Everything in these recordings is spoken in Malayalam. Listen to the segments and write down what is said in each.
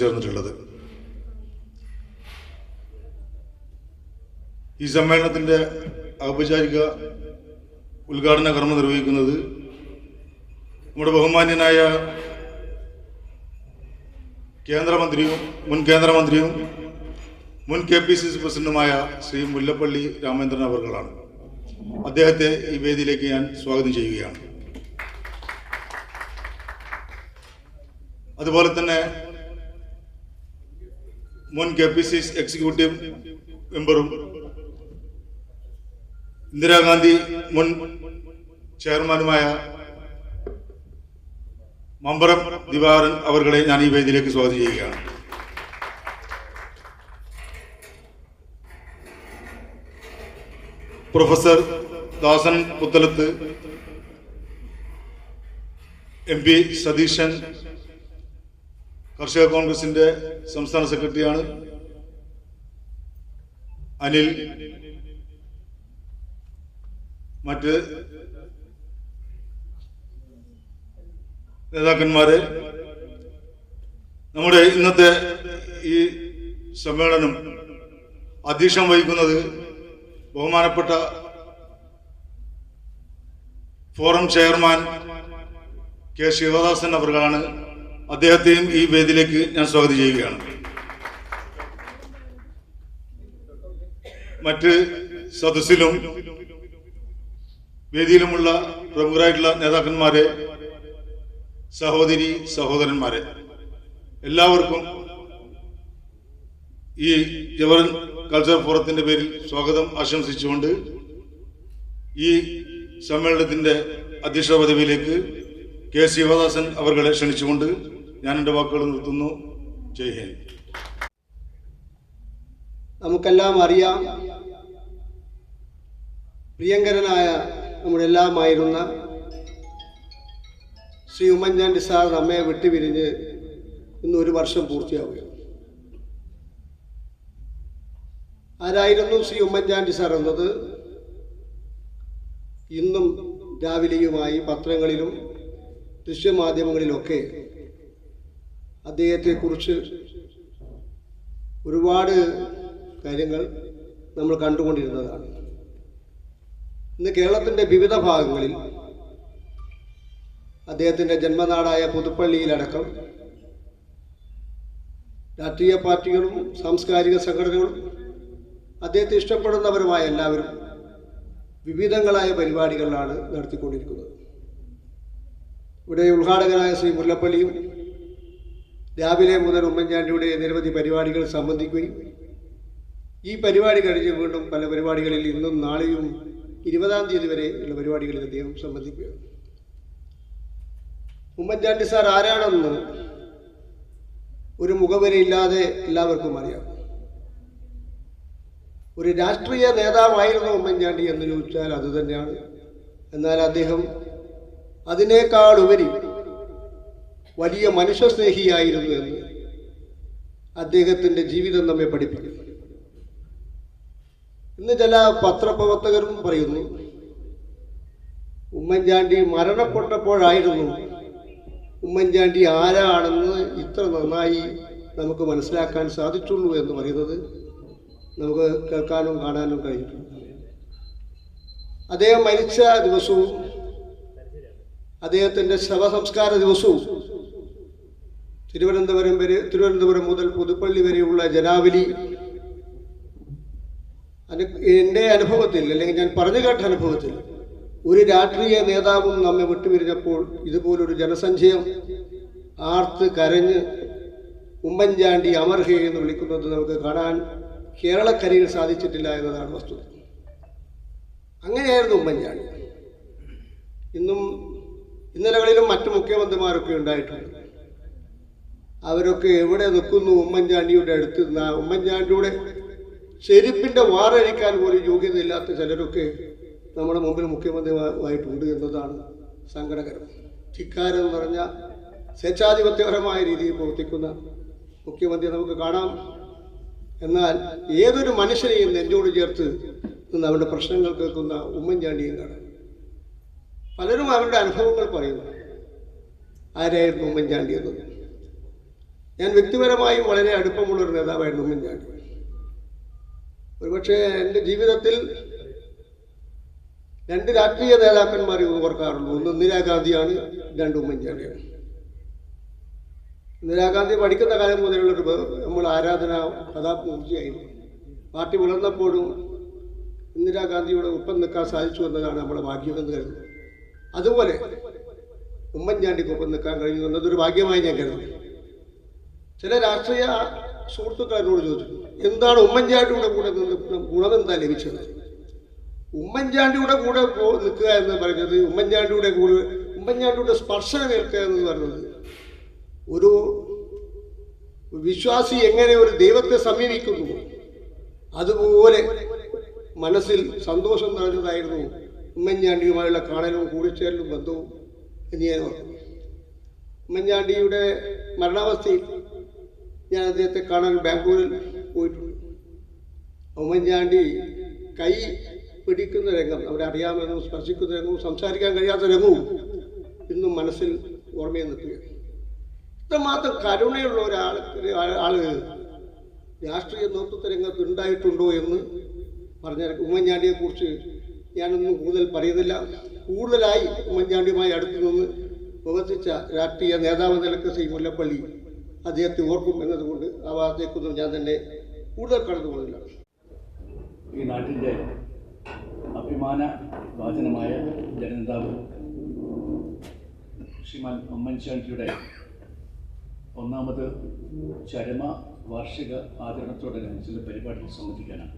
എത്തിച്ചേർന്നിട്ടുള്ളത്. ഈ സമ്മേളനത്തിൻ്റെ ഔപചാരിക ഉദ്ഘാടന കർമ്മം നിർവഹിക്കുന്നത് നമ്മുടെ ബഹുമാന്യനായ മുൻ കേന്ദ്രമന്ത്രിയും മുൻ KPCC പ്രസിഡന്റുമായ ശ്രീ മുല്ലപ്പള്ളി രാമചന്ദ്രൻ അവർകളാണ്. അദ്ദേഹത്തെ ഈ വേദിയിലേക്ക് ഞാൻ സ്വാഗതം ചെയ്യുകയാണ്. അതുപോലെ തന്നെ മുൻ KPCC എക്സിക്യൂട്ടീവ് മെമ്പറും ഇന്ദിരാഗാന്ധി മുൻ ചെയർമാനുമായ മമ്പറം ദിവാകരൻ അവർകളെ ഞാൻ ഈ വേദിയിലേക്ക് സ്വാഗതം ചെയ്യുകയാണ്. പ്രൊഫസർ ദാസൻ പുത്തലത്ത്, MP സതീശൻ കർഷക കോൺഗ്രസിന്റെ സംസ്ഥാന സെക്രട്ടറിയാണ്. അനിൽ, മറ്റ് നേതാക്കന്മാരെ, നമ്മുടെ ഇന്നത്തെ ഈ സമ്മേളനം അധ്യക്ഷം വഹിക്കുന്നത് ബഹുമാനപ്പെട്ട ഫോറം ചെയർമാൻ K. ശിവദാസൻ അവർകളാണ്. അദ്ദേഹത്തെയും ഈ വേദിയിലേക്ക് ഞാൻ സ്വാഗതം ചെയ്യുകയാണ്. മറ്റ് സദസ്സിലും വേദിയിലുമുള്ള പ്രമുഖരായിട്ടുള്ള നേതാക്കന്മാരെ, സഹോദരന്മാരെ, എല്ലാവർക്കും ഈ ജവഹർ കൾച്ചർ ഫോറത്തിന്റെ പേരിൽ സ്വാഗതം ആശംസിച്ചുകൊണ്ട് ഈ സമ്മേളനത്തിന്റെ അധ്യക്ഷ പദവിയിലേക്ക് K. ശിവദാസൻ അവർകളെ ക്ഷണിച്ചുകൊണ്ട് ഞാൻ എൻ്റെ വാക്കുകൾ നിർത്തുന്നു. ജയ് ഹിന്ദ്. നമുക്കെല്ലാം അറിയാം, പ്രിയങ്കരനായ നമ്മുടെ എല്ലാമായിരുന്ന ശ്രീ ഉമ്മൻചാണ്ടി സാർ നമ്മെ വിട്ടുപിരിഞ്ഞ് ഇന്ന് 1 വർഷം പൂർത്തിയാവുകയാണ്. ആരായിരുന്നു ശ്രീ ഉമ്മൻചാണ്ടി സാർ എന്നത് ഇന്നും രാവിലെയുമായി പത്രങ്ങളിലും ദൃശ്യമാധ്യമങ്ങളിലൊക്കെ അദ്ദേഹത്തെക്കുറിച്ച് ഒരുപാട് കാര്യങ്ങൾ നമ്മൾ കണ്ടുകൊണ്ടിരുന്നതാണ്. ഇന്ന് കേരളത്തിൻ്റെ വിവിധ ഭാഗങ്ങളിൽ അദ്ദേഹത്തിൻ്റെ ജന്മനാടായ പുതുപ്പള്ളിയിലടക്കം രാഷ്ട്രീയ പാർട്ടികളും സാംസ്കാരിക സംഘടനകളും അദ്ദേഹത്തെ ഇഷ്ടപ്പെടുന്നവരുമായ എല്ലാവരും വിവിധങ്ങളായ പരിപാടികളിലാണ് നടത്തിക്കൊണ്ടിരിക്കുന്നത്. ഇവിടെ ഉദ്ഘാടകനായ ശ്രീ മുല്ലപ്പള്ളിയും രാവിലെ മുതൽ ഉമ്മൻചാണ്ടിയുടെ നിരവധി പരിപാടികൾ സംബന്ധിക്കുകയും ഈ പരിപാടി കഴിഞ്ഞ് വീണ്ടും പല പരിപാടികളിൽ ഇന്നും നാളെയും 20-ാം തീയതി വരെ ഉള്ള പരിപാടികളിൽ അദ്ദേഹം സംബന്ധിക്കുകയാണ്. ഉമ്മൻചാണ്ടി സാർ ആരാണെന്ന് ഒരു മുഖവരയില്ലാതെ എല്ലാവർക്കും അറിയാം. ഒരു രാഷ്ട്രീയ നേതാവായിരുന്നു ഉമ്മൻചാണ്ടി എന്ന് ചോദിച്ചാൽ അത് തന്നെയാണ്. എന്നാൽ അദ്ദേഹം അതിനേക്കാൾ ഉപരി വലിയ മനുഷ്യസ്നേഹിയായിരുന്നു എന്ന് അദ്ദേഹത്തിൻ്റെ ജീവിതം നമ്മെ പഠിപ്പിക്കുന്നു. ഇന്ന് ചില പത്രപ്രവർത്തകരും പറയുന്നു, ഉമ്മൻചാണ്ടി മരണപ്പെട്ടപ്പോഴായിരുന്നു ഉമ്മൻചാണ്ടി ആരാണെന്ന് ഇത്ര നന്നായി നമുക്ക് മനസ്സിലാക്കാൻ സാധിച്ചുള്ളൂ എന്ന് പറയുന്നത് നമുക്ക് കേൾക്കാനും കാണാനും കഴിഞ്ഞിട്ടുണ്ട്. അദ്ദേഹം മരിച്ച ദിവസവും അദ്ദേഹത്തിൻ്റെ ശവസംസ്കാര ദിവസവും തിരുവനന്തപുരം മുതൽ പുതുപ്പള്ളി വരെയുള്ള ജനാവലി എൻ്റെ അനുഭവത്തിൽ, അല്ലെങ്കിൽ ഞാൻ പറഞ്ഞു കേട്ട അനുഭവത്തിൽ, ഒരു രാഷ്ട്രീയ നേതാവും നമ്മെ വിട്ടുപിരിഞ്ഞപ്പോൾ ഇതുപോലൊരു ജനസഞ്ചയം ആർത്ത് കരഞ്ഞ് ഉമ്മൻചാണ്ടി അമർഹേ എന്ന് വിളിക്കുന്നത് നമുക്ക് കാണാൻ കേരളക്കരയിൽ സാധിച്ചിട്ടില്ല എന്നതാണ് വസ്തുത. അങ്ങനെയായിരുന്നു ഉമ്മൻചാണ്ടി. ഇന്നലകളിലും മറ്റു മുഖ്യമന്ത്രിമാരൊക്കെ ഉണ്ടായിട്ടുണ്ട്. അവരൊക്കെ എവിടെ നിൽക്കുന്നു ഉമ്മൻചാണ്ടിയുടെ അടുത്ത്? ഉമ്മൻചാണ്ടിയുടെ ചെരുപ്പിൻ്റെ വാറഴിക്കാൻ പോലും യോഗ്യതയില്ലാത്ത ചിലരൊക്കെ നമ്മുടെ മുമ്പിൽ മുഖ്യമന്ത്രിയായിട്ടുണ്ട് എന്നതാണ് സങ്കടകരം. ധിക്കാരം എന്ന് പറഞ്ഞാൽ സ്വേച്ഛാധിപത്യപരമായ രീതിയിൽ പ്രവർത്തിക്കുന്ന മുഖ്യമന്ത്രി നമുക്ക് കാണാം. എന്നാൽ ഏതൊരു മനുഷ്യനെയും നെഞ്ചോട് ചേർത്ത് നിന്ന് അവരുടെ പ്രശ്നങ്ങൾ കേൾക്കുന്ന ഉമ്മൻചാണ്ടിയും കാണാം. പലരും അവരുടെ അനുഭവങ്ങൾ പറയുന്നു. ആരായിരുന്നു ഉമ്മൻചാണ്ടി എന്നത്? ഞാൻ വ്യക്തിപരമായും വളരെ അടുപ്പമുള്ളൊരു നേതാവായിരുന്നു ഉമ്മൻചാണ്ടി. ഒരുപക്ഷെ എൻ്റെ ജീവിതത്തിൽ 2 രാഷ്ട്രീയ നേതാക്കന്മാരെ ഓർക്കാറുള്ളൂ. ഒന്ന് ഇന്ദിരാഗാന്ധിയാണ്, 2 ഉമ്മൻചാണ്ടിയാണ്. ഇന്ദിരാഗാന്ധി പഠിക്കുന്ന കാലം മുതലുള്ളൊരു നമ്മൾ ആരാധന കഥാപൂർത്തിയായിരുന്നു. പാർട്ടി വളർന്നപ്പോഴും ഇന്ദിരാഗാന്ധിയുടെ ഒപ്പം നിൽക്കാൻ സാധിച്ചു എന്നതാണ് നമ്മുടെ ഭാഗ്യമെന്ന് കരുതുന്നത്. അതുപോലെ ഉമ്മൻചാണ്ടിക്കൊപ്പം നിൽക്കാൻ കഴിഞ്ഞു എന്നതൊരു ഭാഗ്യമായി ഞാൻ കരുതുന്നു. ചില രാഷ്ട്രീയ സുഹൃത്തുക്കൾ എന്നോട് ചോദിച്ചു, എന്താണ് ഉമ്മൻചാണ്ടിയുടെ കൂടെ നിന്ന് ഗുണമെന്താ ലഭിച്ചത്? ഉമ്മൻചാണ്ടിയുടെ കൂടെ നിൽക്കുക എന്ന് പറയുന്നത്, ഉമ്മൻചാണ്ടിയുടെ സ്പർശനം ഏൽക്കുക എന്ന് പറയുന്നത്, ഒരു വിശ്വാസി എങ്ങനെ ഒരു ദൈവത്തെ സമീപിക്കുന്നു അതുപോലെ മനസ്സിൽ സന്തോഷം നിറഞ്ഞതായിരുന്നു ഉമ്മൻചാണ്ടിയുമായുള്ള കാണലും കൂടിച്ചേരലും ബന്ധവും എന്ന് ഞാൻ ഓർക്കുന്നു. ഉമ്മൻചാണ്ടിയുടെ മരണാവസ്ഥയിൽ ഞാൻ അദ്ദേഹത്തെ കാണാൻ ബാംഗ്ലൂരിൽ പോയിട്ടുണ്ട്. ഉമ്മൻചാണ്ടി കൈ പിടിക്കുന്ന രംഗം, അവിടെ അറിയാമെന്നും സ്പർശിക്കുന്ന രംഗവും സംസാരിക്കാൻ കഴിയാത്ത രംഗവും ഇന്നും മനസ്സിൽ ഓർമ്മയിൽ നിൽക്കുകയാണ്. ഇത്രമാത്രം കരുണയുള്ള ആള് രാഷ്ട്രീയ നേതൃത്വ രംഗത്ത് ഉണ്ടായിട്ടുണ്ടോ എന്ന് പറഞ്ഞാൽ ഉമ്മൻചാണ്ടിയെക്കുറിച്ച് ഞാനൊന്നും കൂടുതൽ പറയുന്നില്ല. കൂടുതലായി ഉമ്മൻചാണ്ടിയുമായി അടുത്തു നിന്ന് പ്രവർത്തിച്ച രാഷ്ട്രീയ നേതാവ് നിലക്ക് ശ്രീ മുല്ലപ്പള്ളി അദ്ദേഹത്തെ ഓർക്കും എന്നതുകൊണ്ട് ആ വാർത്തയെക്കൊന്നും ഞാൻ തന്നെ കൂടുതൽ കടന്നു പോകുന്നില്ല. ഈ നാട്ടിൻ്റെ അഭിമാന വാചനമായ ജനനേതാവ് ശ്രീമാൻ ഉമ്മൻചാണ്ടിയുടെ 1ാമത് ചരമ വാർഷിക ആചരണത്തോടനുബന്ധിച്ചുള്ള പരിപാടിയിൽ സംബന്ധിക്കാനാണ്.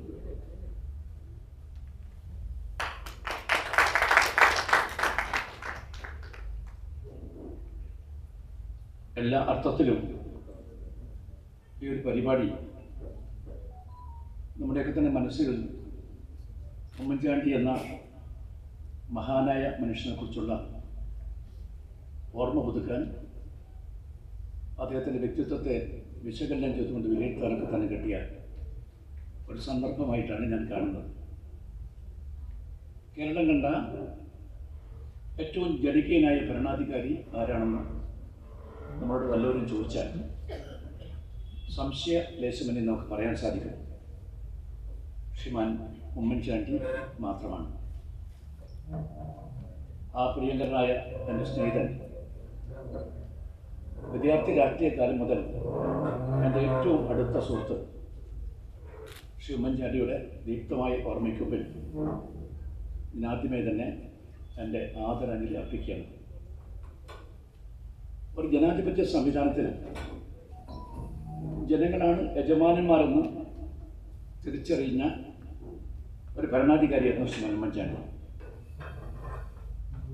എല്ലാ അർത്ഥത്തിലും ഈ ഒരു പരിപാടി നമ്മുടെയൊക്കെ തന്നെ മനസ്സിൽ ഉമ്മൻചാണ്ടി എന്ന മഹാനായ മനുഷ്യനെക്കുറിച്ചുള്ള ഓർമ്മ പുതുക്കാൻ, അദ്ദേഹത്തിൻ്റെ വ്യക്തിത്വത്തെ വിശകലനം ചെയ്തുകൊണ്ട് വിലയിരുത്താനൊക്കെ തന്നെ കിട്ടിയ ഒരു സന്ദർഭമായിട്ടാണ് ഞാൻ കാണുന്നത്. കേരളം കണ്ട ഏറ്റവും ജനകീയനായ ഭരണാധികാരി ആരാണെന്ന് നമ്മളോട് വല്ലവരും ചോദിച്ചാൽ സംശയ ലേശമെന്ന് നമുക്ക് പറയാൻ സാധിക്കും, ശ്രീമാൻ ഉമ്മൻചാണ്ടി മാത്രമാണ്. ആ പ്രിയങ്കരനായ എൻ്റെ സ്നേഹിതൻ വിദ്യാർത്ഥി രാഷ്ട്രീയ കാലം മുതൽ എൻ്റെ ഏറ്റവും അടുത്ത സുഹൃത്ത് ശ്രീ ഉമ്മൻചാണ്ടിയുടെ ദീപ്തമായ ഓർമ്മയ്ക്ക് മുമ്പിൽ ആദ്യമേ തന്നെ എൻ്റെ ആദരാഞ്ജലി അർപ്പിക്കുകയാണ്. ഒരു ജനാധിപത്യ സംവിധാനത്തിൽ ജനങ്ങളാണ് യജമാനന്മാരെന്ന് തിരിച്ചറിഞ്ഞ ഒരു ഭരണാധികാരിയായിരുന്നു ശ്രീ ഉമ്മൻചാണ്ടി.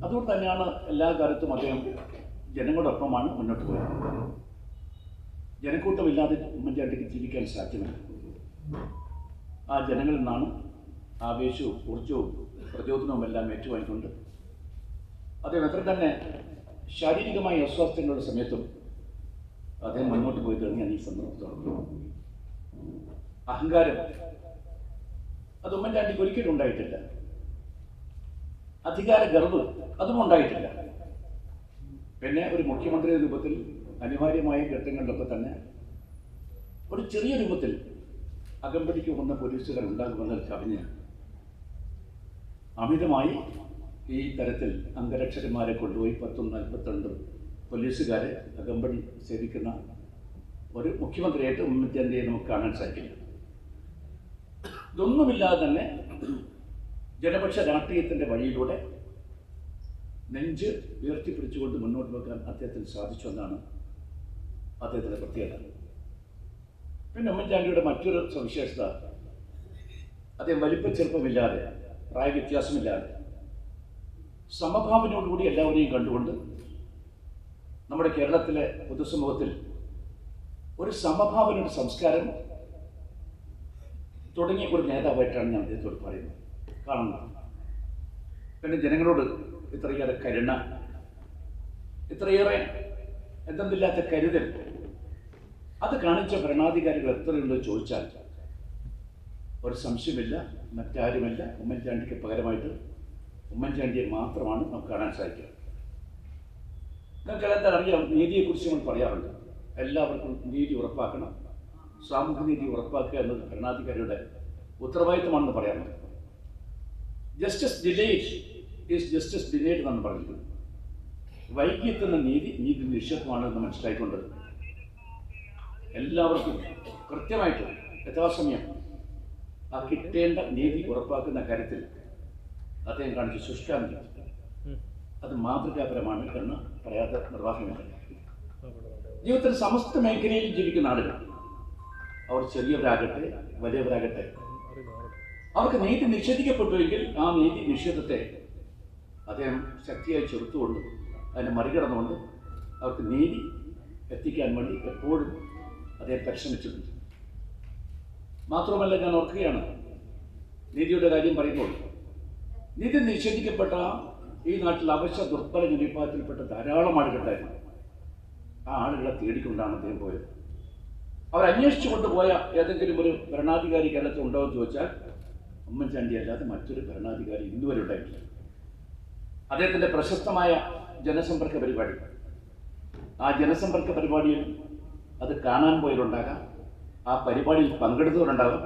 അതുകൊണ്ട് തന്നെയാണ് എല്ലാ കാലത്തും അദ്ദേഹം ജനങ്ങളോടൊപ്പമാണ് മുന്നോട്ട് പോയത്. ജനക്കൂട്ടമില്ലാതെ ഉമ്മൻചാണ്ടിക്ക് ജീവിക്കാൻ സാധ്യമല്ല. ആ ജനങ്ങളിൽ നിന്നാണ് ആവേശവും ഊർജവും പ്രചോദനവും എല്ലാം ഏറ്റുവാങ്ങിക്കൊണ്ട് അദ്ദേഹം എത്ര തന്നെ ശാരീരികമായ അസ്വാസ്ഥ്യങ്ങളുടെ സമയത്തും അദ്ദേഹം മുന്നോട്ട് പോയതാണ് ഞാൻ ഈ സന്ദർഭത്തോടെ. അഹങ്കാരം അത് ഉമ്മൻചാണ്ടിക്ക് ഒരിക്കലും ഉണ്ടായിട്ടില്ല. അധികാര ഗർവ് അതും ഉണ്ടായിട്ടില്ല. പിന്നെ ഒരു മുഖ്യമന്ത്രി രൂപത്തിൽ അനിവാര്യമായ ഘട്ടങ്ങളിലൊക്കെ തന്നെ ഒരു ചെറിയ രൂപത്തിൽ അകമ്പടിക്ക് വന്ന പോലീസുകാർ ഉണ്ടാകുമെന്നതിൽ കവിഞ്ഞ് അമിതമായി ഈ തരത്തിൽ അംഗരക്ഷകന്മാരെ കൊണ്ടുപോയി 10-42 പോലീസുകാരെ അകമ്പടി സേവിക്കുന്ന ഒരു മുഖ്യമന്ത്രിയായിട്ട് ഉമ്മൻചാണ്ടിയെ നമുക്ക് കാണാൻ സാധിക്കില്ല. ഇതൊന്നുമില്ലാതെ തന്നെ ജനപക്ഷ രാഷ്ട്രീയത്തിൻ്റെ വഴിയിലൂടെ നെഞ്ച് ഉയർത്തിപ്പിടിച്ചുകൊണ്ട് മുന്നോട്ട് വെക്കാൻ അദ്ദേഹത്തിന് സാധിച്ചു എന്നാണ് അദ്ദേഹത്തിൻ്റെ പ്രത്യേകത. പിന്നെ ഉമ്മൻചാണ്ടിയുടെ മറ്റൊരു സവിശേഷത, അദ്ദേഹം വലിപ്പ ചെറുപ്പമില്ലാതെ പ്രായ വ്യത്യാസമില്ലാതെ സമഭാവനയോടുകൂടി എല്ലാവരെയും കണ്ടുകൊണ്ട് നമ്മുടെ കേരളത്തിലെ പൊതുസമൂഹത്തിൽ ഒരു സമഭാവനയുടെ സംസ്കാരം തുടങ്ങിയ ഒരു നേതാവായിട്ടാണ് ഞാൻ അദ്ദേഹത്തോട് പറയുന്നത് കാണുന്നത്. പിന്നെ ജനങ്ങളോട് ഇത്രയേറെ കരുണ, ഇത്രയേറെ എന്തെന്നില്ലാത്ത കരുതൽ അത് കാണിച്ച ഭരണാധികാരികൾ എത്രയുണ്ടോ ചോദിച്ചാൽ ഒരു സംശയമില്ല, മറ്റാരുമല്ല, ഉമ്മൻചാണ്ടിക്ക് പകരമായിട്ട് ഉമ്മൻചാണ്ടിയെ മാത്രമാണ് നമുക്ക് കാണാൻ സാധിക്കുക. നിങ്ങൾക്ക് എന്താ അറിയാം, നീതിയെക്കുറിച്ച് നമ്മൾ പറയാറുണ്ട്. എല്ലാവർക്കും നീതി ഉറപ്പാക്കണം. സാമൂഹ്യ നീതി ഉറപ്പാക്കുക എന്നത് ഭരണാധികാരിയുടെ ഉത്തരവാദിത്തമാണെന്ന് പറയാറുണ്ട്. Justice delayed is justice delayed എന്നാണ് പറഞ്ഞിരിക്കുന്നത്. വൈകിയെത്തുന്ന നീതി നിഷേധമാണെന്ന് മനസ്സിലായിക്കൊണ്ട് എല്ലാവർക്കും കൃത്യമായിട്ട് യഥാസമയം ആ കിട്ടേണ്ട നീതി ഉറപ്പാക്കുന്ന കാര്യത്തിൽ അദ്ദേഹം കാണിച്ച ശുഷ്കാന്തി അത് മാതൃകാപരമാണ് എന്ന് പറയാതെ നിർവാഹമില്ല. ജീവിതത്തിൽ സമസ്ത മേഖലയിൽ ജീവിക്കുന്ന ആളുകൾ, അവർ ചെറിയവരാകട്ടെ വലിയവരാകട്ടെ, അവർക്ക് നീതി നിഷേധിക്കപ്പെട്ടുവെങ്കിൽ ആ നീതി നിഷേധത്തെ അദ്ദേഹം ശക്തിയായി ചെറുത്തുകൊണ്ട് അതിനെ മറികടന്നുകൊണ്ട് അവർക്ക് നീതി എത്തിക്കാൻ വേണ്ടി എപ്പോഴും അദ്ദേഹം പരിശ്രമിച്ചിട്ടുണ്ട്. മാത്രമല്ല, ഞാൻ ഓർക്കുകയാണ്, നീതിയുടെ കാര്യം പറയുമ്പോൾ നീതി നിഷേധിക്കപ്പെട്ട ഈ നാട്ടിൽ അവശ്യ ദുർബല ജനവിഭാഗത്തിൽപ്പെട്ട ധാരാളം ആളുകളുണ്ടായിരുന്നു. ആ ആളുകളെ തേടിക്കൊണ്ടാണ് അദ്ദേഹം പോയത്. അവർ അന്വേഷിച്ചു കൊണ്ടുപോയ ഏതെങ്കിലും ഒരു ഭരണാധികാരി കേരളത്തിൽ ഉണ്ടോ എന്ന് ചോദിച്ചാൽ ഉമ്മൻചാണ്ടി അല്ലാതെ മറ്റൊരു ഭരണാധികാരി ഇന്നുവരെ ഉണ്ടായിട്ടില്ല. അദ്ദേഹത്തിൻ്റെ പ്രശസ്തമായ ജനസമ്പർക്ക പരിപാടി, ആ ജനസമ്പർക്ക പരിപാടിയിൽ അത് കാണാൻ പോയവരുണ്ടാകാം, ആ പരിപാടിയിൽ പങ്കെടുത്തവരുണ്ടാകാം.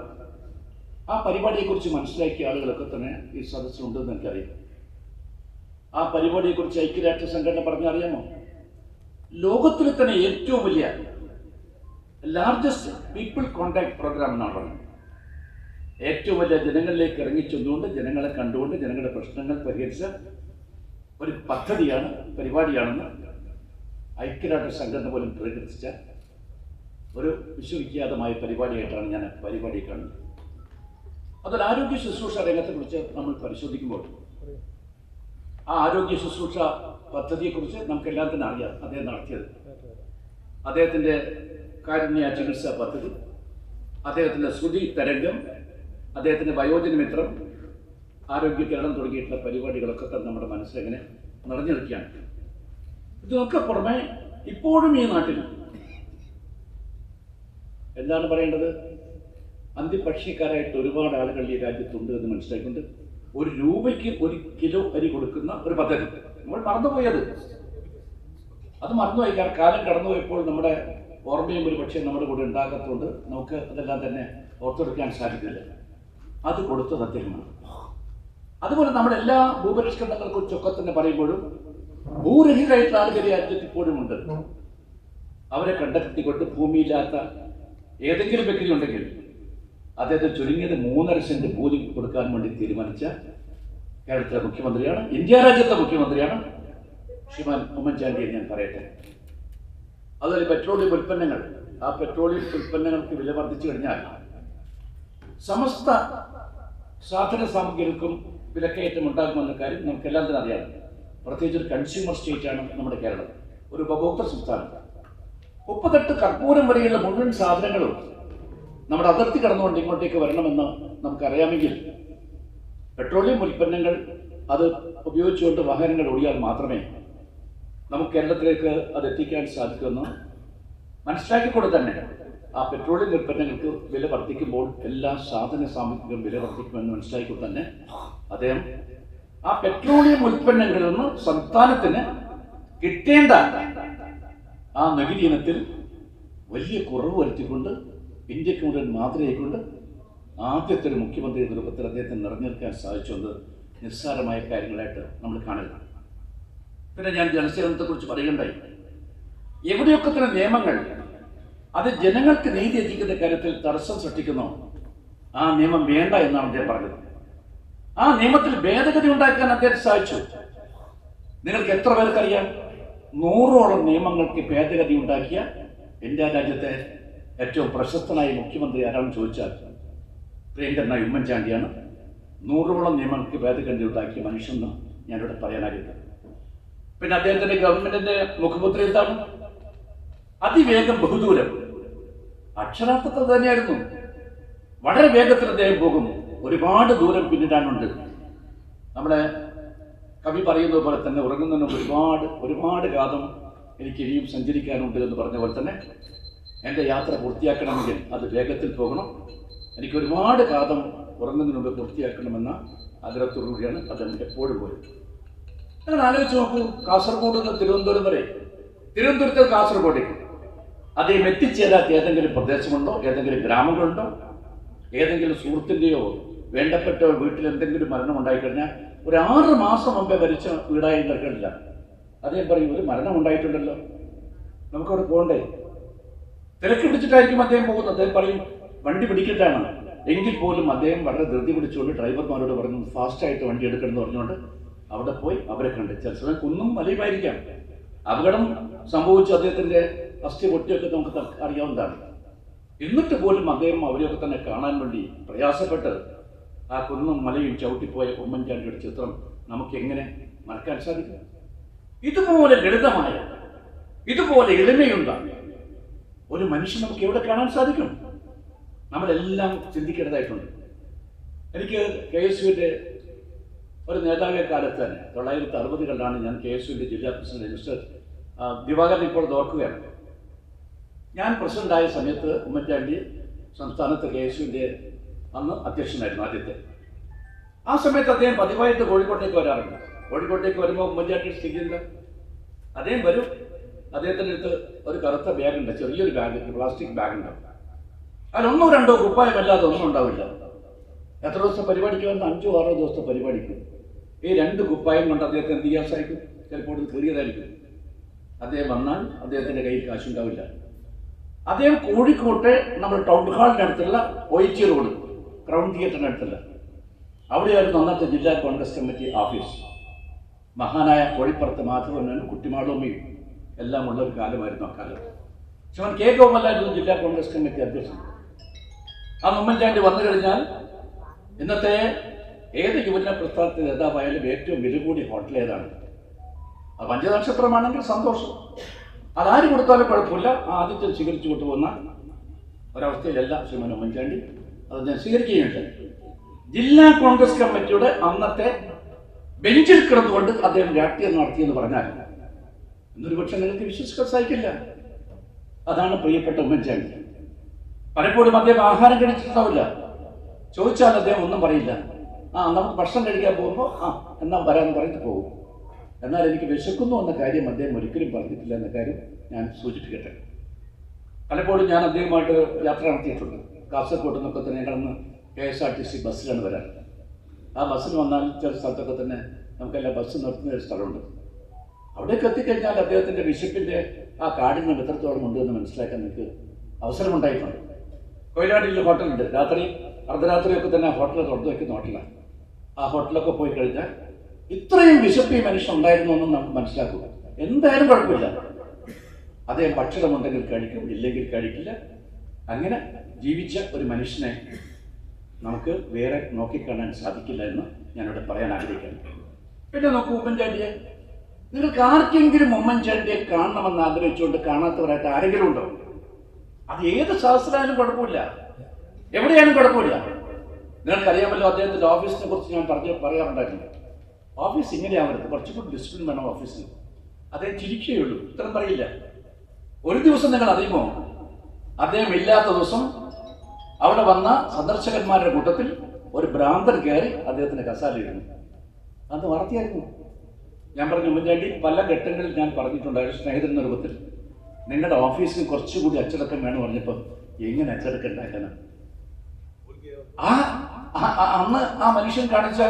ആ പരിപാടിയെക്കുറിച്ച് മനസ്സിലാക്കിയ ആളുകളൊക്കെ തന്നെ ഈ സദസ്സിലുണ്ടെന്ന് എനിക്കറിയാം. ആ പരിപാടിയെക്കുറിച്ച് ഐക്യരാഷ്ട്ര സംഘടന പറഞ്ഞറിയാമോ? ലോകത്തിലെ തന്നെ ഏറ്റവും വലിയ ലാർജസ്റ്റ് പീപ്പിൾ കോൺടാക്ട് പ്രോഗ്രാം എന്നാണ് പറഞ്ഞത്. ഏറ്റവും വലിയ ജനങ്ങളിലേക്ക് ഇറങ്ങിച്ചെന്നുകൊണ്ട് ജനങ്ങളെ കണ്ടുകൊണ്ട് ജനങ്ങളുടെ പ്രശ്നങ്ങൾ പരിഹരിച്ച ഒരു പദ്ധതിയാണ്, പരിപാടിയാണെന്ന് ഐക്യരാഷ്ട്ര സംഘടന പോലും പ്രകടിപ്പിച്ച ഒരു വിശ്വവിഖ്യാതമായ പരിപാടിയായിട്ടാണ് ഞാൻ പരിപാടിയെ കാണുന്നത്. അതൊരു ആരോഗ്യ ശുശ്രൂഷ രംഗത്തെക്കുറിച്ച് നമ്മൾ പരിശോധിക്കുമ്പോൾ ആ ആരോഗ്യ ശുശ്രൂഷ പദ്ധതിയെക്കുറിച്ച് നമുക്കെല്ലാം തന്നെ അറിയാം. അദ്ദേഹം നടത്തിയത്, അദ്ദേഹത്തിൻ്റെ കാരുണ്യ ചികിത്സാ പദ്ധതി, അദ്ദേഹത്തിൻ്റെ ശ്രുതി തരംഗം, അദ്ദേഹത്തിൻ്റെ വയോജന മിത്രം, ആരോഗ്യ കേരളം തുടങ്ങിയിട്ടുള്ള പരിപാടികളൊക്കെ തന്നെ നമ്മുടെ മനസ്സിലെങ്ങനെ നിറഞ്ഞു നിൽക്കുകയാണ്. ഇതിനൊക്കെ പുറമെ ഇപ്പോഴും ഈ നാട്ടിൽ എന്താണ് പറയേണ്ടത്, അന്തിപക്ഷിക്കാരായിട്ട് ഒരുപാട് ആളുകൾ ഈ രാജ്യത്തുണ്ട് എന്ന് മനസ്സിലാക്കിക്കൊണ്ട് ₹1 1 കിലോ അരി കൊടുക്കുന്ന ഒരു പദ്ധതി നമ്മൾ മറന്നുപോയത്. അത് മറന്നുപോയി. കാരണം കാലം കടന്നുപോയപ്പോൾ നമ്മുടെ ഓർമ്മയും ഒരു പക്ഷേ നമ്മുടെ കൂടെ ഉണ്ടാകാത്തതുകൊണ്ട് നമുക്ക് അതെല്ലാം തന്നെ ഓർത്തെടുക്കാൻ സാധിക്കില്ല. അത് കൊടുത്തത് അദ്ദേഹമാണ്. അതുപോലെ നമ്മുടെ എല്ലാ ഭൂപരിഷ്കരണങ്ങളെക്കുറിച്ചൊക്കെ തന്നെ പറയുമ്പോഴും ഭൂരഹിതരായിട്ടുള്ള ആളുകൾ രാജ്യത്ത് ഇപ്പോഴും ഉണ്ട്. അവരെ കണ്ടെത്തിക്കൊണ്ട് ഭൂമിയില്ലാത്ത ഏതെങ്കിലും വ്യക്തി ഉണ്ടെങ്കിൽ അദ്ദേഹത്തെ ചുരുങ്ങിയത് 3.5 സെന്റ് ഭൂമി കൊടുക്കാൻ വേണ്ടി തീരുമാനിച്ച കേരളത്തിലെ മുഖ്യമന്ത്രിയാണ്, ഇന്ത്യ രാജ്യത്തെ മുഖ്യമന്ത്രിയാണ് ശ്രീമാൻ ഉമ്മൻചാണ്ടിയെ ഞാൻ പറയട്ടെ. അതുപോലെ പെട്രോളിയം ഉൽപ്പന്നങ്ങൾ, ആ പെട്രോളിയം ഉൽപ്പന്നങ്ങൾക്ക് വില വർദ്ധിച്ചു കഴിഞ്ഞാൽ സമസ്ത സാധന സാമഗ്രികൾക്കും വിലക്കയറ്റം ഉണ്ടാകുമെന്ന കാര്യം നമുക്കെല്ലാം തന്നെ അറിയാം. പ്രത്യേകിച്ച് ഒരു കൺസ്യൂമർ സ്റ്റേറ്റാണ് നമ്മുടെ കേരളം, ഒരു ഉപഭോക്തൃ സംസ്ഥാനം. 38 കർപ്പൂരം വരെയുള്ള മുഴുവൻ സാധനങ്ങളും നമ്മുടെ അതിർത്തി കടന്നുകൊണ്ട് ഇങ്ങോട്ടേക്ക് വരണമെന്ന് നമുക്കറിയാമെങ്കിൽ പെട്രോളിയം ഉൽപ്പന്നങ്ങൾ അത് ഉപയോഗിച്ചുകൊണ്ട് വാഹനങ്ങൾ ഓടിയാൽ മാത്രമേ നമുക്ക് കേരളത്തിലേക്ക് അത് എത്തിക്കാൻ സാധിക്കുമെന്ന് മനസ്സിലാക്കിക്കൊണ്ട് തന്നെ ആ പെട്രോളിയം ഉൽപ്പന്നങ്ങൾക്ക് വില വർദ്ധിക്കുമ്പോൾ എല്ലാ സാധന സാമഗ്രികളും വില വർദ്ധിക്കുമെന്ന് മനസ്സിലാക്കിക്കൊണ്ട് തന്നെ അദ്ദേഹം ആ പെട്രോളിയം ഉൽപ്പന്നങ്ങളിൽ നിന്ന് സംസ്ഥാനത്തിന് കിട്ടേണ്ട ആ നികുതി ഇനത്തിൽ വലിയ കുറവ് വരുത്തിക്കൊണ്ട് ഇന്ത്യക്ക് മുഴുവൻ മാതൃകയായിക്കൊണ്ട് ആദ്യത്തെ ഒരു മുഖ്യമന്ത്രി രൂപത്തിൽ അദ്ദേഹത്തിന് നിറഞ്ഞെടുക്കാൻ സാധിച്ചുകൊണ്ട് നിസ്സാരമായ കാര്യങ്ങളായിട്ട് നമ്മൾ കാണരുത്. പിന്നെ ഞാൻ ജനസേവനത്തെക്കുറിച്ച് പറയുകയുണ്ടായി. എവിടെയൊക്കെ തന്നെ നിയമങ്ങൾ അത് ജനങ്ങൾക്ക് നീതി എത്തിക്കുന്ന കാര്യത്തിൽ തടസ്സം സൃഷ്ടിക്കുന്നോ ആ നിയമം വേണ്ട എന്നാണ് അദ്ദേഹം പറഞ്ഞത്. ആ നിയമത്തിൽ ഭേദഗതി ഉണ്ടാക്കാൻ അദ്ദേഹം സാധിച്ചു. നിങ്ങൾക്ക് എത്ര പേർക്കറിയാം, 100ഓളം നിയമങ്ങൾക്ക് ഭേദഗതി ഉണ്ടാക്കിയ ഇന്ത്യ രാജ്യത്തെ ഏറ്റവും പ്രശസ്തനായ മുഖ്യമന്ത്രി ആരാണെന്ന് ചോദിച്ചാൽ പ്രിയങ്കരനായ ഉമ്മൻചാണ്ടിയാണ്. 100ഓളം നിയമങ്ങൾക്ക് ഭേദഗതി ഉണ്ടാക്കിയ മനുഷ്യനെന്ന് ഞാനിവിടെ പറയാനാകില്ല. പിന്നെ അദ്ദേഹത്തിന്റെ ഗവൺമെന്റിന്റെ മുഖമുദ്ര എന്താണ്? അതിവേഗം ബഹുദൂരം. അക്ഷരാർത്ഥത്തിൽ തന്നെയായിരുന്നു. വളരെ വേഗത്തിൽ അദ്ദേഹം പോകും, ഒരുപാട് ദൂരം പിന്നിടാനുണ്ട്. നമ്മുടെ കവി പറയുന്നത് പോലെ തന്നെ ഉറങ്ങുന്നതിന് ഒരുപാട് കാലം എനിക്ക് ഇനിയും സഞ്ചരിക്കാനുണ്ട് എന്ന് പറഞ്ഞ പോലെ തന്നെ എൻ്റെ യാത്ര പൂർത്തിയാക്കണമെങ്കിൽ അത് വേഗത്തിൽ പോകണം, എനിക്ക് ഒരുപാട് കാലം ഉറങ്ങുന്നതിന് മുമ്പ് പൂർത്തിയാക്കണമെന്ന ആഗ്രഹത്തോടുകൂടിയാണ് അദ്ദേഹം എപ്പോഴും പോയത്. നിങ്ങൾ ആലോചിച്ച് നോക്കൂ, കാസർഗോഡ് നിന്ന് തിരുവനന്തപുരം വരെ, തിരുവനന്തപുരത്ത് കാസർഗോഡേക്ക് അദ്ദേഹം എത്തിച്ചേരാത്ത ഏതെങ്കിലും പ്രദേശമുണ്ടോ, ഏതെങ്കിലും ഗ്രാമങ്ങളുണ്ടോ, ഏതെങ്കിലും സുഹൃത്തിൻ്റെയോ വേണ്ടപ്പെട്ട വീട്ടിൽ എന്തെങ്കിലും മരണം ഉണ്ടായിക്കഴിഞ്ഞാൽ ഒരു 6 മാസം മുമ്പേ മരിച്ച വീടായി നിൽക്കില്ല. അദ്ദേഹം പറയും, ഒരു മരണം ഉണ്ടായിട്ടുണ്ടല്ലോ, നമുക്കവിടെ പോകണ്ടേ. തിരക്ക് പിടിച്ചിട്ടായിരിക്കും അദ്ദേഹം പോകുന്നത്. അദ്ദേഹം പറയും വണ്ടി പിടിക്കട്ടാണ്. എങ്കിൽ പോലും അദ്ദേഹം വളരെ ധൃതി പിടിച്ചുകൊണ്ട് ഡ്രൈവർമാരോട് പറഞ്ഞു ഫാസ്റ്റായിട്ട് വണ്ടി എടുക്കണമെന്ന് പറഞ്ഞുകൊണ്ട് അവിടെ പോയി അവരെ കണ്ട്. ചില സമയം കുന്നും മലയുമായിരിക്കാം. അപകടം സംഭവിച്ചു അദ്ദേഹത്തിൻ്റെ അസ്ഥി പൊട്ടിയൊക്കെ നമുക്ക് അറിയാവുന്നതാണ്. എന്നിട്ട് പോലും അദ്ദേഹം അവരെയൊക്കെ തന്നെ കാണാൻ വേണ്ടി പ്രയാസപ്പെട്ട് ആ കുന്നും മലയും ചവിട്ടിപ്പോയ ഉമ്മൻചാണ്ടിയുടെ ചിത്രം നമുക്ക് എങ്ങനെ മറക്കാൻ സാധിക്കും? ഇതുപോലെ ലളിതമായ, ഇതുപോലെ എളിമയുള്ള ഒരു മനുഷ്യൻ നമുക്ക് എവിടെ കാണാൻ സാധിക്കും? നമ്മളെല്ലാം ചിന്തിക്കേണ്ടതായിട്ടുണ്ട്. എനിക്ക് KSUവിൻ്റെ ഒരു നേതാവിനെ കാലത്ത് തന്നെ 1960കളിലാണ് ഞാൻ KSUവിൻ്റെ ജില്ലാ പ്രസിഡന്റ്. മിസ്റ്റർ ദിവാകരൻ ഇപ്പോൾ ഓർക്കുകയാണ്. ഞാൻ പ്രസിഡന്റായ സമയത്ത് ഉമ്മൻചാണ്ടി സംസ്ഥാനത്ത് KSUവിൻ്റെ അന്ന് അധ്യക്ഷനായിരുന്നു ആദ്യത്തെ. ആ സമയത്ത് അദ്ദേഹം പതിവായിട്ട് കോഴിക്കോട്ടേക്ക് വരാറുണ്ട്. കോഴിക്കോട്ടേക്ക് വരുമ്പോൾ ഉമ്മൻചാണ്ടി സ്ഥിതിയില്ല. അദ്ദേഹം വരും. അദ്ദേഹത്തിൻ്റെ അടുത്ത് ഒരു കറുത്ത ബാഗുണ്ട്, ചെറിയൊരു ബാഗ്, പ്ലാസ്റ്റിക് ബാഗുണ്ടാവും. അതിൽ 1 2 കുപ്പായമല്ലാതെ ഒന്നും ഉണ്ടാവില്ല. എത്ര ദിവസം പരിപാടിക്ക് വന്ന് 5 6 ദിവസത്തെ പരിപാടിക്ക് ഈ 2 കുപ്പായം കൊണ്ട് അദ്ദേഹത്തിന് എന്ത് ചെയ്യാൻ സാധിക്കും? ചിലപ്പോൾ കയറിയതായിരിക്കും. അദ്ദേഹം വന്നാൽ അദ്ദേഹത്തിൻ്റെ കയ്യിൽ കാശുണ്ടാവില്ല. അദ്ദേഹം കോഴിക്കോട്ടെ നമ്മൾ ടൗൺ ഹാളിൻ്റെ അടുത്തുള്ള OIT റോഡ്, ക്രൗൺ തിയേറ്ററിൻ്റെ അടുത്തുള്ള അവിടെയായിരുന്നു അന്നത്തെ ജില്ലാ കോൺഗ്രസ് കമ്മിറ്റി ഓഫീസ്. മഹാനായ കോഴിപ്പുറത്ത് മാധവനും കുട്ടിമാളോമിയും എല്ലാം ഉള്ള ഒരു കാലമായിരുന്നു അക്കാലം. ശ്രീമൻ K ഗോപാലായിരുന്നു ജില്ലാ കോൺഗ്രസ് കമ്മിറ്റി അധ്യക്ഷൻ. ആ ഉമ്മൻചാണ്ടി വന്നു കഴിഞ്ഞാൽ ഇന്നത്തെ ഏത് യുവജന പ്രസ്ഥാനത്തെ നേതാവായാലും ഏറ്റവും വില കൂടിയ ഹോട്ടൽ ഏതാണ്? അത് പഞ്ചനക്ഷത്രമാണെങ്കിൽ സന്തോഷം, അതാര് കൊടുത്താലും കുഴപ്പമില്ല. ആദ്യത്തെ സ്വീകരിച്ചു കൊണ്ടുപോകുന്ന ഒരവസ്ഥയിലല്ല ശ്രീമൻ ഉമ്മൻചാണ്ടി. അത് ഞാൻ സ്വീകരിക്കുകയുണ്ട്. ജില്ലാ കോൺഗ്രസ് കമ്മിറ്റിയുടെ അന്നത്തെ ബെഞ്ചിൽ കിടന്നുകൊണ്ട് അദ്ദേഹം രാഷ്ട്രീയം നടത്തിയെന്ന് പറഞ്ഞാൽ എന്നൊരു പക്ഷെ നിങ്ങൾക്ക് വിശ്വസിക്കാൻ സാധിക്കില്ല. അതാണ് പ്രിയപ്പെട്ട ഉമ്മൻചാണ്ടി. പലപ്പോഴും അദ്ദേഹം ആഹാരം കഴിച്ചിട്ടുണ്ടാവില്ല. ചോദിച്ചാൽ അദ്ദേഹം ഒന്നും പറയില്ല. നമുക്ക് ഭക്ഷണം കഴിക്കാൻ പോകുമ്പോൾ എന്നാ വരാമെന്ന് പറഞ്ഞിട്ട് പോകും. എന്നാൽ എനിക്ക് വിശക്കുന്നു എന്ന കാര്യം അദ്ദേഹം ഒരിക്കലും പറഞ്ഞിട്ടില്ല എന്ന കാര്യം ഞാൻ സൂചിപ്പിക്കട്ടെ. പലപ്പോഴും ഞാൻ അദ്ദേഹമായിട്ട് യാത്ര നടത്തിയിട്ടുണ്ട്. കാസർഗോഡ് നിന്നൊക്കെ തന്നെ ഞങ്ങളന്ന് KSRTC ബസ്സിലാണ് വരാറ്. ആ ബസ്സിൽ വന്നാൽ ചില സ്ഥലത്തൊക്കെ തന്നെ നമുക്കെല്ലാം ബസ് നിർത്തുന്ന ഒരു സ്ഥലമുണ്ട്. അവിടേക്ക് എത്തിക്കഴിഞ്ഞാൽ അദ്ദേഹത്തിൻ്റെ വിശപ്പിൻ്റെ ആ കാഠിന്യം എത്രത്തോളം ഉണ്ട് എന്ന് മനസ്സിലാക്കാൻ എനിക്ക് അവസരമുണ്ടായിട്ടുണ്ട്. കൊയിലാണ്ടിയിൽ ഹോട്ടലുണ്ട്. രാത്രി അർദ്ധരാത്രിയൊക്കെ തന്നെ ഹോട്ടൽ തുറന്നു വയ്ക്കുന്ന ഹോട്ടലാണ്. ആ ഹോട്ടലൊക്കെ പോയി കഴിഞ്ഞാൽ ഇത്രയും വിശപ്പ് ഈ മനുഷ്യൻ ഉണ്ടായിരുന്നു എന്നും നമുക്ക് മനസ്സിലാക്കുക. എന്തായാലും കുഴപ്പമില്ല, അദ്ദേഹം ഭക്ഷണമുണ്ടെങ്കിൽ കഴിക്കും, ഇല്ലെങ്കിൽ കഴിക്കില്ല. അങ്ങനെ ജീവിച്ച ഒരു മനുഷ്യനെ നമുക്ക് വേറെ നോക്കിക്കാണാൻ സാധിക്കില്ല എന്ന് ഞാനിവിടെ പറയാൻ ആഗ്രഹിക്കുന്നു. പിന്നെ നോക്കൂ, ഉമ്മൻചാണ്ടിയെ നിങ്ങൾക്ക് ആർക്കെങ്കിലും ഉമ്മൻചാണ്ടിയെ കാണണമെന്ന് ആഗ്രഹിച്ചുകൊണ്ട് കാണാത്തവരായിട്ട് ആരെങ്കിലും ഉണ്ടോ? അത് ഏത് ശാസ്ത്രമായാലും കുഴപ്പമില്ല, എവിടെയായാലും കുഴപ്പമില്ല. നിങ്ങൾക്കറിയാമല്ലോ അദ്ദേഹത്തിൻ്റെ ഓഫീസിനെ കുറിച്ച് ഞാൻ പറയാറുണ്ടായിരുന്നു. ഓഫീസ് ഇങ്ങനെയാവരുത്, കുറച്ചുകൂടി ഡിസിപ്ലിൻ വേണം ഓഫീസിൽ. അദ്ദേഹം ചിരിക്കുകയുള്ളൂ, ഇത്രയും പറയില്ല. ഒരു ദിവസം നിങ്ങൾ അറിയുമോ, അദ്ദേഹം ഇല്ലാത്ത ദിവസം അവിടെ വന്ന സന്ദർശകന്മാരുടെ കൂട്ടത്തിൽ ഒരു ഭ്രാന്തൻ കയറി അദ്ദേഹത്തിൻ്റെ കസാലയിരുന്നു. അത് വാർത്തയായിരുന്നു. ഞാൻ പറഞ്ഞു, ഉമ്മൻചാണ്ടി പല ഘട്ടങ്ങളിൽ ഞാൻ പറഞ്ഞിട്ടുണ്ടായിരുന്നു സ്നേഹിതൻ രൂപത്തിൽ, നിങ്ങളുടെ ഓഫീസിന് കുറച്ചുകൂടി അച്ചടക്കം വേണം പറഞ്ഞപ്പോൾ എങ്ങനെ അച്ചടക്കം ഉണ്ടാക്കാനാണ്? അന്ന് ആ മനുഷ്യൻ കാണിച്ച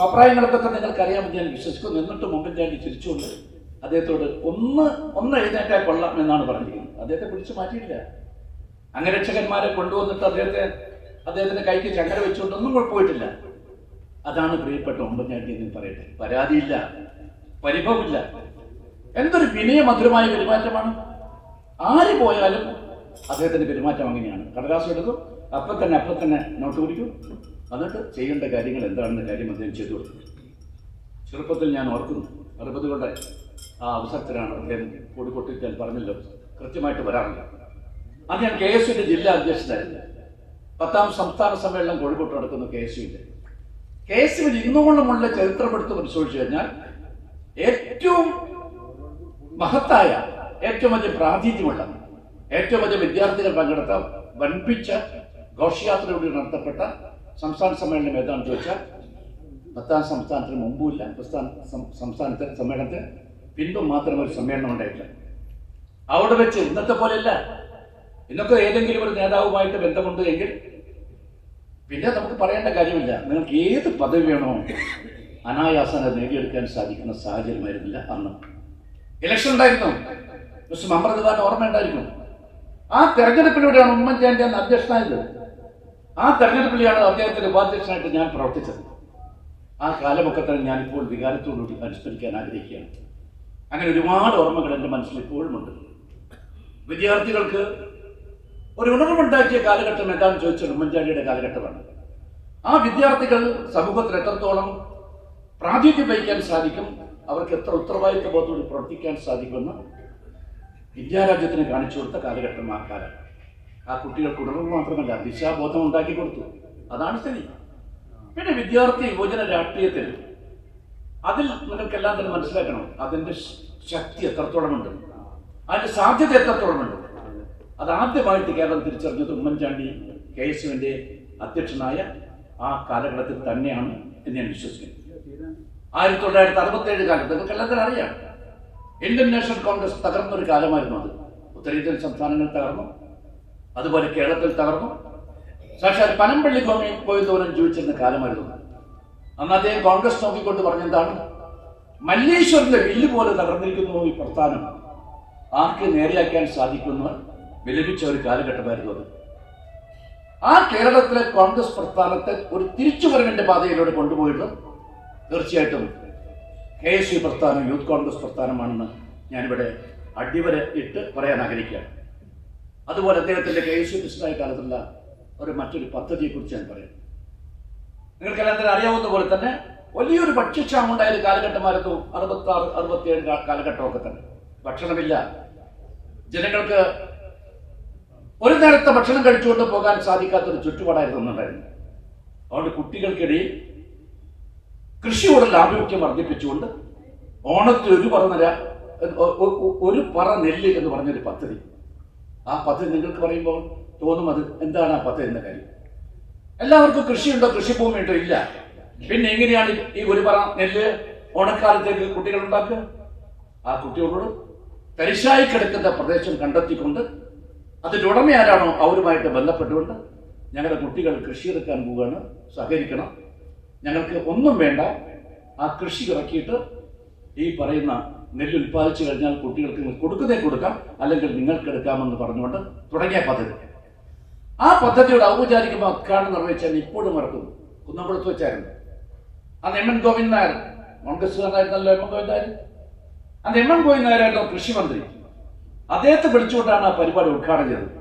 അഭിപ്രായങ്ങളൊക്കെ നിങ്ങൾക്കറിയാമെന്ന് ഞാൻ വിശ്വസിക്കുന്നു. എന്നിട്ടും ഉമ്മൻചാണ്ടി ചിരിച്ചുകൊണ്ട് അദ്ദേഹത്തോട് ഒന്ന് എഴുന്നേറ്റാൽ കൊള്ളാം എന്നാണ് പറഞ്ഞിരിക്കുന്നത്. അദ്ദേഹത്തെ പിടിച്ചു മാറ്റിയില്ല. അംഗരക്ഷകന്മാരെ കൊണ്ടുവന്നിട്ട് അദ്ദേഹത്തിന്റെ കൈക്ക് ചങ്ങല വെച്ചുകൊണ്ടൊന്നും കുഴപ്പമില്ല. അതാണ് പ്രിയപ്പെട്ട ഉമ്മൻചാണ്ടി എന്ന് പറയട്ടെ. പരാതിയില്ല, പരിഭവമില്ല. എന്തൊരു വിനയമധുരമായ പെരുമാറ്റമാണ്. ആര് പോയാലും അദ്ദേഹത്തിന്റെ പെരുമാറ്റം അങ്ങനെയാണ്. കടലാസ് എടുക്കും, അപ്പം തന്നെ നോട്ട് പിടിക്കും, എന്നിട്ട് ചെയ്യേണ്ട കാര്യങ്ങൾ എന്താണെന്ന കാര്യം അദ്ദേഹം ചെയ്തു കൊടുക്കും. ചെറുപ്പത്തിൽ ഞാൻ ഓർക്കുന്നു, 60കളുടെ ആ അവസരത്തിലാണ് അദ്ദേഹം കോഴിക്കോട്ടിൽ ഞാൻ പറഞ്ഞല്ലോ കൃത്യമായിട്ട് വരാറില്ല. അത് ഞാൻ KSUവിൻ്റെ ജില്ലാ അധ്യക്ഷനായിരുന്നു. 10ാം സംസ്ഥാന സമ്മേളനം കോഴിക്കോട്ട് നടക്കുന്നു KSUവിൻ്റെ. KSUവിൽ ഇന്നോളമുള്ള ചരിത്രമെടുത്ത് പരിശോധിച്ചു കഴിഞ്ഞാൽ ഏറ്റവും മഹത്തായ, ഏറ്റവും വലിയ പ്രാതിനിധ്യമുള്ള, ഏറ്റവും വലിയ വിദ്യാർത്ഥികൾ പങ്കെടുത്ത വൻപിച്ച ഘോഷയാത്രയോടെ നടത്തപ്പെട്ട സംസ്ഥാന സമ്മേളനം ഏതാണെന്ന് ചോദിച്ചാൽ 10ാം സംസ്ഥാനത്തിന് മുമ്പുമില്ല, സംസ്ഥാനത്തെ സമ്മേളനത്തിന് പിൻപും മാത്രം ഒരു സമ്മേളനം ഉണ്ടായിട്ടില്ല. അവിടെ വെച്ച് ഇന്നത്തെ പോലെയല്ല. ഇന്നൊക്കെ ഏതെങ്കിലും ഒരു നേതാവുമായിട്ട് ബന്ധമുണ്ട് എങ്കിൽ പിന്നെ നമുക്ക് പറയേണ്ട കാര്യമില്ല. നിങ്ങൾക്ക് ഏത് പദവി വേണോ അനായാസന നേടിയെടുക്കാൻ സാധിക്കുന്ന സാഹചര്യമായിരുന്നില്ല അന്ന്. ഇലക്ഷൻ ഉണ്ടായിരുന്നു. മിസ്റ്റർ മമ്പ്രതിഭാൻ ഓർമ്മയുണ്ടായിരിക്കും. ആ തെരഞ്ഞെടുപ്പിലൂടെയാണ് ഉമ്മൻചാണ്ടി അന്ന് അധ്യക്ഷനായത്. ആ തെരഞ്ഞെടുപ്പിലാണ് അദ്ദേഹത്തിന്റെ ഉപാധ്യക്ഷനായിട്ട് ഞാൻ പ്രവർത്തിച്ചത്. ആ കാലമൊക്കെ തന്നെ ഞാനിപ്പോൾ വികാരത്തോടുകൂടി അനുസ്മരിക്കാൻ ആഗ്രഹിക്കുകയാണ്. അങ്ങനെ ഒരുപാട് ഓർമ്മകൾ എൻ്റെ മനസ്സിൽ ഇപ്പോഴുമുണ്ട്. വിദ്യാർത്ഥികൾക്ക് ഒരു ഉണർവുണ്ടാക്കിയ കാലഘട്ടം എന്താണെന്ന് ചോദിച്ചാൽ ഉമ്മൻചാണ്ടിയുടെ കാലഘട്ടമാണ്. ആ വിദ്യാർത്ഥികൾ സമൂഹത്തിൽ എത്രത്തോളം പ്രാതിനിധ്യം വഹിക്കാൻ സാധിക്കും, അവർക്ക് എത്ര ഉത്തരവാദിത്വ ബോധത്തോടെ പ്രവർത്തിക്കാൻ സാധിക്കുമെന്ന് വിദ്യാരാജ്യത്തിന് കാണിച്ചു കൊടുത്ത കാലഘട്ടം ആ കാലം. ആ കുട്ടികൾക്ക് ഉണർവ് മാത്രമല്ല, ദിശാബോധം ഉണ്ടാക്കി കൊടുത്തു. അതാണ് സ്ഥിതി. പിന്നെ വിദ്യാർത്ഥി യുവജന രാഷ്ട്രീയത്തിൽ അതിൽ നിങ്ങൾക്കെല്ലാം തന്നെ മനസ്സിലാക്കണം, അതിൻ്റെ ശക്തി എത്രത്തോളമുണ്ട്, അതിൻ്റെ സാധ്യത എത്രത്തോളമുണ്ട്. അതാദ്യമായിട്ട് കേരളം തിരിച്ചറിഞ്ഞത് ഉമ്മൻചാണ്ടി KSUവിൻ്റെ അധ്യക്ഷനായ ആ കാലഘട്ടത്തിൽ തന്നെയാണ് എന്ന് ഞാൻ വിശ്വസിക്കുന്നു. 1967 കാലത്ത് നിങ്ങൾക്കെല്ലാം തന്നെ അറിയാം, ഇന്ത്യൻ നാഷണൽ കോൺഗ്രസ് തകർന്നൊരു കാലമായിരുന്നു അത്. ഉത്തരേന്ത്യൻ സംസ്ഥാനങ്ങൾ തകർന്നു, അതുപോലെ കേരളത്തിൽ തകർന്നു. സാക്ഷാൽ പനമ്പള്ളി ഗോമി പോയി ദൂരം ജീവിച്ചിരുന്ന കാലമായിരുന്നു. അന്ന് അദ്ദേഹം കോൺഗ്രസ് നോക്കിക്കൊണ്ട് പറഞ്ഞെന്താണ്, മല്ലേശ്വറിന്റെ വില്ല് പോലെ തകർന്നിരിക്കുന്നു ഈ പ്രസ്ഥാനം, ആർക്ക് നേരെയാക്കാൻ സാധിക്കുമെന്ന് വിലപിച്ച ഒരു കാലഘട്ടമായിരുന്നു അത്. ആ കേരളത്തിലെ കോൺഗ്രസ് പ്രസ്ഥാനത്തെ ഒരു തിരിച്ചുവരവിന്റെ പാതയിലൂടെ കൊണ്ടുപോയിട്ട് തീർച്ചയായിട്ടും KSU പ്രസ്ഥാനം യൂത്ത് കോൺഗ്രസ് പ്രസ്ഥാനമാണെന്ന് ഞാനിവിടെ അടിവര ഇട്ട് പറയാൻ ആഗ്രഹിക്കുകയാണ്. അതുപോലെ അദ്ദേഹത്തിന്റെ KSU പ്രസിഡന്റായ കാലത്തുള്ള മറ്റൊരു പദ്ധതിയെക്കുറിച്ച് ഞാൻ പറയാം. നിങ്ങൾക്കെല്ലാം തന്നെ അറിയാവുന്ന പോലെ തന്നെ വലിയൊരു ഭക്ഷ്യക്ഷാമം ഉണ്ടായ ഒരു കാലഘട്ടമായിരുന്നു 66, 67 കാലഘട്ടമൊക്കെ തന്നെ. ഭക്ഷണമില്ല, ജനങ്ങൾക്ക് ഒരു നേരത്തെ ഭക്ഷണം കഴിച്ചുകൊണ്ട് പോകാൻ സാധിക്കാത്തൊരു ചുറ്റുപാടായിരുന്നു ഉണ്ടായിരുന്നു. അതുകൊണ്ട് കുട്ടികൾക്കിടയിൽ കൃഷിയോടുള്ള ആഭിമുഖ്യം വർദ്ധിപ്പിച്ചുകൊണ്ട് ഓണത്തിൽ ഒരു പറ നെല്ല് എന്ന് പറഞ്ഞൊരു പദ്ധതി. ആ പദ്ധതി നിങ്ങൾക്ക് പറയുമ്പോൾ തോന്നും അത് എന്താണ് ആ പദ്ധതി എന്ന കാര്യം. എല്ലാവർക്കും കൃഷിയുണ്ടോ, കൃഷിഭൂമിയുണ്ടോ? ഇല്ല. പിന്നെ എങ്ങനെയാണ് ഈ ഒരു പറ നെല്ല് ഓണക്കാലത്തേക്ക് കുട്ടികൾ ഉണ്ടാക്കുക? ആ കുട്ടികളോട് തരിശായി കിടക്കുന്ന പ്രദേശം കണ്ടെത്തിക്കൊണ്ട് അതിൻ്റെ ഉടമ ആരാണോ അവരുമായിട്ട് ബന്ധപ്പെട്ടുകൊണ്ട് ഞങ്ങളുടെ കുട്ടികൾ കൃഷി ഇറക്കാൻ പോവുകയാണ്, സഹകരിക്കണം, ഞങ്ങൾക്ക് ഒന്നും വേണ്ട, ആ കൃഷി ഇറക്കിയിട്ട് ഈ പറയുന്ന നെല്ല് ഉൽപ്പാദിച്ചു കഴിഞ്ഞാൽ കുട്ടികൾക്ക് കൊടുക്കുന്നേ കൊടുക്കാം, അല്ലെങ്കിൽ നിങ്ങൾക്ക് എടുക്കാമെന്ന് പറഞ്ഞുകൊണ്ട് തുടങ്ങിയ പദ്ധതി. ആ പദ്ധതിയുടെ ഔപചാരികമായ ഉദ്ഘാടനം നിർവഹിച്ചാൽ ഇപ്പോഴും മറക്കുന്നു. കുന്നംകുളത്ത് വെച്ചായിരുന്നു. അന്ന് MN ഗോവിന്ദൻ നായർ കോൺഗ്രസ്സുകാരനായിരുന്നല്ലോ. MN ഗോവിന്ദൻ നായർ, അന്ന് MN ഗോവിന്ദൻ നായരായിരുന്നു കൃഷിമന്ത്രി. അദ്ദേഹത്തെ വിളിച്ചുകൊണ്ടാണ് ആ പരിപാടി ഉദ്ഘാടനം ചെയ്തത്.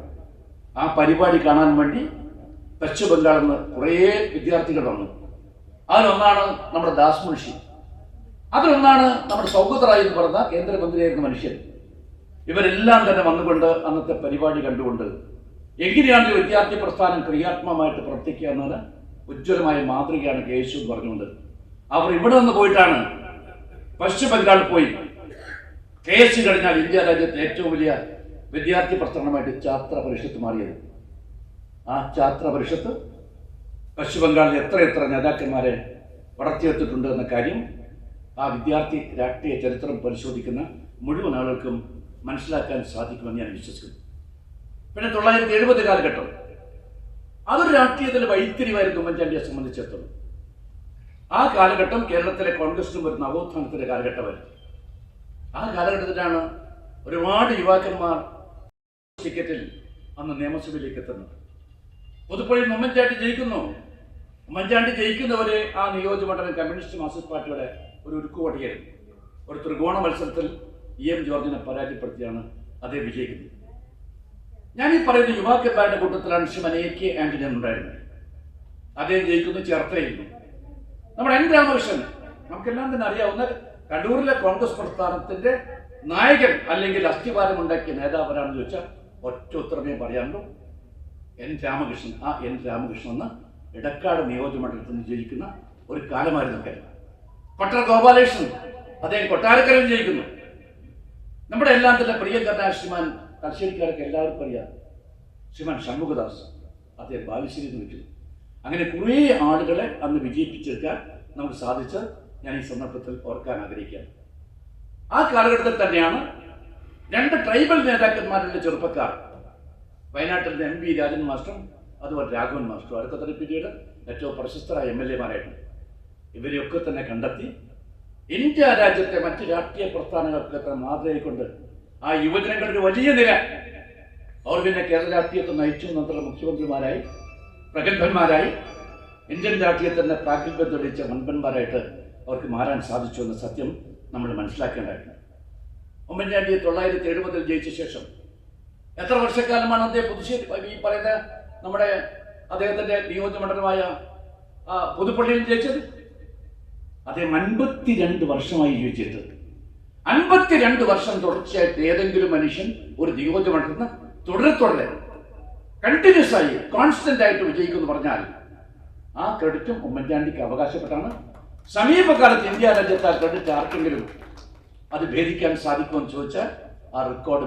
ആ പരിപാടി കാണാൻ വേണ്ടി പശ്ചിമ ബംഗാളിൽ നിന്ന് കുറേ വിദ്യാർത്ഥികൾ വന്നു. അതിലൊന്നാണ് നമ്മുടെ ദാസ് മുൻഷി, അതിലൊന്നാണ് നമ്മുടെ സൗഗത് റായ് എന്ന് പറഞ്ഞ കേന്ദ്രമന്ത്രിയായിരുന്ന മനുഷ്യൻ. ഇവരെല്ലാം തന്നെ വന്നുകൊണ്ട് അന്നത്തെ പരിപാടി കണ്ടുകൊണ്ട് എങ്ങനെയാണ് വിദ്യാർത്ഥി പ്രസ്ഥാനം ക്രിയാത്മകമായിട്ട് പ്രവർത്തിക്കുക എന്നതിന് ഉജ്ജ്വലമായ മാതൃകയാണ് KSU എന്ന് പറഞ്ഞുകൊണ്ട് അവർ ഇവിടെ നിന്ന് പോയിട്ടാണ് പശ്ചിമ ബംഗാളിൽ പോയി KSU കഴിഞ്ഞാൽ ഇന്ത്യ രാജ്യത്തെ ഏറ്റവും വലിയ വിദ്യാർത്ഥി പ്രസ്ഥാനമായിട്ട് ഛാത്ര പരിഷത്ത് മാറിയത്. ആ ഛാത്ര പരിഷത്ത് പശ്ചിമ ബംഗാളിൽ എത്ര നേതാക്കന്മാരെ വളർത്തിയെടുത്തിട്ടുണ്ട് എന്ന കാര്യം ആ വിദ്യാർത്ഥി രാഷ്ട്രീയ ചരിത്രം പരിശോധിക്കുന്ന മുഴുവൻ ആളുകൾക്കും മനസ്സിലാക്കാൻ സാധിക്കുമെന്ന് ഞാൻ വിശ്വസിക്കുന്നു. പിന്നെ 1970 കാലഘട്ടം അതൊരു രാഷ്ട്രീയത്തിൽ വഴിത്തിരിവായിരുന്നു ഉമ്മൻചാണ്ടിയെ സംബന്ധിച്ചിടത്തോളം. ആ കാലഘട്ടം കേരളത്തിലെ കോൺഗ്രസിനും ഒരു നവോത്ഥാനത്തിന്റെ കാലഘട്ടമായിരുന്നു. ആ കാലഘട്ടത്തിലാണ് ഒരുപാട് യുവാക്കന്മാർ ടിക്കറ്റിൽ അന്ന് നിയമസഭയിലേക്ക് എത്തുന്നത്. പുതുപ്പള്ളിയിൽ ഉമ്മൻചാണ്ടി ജയിക്കുന്നു. ഉമ്മൻചാണ്ടി ജയിക്കുന്നവരെ ആ നിയോജകമണ്ഡലം കമ്മ്യൂണിസ്റ്റ് മാർക്സിസ്റ്റ് പാർട്ടിയുടെ ഒരു ഉരുക്കുവടിയായിരുന്നു. ഒരു ത്രികോണ മത്സരത്തിൽ EM ജോർജിനെ പരാജയപ്പെടുത്തിയാണ് അദ്ദേഹം വിജയിക്കുന്നത്. ഞാൻ ഈ പറയുന്ന യുവാക്കന്മാരുടെ കൂട്ടത്തിലാണ് ശ്രീമാൻ AK ആന്റണി ഉണ്ടായിരുന്നത്. അദ്ദേഹം ജയിക്കുന്നു, ചേർത്തലയിരുന്നു. നമ്മുടെ N രാമകൃഷ്ണൻ, നമുക്കെല്ലാം തന്നെ അറിയാവുന്ന കണ്ണൂരിലെ കോൺഗ്രസ് പ്രസ്ഥാനത്തിന്റെ നായകൻ അല്ലെങ്കിൽ അസ്ഥിവാരം ഉണ്ടാക്കിയ നേതാവരാണെന്ന് ചോദിച്ചാൽ ഒറ്റ ഉത്തരമേ പറയാനുള്ളൂ, N രാമകൃഷ്ണൻ. ആ N രാമകൃഷ്ണൻ എന്ന ഇടക്കാട് നിയോജകമണ്ഡലത്തിൽ നിന്ന് ജയിക്കുന്ന ഒരു കാലമായിരുന്നു കേരളം. പട്ടണ ഗോപാലകൃഷ്ണൻ, അദ്ദേഹം കൊട്ടാരക്കരയിൽ ജയിക്കുന്നു. നമ്മുടെ എല്ലാം തന്നെ പ്രിയങ്കരനായ ശ്രീമാൻ തലശ്ശേരിക്കാരൊക്കെ എല്ലാവർക്കും അറിയാം ശ്രീമാൻ ഷൺമുഖദാസ്, അദ്ദേഹം ബാലുശ്ശേരി എന്ന് വിളിക്കുന്നു. അങ്ങനെ കുറേ ആളുകളെ അന്ന് വിജയിപ്പിച്ചെടുക്കാൻ നമുക്ക് സാധിച്ച് ഞാൻ ഈ സന്ദർഭത്തിൽ ഓർക്കാൻ ആഗ്രഹിക്കുകയാണ്. ആ കാലഘട്ടത്തിൽ തന്നെയാണ് 2 ട്രൈബൽ നേതാക്കന്മാരുടെ ചെറുപ്പക്കാർ, വയനാട്ടിൽ നിന്ന് MP രാജൻ മാസ്റ്ററും അതുപോലെ രാഘവൻ മാസ്റ്ററും, അടുത്ത പീരീഡ് ഏറ്റവും പ്രശസ്തരായ MLA മാരായിട്ടുണ്ട്. ഇവരെയൊക്കെ തന്നെ കണ്ടെത്തി ഇന്ത്യ രാജ്യത്തെ മറ്റ് രാഷ്ട്രീയ പ്രസ്ഥാനങ്ങൾക്ക് മാതൃകയായിക്കൊണ്ട് ആ യുവജനങ്ങളുടെ ഒരു വലിയ നിര അവർ പിന്നെ കേരള രാഷ്ട്രീയത്തെ നയിച്ചു നിന്നുള്ള മുഖ്യമന്ത്രിമാരായി, പ്രഗത്ഭന്മാരായി, ഇന്ത്യൻ രാഷ്ട്രീയത്തിന്റെ പ്രാഗൽഭ്യം തെളിയിച്ച വൻപന്മാരായിട്ട് അവർക്ക് മാറാൻ സാധിച്ചു എന്ന സത്യം നമ്മൾ മനസ്സിലാക്കേണ്ടതായിട്ടുണ്ട്. ഉമ്മൻചാണ്ടിയെ 1970 ജയിച്ച ശേഷം എത്ര വർഷക്കാലമാണ് അദ്ദേഹം പുതുശ്ശേരി ഈ പറയുന്ന നമ്മുടെ അദ്ദേഹത്തിന്റെ നിയോജകമണ്ഡലമായ പുതുപ്പള്ളിയിൽ ജയിച്ചത്? അദ്ദേഹം 52 വർഷമായി ജീവിച്ചിട്ട് 52 വർഷം തുടർച്ചയായിട്ട് ഏതെങ്കിലും മനുഷ്യൻ ഒരു നിയോജകമണ്ഡലത്തിൽ തുടരെ കണ്ടിന്യൂസ് ആയി കോൺസ്റ്റന്റ് ആയിട്ട് വിജയിക്കുമെന്ന് പറഞ്ഞാൽ ആ ക്രെഡിറ്റും ഉമ്മൻചാണ്ടിക്ക് അവകാശപ്പെട്ടാണ്. സമീപകാലത്ത് ഇന്ത്യ രാജ്യത്ത് ആ ക്രെഡിറ്റ് ആർക്കെങ്കിലും അത് ഭേദിക്കാൻ സാധിക്കുമെന്ന് ചോദിച്ചാൽ ആ റെക്കോർഡ്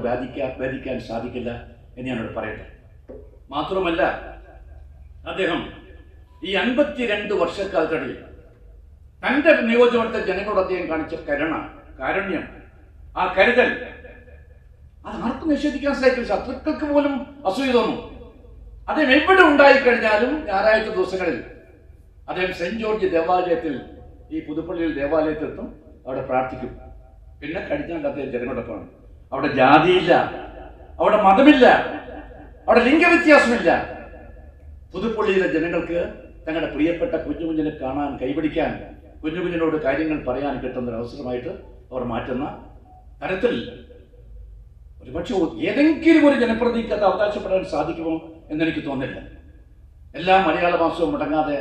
ഭേദിക്കാൻ സാധിക്കില്ല എന്ന് ഞാനോട് പറയട്ടെ. മാത്രമല്ല, അദ്ദേഹം ഈ 52 വർഷക്കാലത്തിടയിൽ തന്റെ നിയോജകമണ്ഡലത്തെ ജനങ്ങളോട് അദ്ദേഹം കാണിച്ച കാരുണ്യം, ആ കരുതൽ, അത് ആർക്കും നിഷേധിക്കാൻ സാധിക്കില്ല. ശത്രുക്കൾക്ക് പോലും അസൂയ തോന്നും. അദ്ദേഹം എവിടെ ഉണ്ടായിക്കഴിഞ്ഞാലും ഞായറാഴ്ച ദിവസങ്ങളിൽ അദ്ദേഹം സെന്റ് ജോർജ് ദേവാലയത്തിൽ, ഈ പുതുപ്പള്ളിയിൽ ദേവാലയത്തിലെത്തും, അവിടെ പ്രാർത്ഥിക്കും. പിന്നെ കഴിഞ്ഞാൽ അദ്ദേഹം ജനങ്ങളോടൊപ്പമാണ്. അവിടെ ജാതിയില്ല, അവിടെ മതമില്ല, അവിടെ ലിംഗവ്യത്യാസമില്ല. പുതുപ്പള്ളിയിലെ ജനങ്ങൾക്ക് തങ്ങളുടെ പ്രിയപ്പെട്ട കുഞ്ഞുകുഞ്ഞിനെ കാണാൻ, കൈപിടിക്കാൻ, കുഞ്ഞുകുഞ്ഞിനോട് കാര്യങ്ങൾ പറയാൻ കിട്ടുന്ന ഒരു അവസരമായിട്ട് അവർ മാറ്റുന്ന തരത്തിൽ ഒരുപക്ഷെ ഏതെങ്കിലും ഒരു ജനപ്രതിനിധിക്ക് അത് അവകാശപ്പെടാൻ സാധിക്കുമോ എന്നെനിക്ക് തോന്നില്ല. എല്ലാ മലയാള മാസവും മുടങ്ങാതെ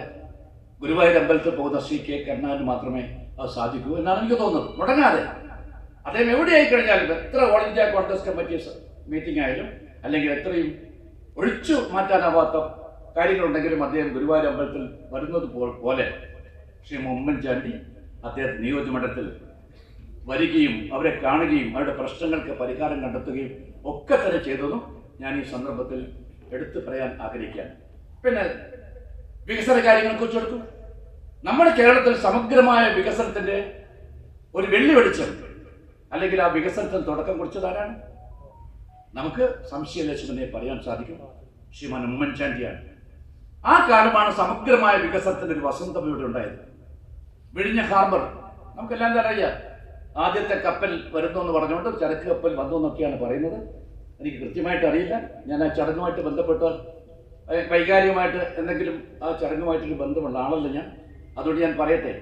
ഗുരുവായൂർ അമ്പലത്തിൽ പോകുന്ന ശ്രീ K. കരുണാകരന് മാത്രമേ അത് സാധിക്കൂ എന്നാണ് എനിക്ക് തോന്നുന്നത്. മുടങ്ങാതെ അദ്ദേഹം എവിടെയായി കഴിഞ്ഞാലും, എത്ര all India Congress committee meeting ആയാലും അല്ലെങ്കിൽ എത്രയും ഒഴിച്ചു മാറ്റാനാവാത്ത കാര്യങ്ങളുണ്ടെങ്കിലും അദ്ദേഹം ഗുരുവായൂർ അമ്പലത്തിൽ വരുന്നത് പോലെ ശ്രീ ഉമ്മൻചാണ്ടി അദ്ദേഹത്തെ നിയോജകമണ്ഡലത്തിൽ വരികയും അവരെ കാണുകയും അവരുടെ പ്രശ്നങ്ങൾക്ക് പരിഹാരം കണ്ടെത്തുകയും ഒക്കെ തന്നെ ചെയ്തതും ഞാൻ ഈ സന്ദർഭത്തിൽ എടുത്തു പറയാൻ ആഗ്രഹിക്കുകയാണ്. പിന്നെ വികസന കാര്യങ്ങളെക്കുറിച്ച് എടുക്കും. നമ്മുടെ കേരളത്തിൽ സമഗ്രമായ വികസനത്തിന്റെ ഒരു വെള്ളി വെളിച്ചം അല്ലെങ്കിൽ ആ വികസനത്തിന് തുടക്കം കുറിച്ചതാരാണ്? നമുക്ക് സംശയലേശമെന്നെ പറയാൻ സാധിക്കും, ശ്രീമാൻ ഉമ്മൻചാണ്ടിയാണ്. ആ കാലമാണ് സമഗ്രമായ വികസനത്തിന്റെ ഒരു വസന്തം ഇവിടെ ഉണ്ടായത്. വിഴിഞ്ഞ ഹാർബർ നമുക്കെല്ലാം തന്നെ അറിയാം. ആദ്യത്തെ കപ്പൽ വരുന്നു എന്ന് പറഞ്ഞുകൊണ്ട് ചരക്ക് കപ്പൽ വന്നു എന്നൊക്കെയാണ് പറയുന്നത്. എനിക്ക് കൃത്യമായിട്ട് അറിയില്ല. ഞാൻ ആ ചടങ്ങുമായിട്ട് ബന്ധപ്പെട്ട് വൈകാരികമായിട്ട് എന്തെങ്കിലും ആ ചടങ്ങുമായിട്ടൊരു ബന്ധമുള്ള ആളല്ല ഞാൻ. അതുകൊണ്ട് ഞാൻ പറയട്ടെ,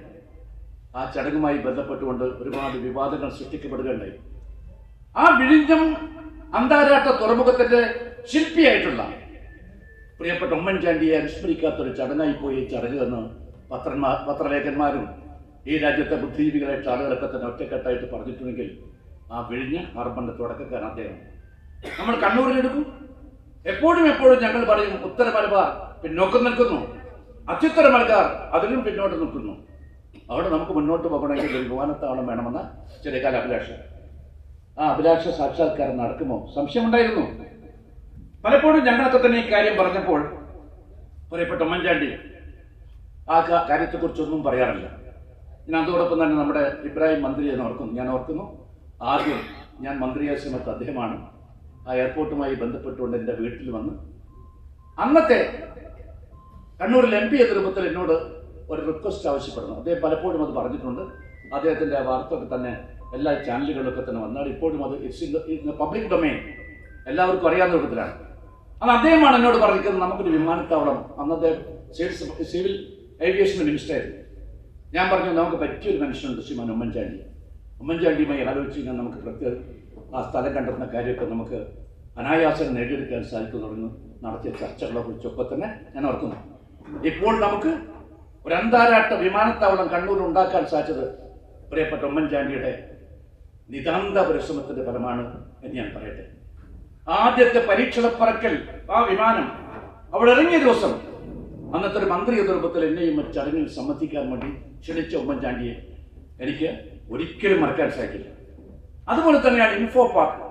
ആ ചടങ്ങുമായി ബന്ധപ്പെട്ടുകൊണ്ട് ഒരുപാട് വിവാദങ്ങൾ സൃഷ്ടിക്കപ്പെടുകയുണ്ടായി. ആ വിഴിഞ്ഞം അന്താരാഷ്ട്ര തുറമുഖത്തിന്റെ ശില്പിയായിട്ടുള്ള പ്രിയപ്പെട്ട ഉമ്മൻചാണ്ടിയെ അനുസ്മരിക്കാത്തൊരു ചടങ്ങായി പോയി ചടങ്ങ് എന്ന് പത്രലേഖന്മാരും ഈ രാജ്യത്തെ ബുദ്ധിജീവികളായിട്ട് ആളുകളൊക്കെ തന്നെ ഒറ്റക്കെട്ടായിട്ട് പറഞ്ഞിട്ടുണ്ടെങ്കിൽ ആ വിഴിഞ്ഞ ഹാർബറിന്റെ തുടക്കക്കാരൻ അദ്ദേഹം. നമ്മൾ കണ്ണൂരിലെടുക്കും. എപ്പോഴും ഞങ്ങൾ പറയും ഉത്തര മലബാർ പിന്നോക്കം നിൽക്കുന്നു, അത്യുത്തര മലബാർ അതിലും പിന്നോട്ട് നിൽക്കുന്നു. അവിടെ നമുക്ക് മുന്നോട്ട് പോകണമെങ്കിൽ ഒരു വിമാനത്താവളം വേണമെന്ന ചെറിയ കാല അഭിലാഷം. ആ അഭിലാഷ സാക്ഷാത്കാരം നടക്കുമോ സംശയമുണ്ടായിരുന്നു. പലപ്പോഴും ഞങ്ങളൊക്കെ തന്നെ ഈ കാര്യം പറഞ്ഞപ്പോൾ പറയപ്പെട്ട ഉമ്മൻചാണ്ടി ആ കാര്യത്തെക്കുറിച്ചൊന്നും പറയാറില്ല. ഞാൻ അതോടൊപ്പം തന്നെ നമ്മുടെ ഇബ്രാഹിം മന്ത്രിയെ ഞാൻ ഓർക്കുന്നു. ആദ്യം ഞാൻ മന്ത്രിയായ സമയത്ത് അദ്ദേഹമാണ് ആ എയർപോർട്ടുമായി ബന്ധപ്പെട്ടുകൊണ്ട് എൻ്റെ വീട്ടിൽ വന്ന് അന്നത്തെ കണ്ണൂരിൽ MP എന്ന രൂപത്തിൽ എന്നോട് ഒരു റിക്വസ്റ്റ് ആവശ്യപ്പെടുന്നു. അദ്ദേഹം പലപ്പോഴും അത് പറഞ്ഞിട്ടുണ്ട്. അദ്ദേഹത്തിൻ്റെ വാർത്ത ഒക്കെ തന്നെ എല്ലാ ചാനലുകളിലൊക്കെ തന്നെ വന്നാൽ ഇപ്പോഴും അത് ഇറ്റ്സ് പബ്ലിക് ഡൊമൈൻ, എല്ലാവർക്കും അറിയാവുന്ന രൂപത്തിലാണ്. അത് അദ്ദേഹമാണ് എന്നോട് പറഞ്ഞിരിക്കുന്നത് നമുക്കൊരു വിമാനത്താവളം, അന്നത്തെ സിവിൽ ഏവിയേഷൻ മിനിസ്റ്ററായിരുന്നു. ഞാൻ പറഞ്ഞു നമുക്ക് പറ്റിയൊരു മനുഷ്യനുണ്ട് ശ്രീമാൻ ഉമ്മൻചാണ്ടിയുമായി ആലോചിച്ച് കഴിഞ്ഞാൽ നമുക്ക് പ്രത്യേക ആ സ്ഥലം കണ്ടെത്തുന്ന കാര്യമൊക്കെ നമുക്ക് അനായാസം നേടിയെടുക്കാൻ സാധിക്കുമെന്ന് നടത്തിയ ചർച്ചകളെ കുറിച്ചൊക്കെ തന്നെ ഞാൻ ഓർക്കുന്നു. ഇപ്പോൾ നമുക്ക് ഒരു അന്താരാഷ്ട്ര വിമാനത്താവളം കണ്ണൂരിൽ ഉണ്ടാക്കാൻ സാധിച്ചത് പ്രിയപ്പെട്ട ഉമ്മൻചാണ്ടിയുടെ നിതാന്ത പരിശ്രമത്തിന്റെ ഫലമാണ് എന്ന് ഞാൻ പറയട്ടെ. ആദ്യത്തെ പരീക്ഷണ പറക്കൽ ആ വിമാനം അവിടെ ഇറങ്ങിയ ദിവസം അന്നത്തെ ഒരു മന്ത്രി എന്ന രൂപത്തിൽ എന്നെയും ചടങ്ങിൽ സംബന്ധിക്കാൻ വേണ്ടി ക്ഷണിച്ച ഉമ്മൻചാണ്ടിയെ എനിക്ക് ഒരിക്കലും മറക്കാൻ സാധിക്കില്ല. അതുപോലെ തന്നെയാണ് ഇൻഫോ പാർക്ക്,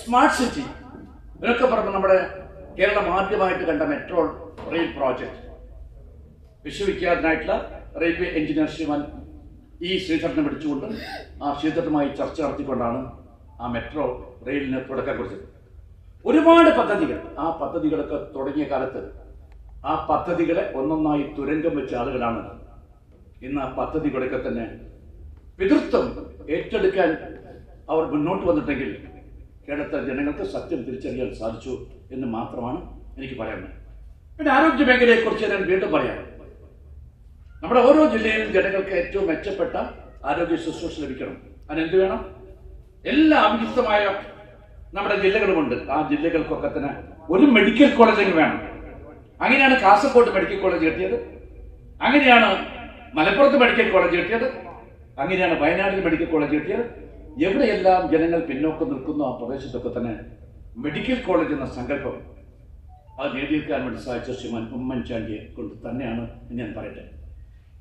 സ്മാർട്ട് സിറ്റി, ഇതൊക്കെ പറഞ്ഞ് നമ്മുടെ കേരളം ആദ്യമായിട്ട് കണ്ട മെട്രോ റെയിൽ പ്രോജക്റ്റ് വിശ്വവിഖ്യാതനായിട്ടുള്ള റെയിൽവേ എഞ്ചിനീയർ ശ്രീമാൻ E. ശ്രീധരനെ വിളിച്ചുകൊണ്ട് ആ ശ്രീധരനുമായി ചർച്ച നടത്തിക്കൊണ്ടാണ് ആ മെട്രോ റെയിലിന് തുടക്കം കുറിച്ചത്. ഒരുപാട് പദ്ധതികൾ, ആ പദ്ധതികളൊക്കെ തുടങ്ങിയ കാലത്ത് ആ പദ്ധതികളെ ഒന്നൊന്നായി തുരങ്കം വെച്ച ആളുകളാണ് ഇന്ന് ആ പദ്ധതികളൊക്കെ തന്നെ പിതൃത്വം ഏറ്റെടുക്കാൻ അവർ മുന്നോട്ട് വന്നിട്ടെങ്കിൽ കേരളത്തിലെ ജനങ്ങൾക്ക് സത്യം തിരിച്ചറിയാൻ സാധിച്ചു എന്ന് മാത്രമാണ് എനിക്ക് പറയാനുള്ളത്. പിന്നെ ആരോഗ്യ മേഖലയെക്കുറിച്ച് ഞാൻ വീണ്ടും പറയാം. നമ്മുടെ ഓരോ ജില്ലയിലും ജനങ്ങൾക്ക് ഏറ്റവും മെച്ചപ്പെട്ട ആരോഗ്യ ശുശ്രൂഷ ലഭിക്കണം. അതിനെന്ത് വേണം? എല്ലാ അവിഹിതമായ നമ്മുടെ ജില്ലകളുമുണ്ട്. ആ ജില്ലകൾക്കൊക്കെ തന്നെ ഒരു മെഡിക്കൽ കോളേജ് വേണം. അങ്ങനെയാണ് കാസർഗോഡ് മെഡിക്കൽ കോളേജ് കിട്ടിയത്, അങ്ങനെയാണ് മലപ്പുറത്ത് മെഡിക്കൽ കോളേജ് കിട്ടിയത്, അങ്ങനെയാണ് വയനാട്ടിൽ മെഡിക്കൽ കോളേജ് കിട്ടിയത്. എവിടെയെല്ലാം ജനങ്ങൾ പിന്നോക്കം നിൽക്കുന്നു ആ പ്രദേശത്തൊക്കെ തന്നെ മെഡിക്കൽ കോളേജ് എന്ന സങ്കല്പം അത് നേടിയെടുക്കാൻ വേണ്ടി സാധിച്ച ശ്രീമാൻ ഉമ്മൻചാണ്ടിയെ കൊണ്ട് തന്നെയാണ് ഞാൻ പറയട്ടെ.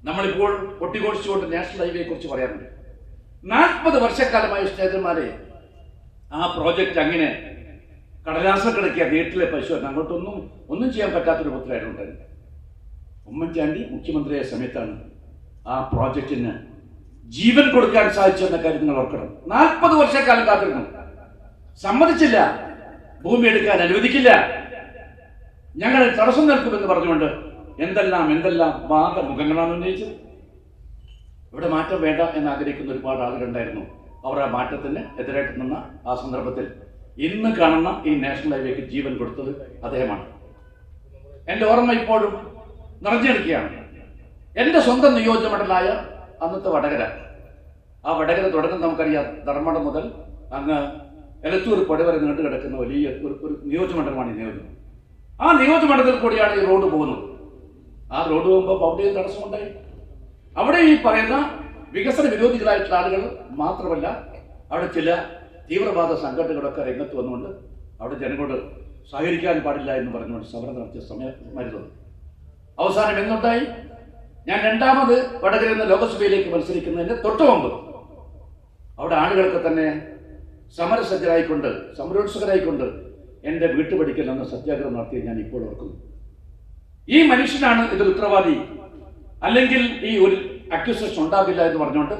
നമ്മളിപ്പോൾ കൊട്ടിഘോഷിച്ചുകൊണ്ട് നാഷണൽ ഹൈവേയെ കുറിച്ച് പറയാറുണ്ട്. 40 വർഷക്കാലമായി സ്നേഹിതന്മാരെ ആ പ്രോജക്റ്റ് അങ്ങനെ കടലാസ കിടക്കിയ വീട്ടിലെ പശു അങ്ങോട്ടൊന്നും ചെയ്യാൻ പറ്റാത്തൊരു പുത്രമായിട്ടുണ്ടായിരുന്നു. ഉമ്മൻചാണ്ടി മുഖ്യമന്ത്രിയായ സമയത്താണ് ആ പ്രോജക്റ്റിന് ജീവൻ കൊടുക്കാൻ സാധിച്ചെന്ന കാര്യം നിങ്ങൾ ഓർക്കണം. 40 വർഷക്കാലം കാത്തിരുന്നു, സമ്മതിച്ചില്ല, ഭൂമി എടുക്കാൻ അനുവദിക്കില്ല, ഞങ്ങൾ തടസ്സം നിൽക്കുമെന്ന് പറഞ്ഞുകൊണ്ട് എന്തെല്ലാം വാദമുഖങ്ങളാണ് ഉന്നയിച്ചത്. ഇവിടെ മാറ്റം വേണ്ട എന്ന് ആഗ്രഹിക്കുന്ന ഒരുപാട് ആളുകളുണ്ടായിരുന്നു. അവർ ആ മാറ്റത്തിന് എതിരായിട്ട് നിന്ന ആ സന്ദർഭത്തിൽ ഇന്ന് കാണുന്ന ഈ നാഷണൽ ഹൈവേക്ക് ജീവൻ കൊടുത്തത് അദ്ദേഹമാണ്. എൻ്റെ ഓർമ്മ ഇപ്പോഴും നിറഞ്ഞെടുക്കുകയാണ്. എൻ്റെ സ്വന്തം നിയോജകമണ്ഡലമായ അന്നത്തെ വടകര, ആ വടകര തുടങ്ങുന്ന നമുക്കറിയാം, ധർമ്മടം മുതൽ അങ്ങ് എലത്തൂർ പടി വരെ നീണ്ടു കിടക്കുന്ന വലിയ ഒരു നിയോജകമണ്ഡലമാണ് ഈ നിയോജകം. ആ നിയോജകമണ്ഡലത്തിൽ കൂടിയാണ് ഈ റോഡ് പോകുന്നത്. ആ റോഡ് പോകുമ്പോൾ അവിടെയും തടസ്സമുണ്ടായി. അവിടെ ഈ പറയുന്ന വികസന വിരോധികളായിട്ടുള്ള ആളുകൾ മാത്രമല്ല, അവിടെ ചില തീവ്രവാദ സംഘടനകളൊക്കെ രംഗത്ത് വന്നുകൊണ്ട് അവിടെ ജനങ്ങളോട് സഹകരിക്കാൻ പാടില്ല എന്ന് പറഞ്ഞുകൊണ്ട് സമരം നടത്തിയ സമയമായിരുന്നു. അവസാനം എന്നുണ്ടായി? ഞാൻ രണ്ടാമത് വടകരയിൽ നിന്ന് ലോകസഭയിലേക്ക് മത്സരിക്കുന്നതിന് തൊട്ട് മുമ്പ് അവിടെ ആളുകൾക്ക് തന്നെ സമരസജ്ജരായിക്കൊണ്ട് സമരോത്സുകരായിക്കൊണ്ട് എൻ്റെ വീട്ടുപടിക്കൽ നിന്ന് സത്യാഗ്രഹം നടത്തിയത് ഞാൻ ഇപ്പോൾ ഓർക്കുന്നു. ഈ മനുഷ്യനാണ് ഇതിൽ ഉത്തരവാദി, അല്ലെങ്കിൽ ഈ ഒരു അക്യൂസേഷൻ ഉണ്ടാകില്ല എന്ന് പറഞ്ഞുകൊണ്ട്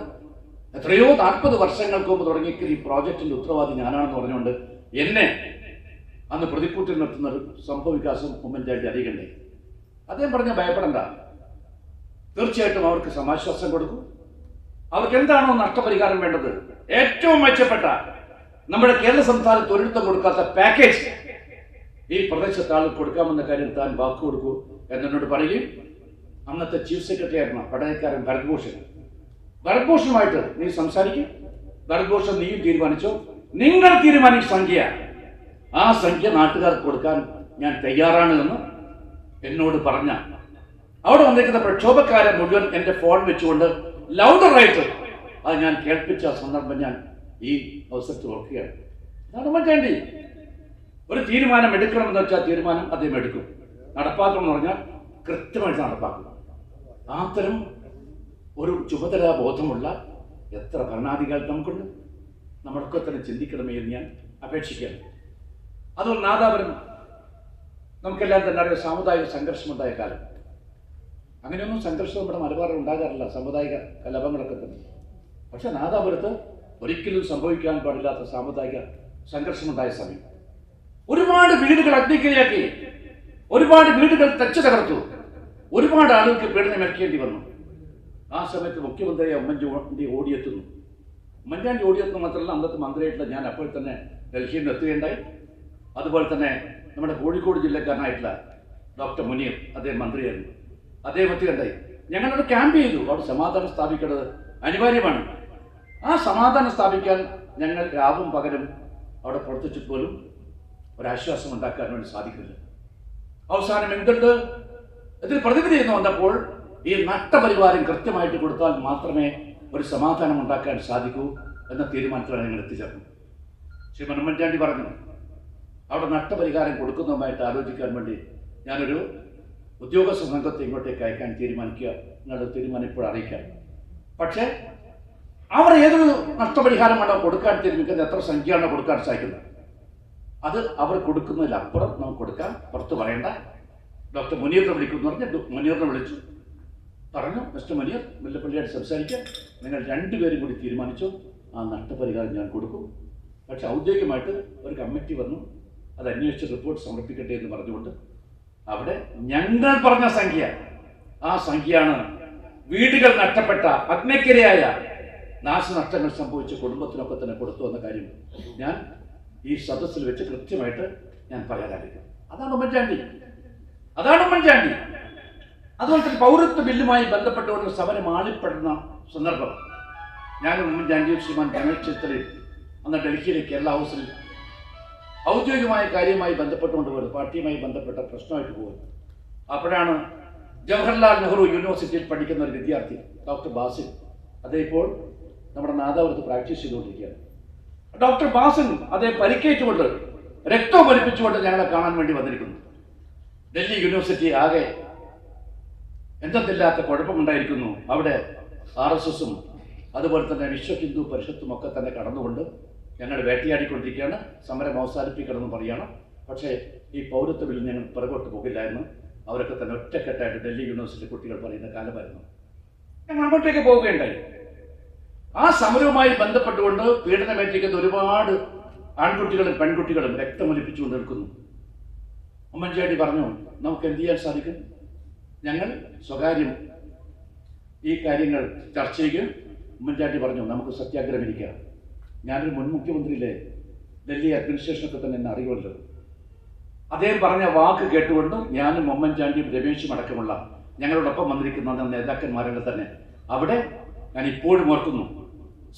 എത്രയോ 40 വർഷങ്ങൾക്ക് മുമ്പ് തുടങ്ങിയ ഈ പ്രോജക്റ്റിന്റെ ഉത്തരവാദി ഞാനാണെന്ന് പറഞ്ഞുകൊണ്ട് എന്നെ അന്ന് പ്രതിക്കൂട്ടിൽ നിർത്തുന്ന ഒരു സംഭവവികാസം ഉമ്മൻചാണ്ടി അറിയിക്കണ്ടേ. അദ്ദേഹം പറഞ്ഞ ഭയപ്പെടണ്ട, തീർച്ചയായിട്ടും അവർക്ക് സമാശ്വാസം കൊടുക്കും. അവർക്ക് എന്താണോ നഷ്ടപരിഹാരം വേണ്ടത്, ഏറ്റവും മെച്ചപ്പെട്ട നമ്മുടെ കേരള സംസ്ഥാനത്ത് ഒരിടത്തും കൊടുക്കാത്ത പാക്കേജ് ഈ പ്രദേശത്ത് ആൾക്ക് കൊടുക്കാമെന്ന കാര്യം താൻ വാക്ക് കൊടുക്കൂ എന്നോട് പറയുകയും അന്നത്തെ ചീഫ് സെക്രട്ടറി ആയിരുന്ന പഠനക്കാരൻ ഭരത്ഭൂഷണുമായിട്ട് നീ സംസാരിക്കും, ഭരത്ഭൂഷൺ നീയും തീരുമാനിച്ചോ, നിങ്ങൾ തീരുമാനിച്ച സംഖ്യ, ആ സംഖ്യ നാട്ടുകാർക്ക് കൊടുക്കാൻ ഞാൻ തയ്യാറാണ് എന്ന് എന്നോട് പറഞ്ഞ അവിടെ വന്നിരിക്കുന്ന പ്രക്ഷോഭക്കാരെ മുഴുവൻ എൻ്റെ ഫോൺ വെച്ചുകൊണ്ട് ലൗഡറായിട്ട് അത് ഞാൻ കേൾപ്പിച്ച സന്ദർഭം ഞാൻ ഈ അവസരത്തിൽ ഓർക്കുകയാണ്. അതാണ് ഉമ്മൻചാണ്ടി. ഒരു തീരുമാനം എടുക്കണമെന്ന് വെച്ചാൽ തീരുമാനം അദ്ദേഹം എടുക്കും, നടപ്പാക്കണം എന്ന് പറഞ്ഞാൽ കൃത്യമായിട്ട് നടപ്പാക്കും. അത്തരം ഒരു ചുമതലാ ബോധമുള്ള എത്ര ഭരണാധികാരികൾ നമുക്കുണ്ട്. നമ്മളൊക്കെ തന്നെ ചിന്തിക്കണമേ എന്ന് ഞാൻ അപേക്ഷിക്കുകയാണ്. അതുകൊണ്ട് നാദാപുരം നമുക്കെല്ലാം തന്നെ അറിയാം, സാമുദായിക സംഘർഷമുണ്ടായ കാലം. അങ്ങനെയൊന്നും സംഘർഷം നമ്മുടെ മലബാറിൽ ഉണ്ടാകാറില്ല, സാമുദായിക കലഹങ്ങളൊക്കെ തന്നെ. പക്ഷെ നാദാപുരത്ത് ഒരിക്കലും സംഭവിക്കാൻ പാടില്ലാത്ത സാമുദായിക സംഘർഷമുണ്ടായ സമയം ഒരുപാട് വീടുകൾ അഗ്നിക്കിരയാക്കി, ഒരുപാട് വീടുകൾ തച്ചു തകർത്തു, ഒരുപാട് ആളുകൾക്ക് പീഡനമേൽക്കേണ്ടി വന്നു. ആ സമയത്ത് മുഖ്യമന്ത്രിയെ ഉമ്മൻചാണ്ടി ഓടിയെത്തുന്നു. ഉമ്മൻചാണ്ടി ഓടിയെത്തുന്നു മാത്രമല്ല, അന്നത്തെ മന്ത്രിയായിട്ടുള്ള ഞാൻ അപ്പോൾ തന്നെ ഡൽഹിയിൽ നിന്ന് എത്തുകയുണ്ടായി. അതുപോലെ തന്നെ നമ്മുടെ കോഴിക്കോട് ജില്ലക്കാരനായിട്ടുള്ള ഡോക്ടർ മുനീർ, അദ്ദേഹം മന്ത്രിയായിരുന്നു, അദ്ദേഹം എത്തുകയുണ്ടായി. ഞങ്ങളവിടെ ക്യാമ്പ് ചെയ്തു. അവിടെ സമാധാനം സ്ഥാപിക്കേണ്ടത് അനിവാര്യമാണ്. ആ സമാധാനം സ്ഥാപിക്കാൻ ഞങ്ങൾ രാവും പകലും അവിടെ പ്രവർത്തിച്ചിട്ട് പോലും ഒരാശ്വാസം ഉണ്ടാക്കാൻ വേണ്ടി സാധിക്കില്ല. അവസാനം എന്തുണ്ട്, ഇതിൽ പ്രതിവിധി എന്ന് വന്നപ്പോൾ ഈ നഷ്ടപരിഹാരം കൃത്യമായിട്ട് കൊടുത്താൽ മാത്രമേ ഒരു സമാധാനം ഉണ്ടാക്കാൻ സാധിക്കൂ എന്ന തീരുമാനത്തിലാണ് ഞങ്ങൾ എത്തിച്ചേർന്നത്. ശ്രീ ഉമ്മൻചാണ്ടി പറഞ്ഞു, അവിടെ നഷ്ടപരിഹാരം കൊടുക്കുന്നതുമായിട്ട് ആലോചിക്കാൻ വേണ്ടി ഞാനൊരു ഉദ്യോഗസ്ഥ സംഘത്തെ ഇങ്ങോട്ടേക്ക് അയക്കാൻ തീരുമാനിക്കുക, നിങ്ങളുടെ തീരുമാനം ഇപ്പോൾ അറിയിക്കാം. പക്ഷേ അവർ ഏതൊരു നഷ്ടപരിഹാരമാണോ കൊടുക്കാൻ തീരുമാനിക്കുന്നത്, എത്ര സംഖ്യയാണോ കൊടുക്കാൻ സാധിക്കുന്നത്, അത് അവർ കൊടുക്കുന്നതിലപ്പുറം നമുക്ക് കൊടുക്കാൻ പുറത്ത് പറയേണ്ട. ഡോക്ടർ മുനീറിനെ വിളിക്കുമെന്ന് പറഞ്ഞ് മുനീറിനെ വിളിച്ചു. പറഞ്ഞു, മിസ്റ്റർ മുനീർ, മുല്ലപ്പള്ളിയായിട്ട് സംസാരിക്കാൻ, നിങ്ങൾ രണ്ടുപേരും കൂടി തീരുമാനിച്ചു, ആ നഷ്ടപരിഹാരം ഞാൻ കൊടുക്കും പക്ഷെ ഔദ്യോഗികമായിട്ട് ഒരു കമ്മിറ്റി വന്നു, അത് അന്വേഷിച്ച് റിപ്പോർട്ട് സമർപ്പിക്കട്ടെ എന്ന് പറഞ്ഞുകൊണ്ട് അവിടെ ഞങ്ങൾ പറഞ്ഞ സംഖ്യ, ആ സംഖ്യയാണ് വീടുകൾ നഷ്ടപ്പെട്ട അഗ്നിക്കിരയായ നാശനഷ്ടങ്ങൾ സംഭവിച്ച കുടുംബത്തിനൊക്കെ തന്നെ കൊടുത്തു എന്ന കാര്യം ഞാൻ ഈ സദസ്സിൽ വെച്ച് കൃത്യമായിട്ട് ഞാൻ പറയാനായിരിക്കും. അതാണ് ഉമ്മൻചാണ്ടി. അതുപോലെ തന്നെ പൗരത്വ ബില്ലുമായി ബന്ധപ്പെട്ടുകൊണ്ട് സമരം ആളിപ്പെടുന്ന സന്ദർഭം ഞാനും ഉമ്മൻചാണ്ടിയും ശ്രീമാൻ രമേശ് ചെന്നിത്തലയും അന്ന് ഡൽഹിയിലെ കേരള ഹൗസിൽ ഔദ്യോഗികമായ കാര്യവുമായി ബന്ധപ്പെട്ടുകൊണ്ട് പോകുന്നത്, പാർട്ടിയുമായി ബന്ധപ്പെട്ട പ്രശ്നമായിട്ട് പോകുന്നത്. അപ്പോഴാണ് ജവഹർലാൽ നെഹ്റു യൂണിവേഴ്സിറ്റിയിൽ പഠിക്കുന്ന ഒരു വിദ്യാർത്ഥി ഡോക്ടർ ബാസിൽ, അദ്ദേഹം ഇപ്പോൾ നമ്മുടെ നാദാപുരത്ത് പ്രാക്ടീസ് ചെയ്തുകൊണ്ടിരിക്കുകയാണ്. ഡോക്ടർ ബാസിൽ അദ്ദേഹം പരിക്കേറ്റുകൊണ്ട് രക്തം ഒലിപ്പിച്ചുകൊണ്ട് ഞങ്ങളെ കാണാൻ വേണ്ടി വന്നിരിക്കുന്നു. ഡൽഹി യൂണിവേഴ്സിറ്റി ആകെ എന്തെന്നില്ലാത്ത കുഴപ്പമുണ്ടായിരിക്കുന്നു. അവിടെ RSSും അതുപോലെ തന്നെ വിശ്വ ഹിന്ദു പരിഷത്തും ഒക്കെ തന്നെ കടന്നുകൊണ്ട് ഞങ്ങൾ വേട്ടയാടിക്കൊണ്ടിരിക്കുകയാണ്, സമരം അവസാനിപ്പിക്കണമെന്ന് പറയുകയാണ്. പക്ഷേ ഈ പൗരത്വ ബില്ലിൽ ഞങ്ങൾ പുറകോട്ട് പോകില്ല എന്ന് അവരൊക്കെ തന്നെ ഒറ്റക്കെട്ടായിട്ട് ഡൽഹി യൂണിവേഴ്സിറ്റി കുട്ടികൾ പറയുന്ന കാലമായിരുന്നു. ഞങ്ങൾ അങ്ങോട്ടേക്ക് പോവുകയുണ്ടായി. ആ സമരവുമായി ബന്ധപ്പെട്ടുകൊണ്ട് പീഡനമേറ്റിക്കുന്ന ഒരുപാട് ആൺകുട്ടികളും പെൺകുട്ടികളും രക്തമൊലിപ്പിച്ചുകൊണ്ട് നിൽക്കുന്നു. ഉമ്മൻചാണ്ടി പറഞ്ഞു, നമുക്ക് എന്ത് ചെയ്യാൻ സാധിക്കും? ഞങ്ങൾ സ്വകാര്യം ഈ കാര്യങ്ങൾ ചർച്ച ചെയ്യും. ഉമ്മൻചാണ്ടി പറഞ്ഞു, നമുക്ക് സത്യാഗ്രഹം ഇരിക്കാം. ഞാനൊരു മുൻ മുഖ്യമന്ത്രിയിലെ ഡൽഹി അഡ്മിനിസ്ട്രേഷനൊക്കെ തന്നെ എന്നെ അറിയുമല്ലോ. അദ്ദേഹം പറഞ്ഞ വാക്ക് കേട്ടുകൊണ്ടും ഞാനും ഉമ്മൻചാണ്ടിയും രമേശും അടക്കമുള്ള ഞങ്ങളോടൊപ്പം വന്നിരിക്കുന്ന നേതാക്കന്മാരുടെ തന്നെ അവിടെ ഞാൻ ഇപ്പോഴും ഓർക്കുന്നു.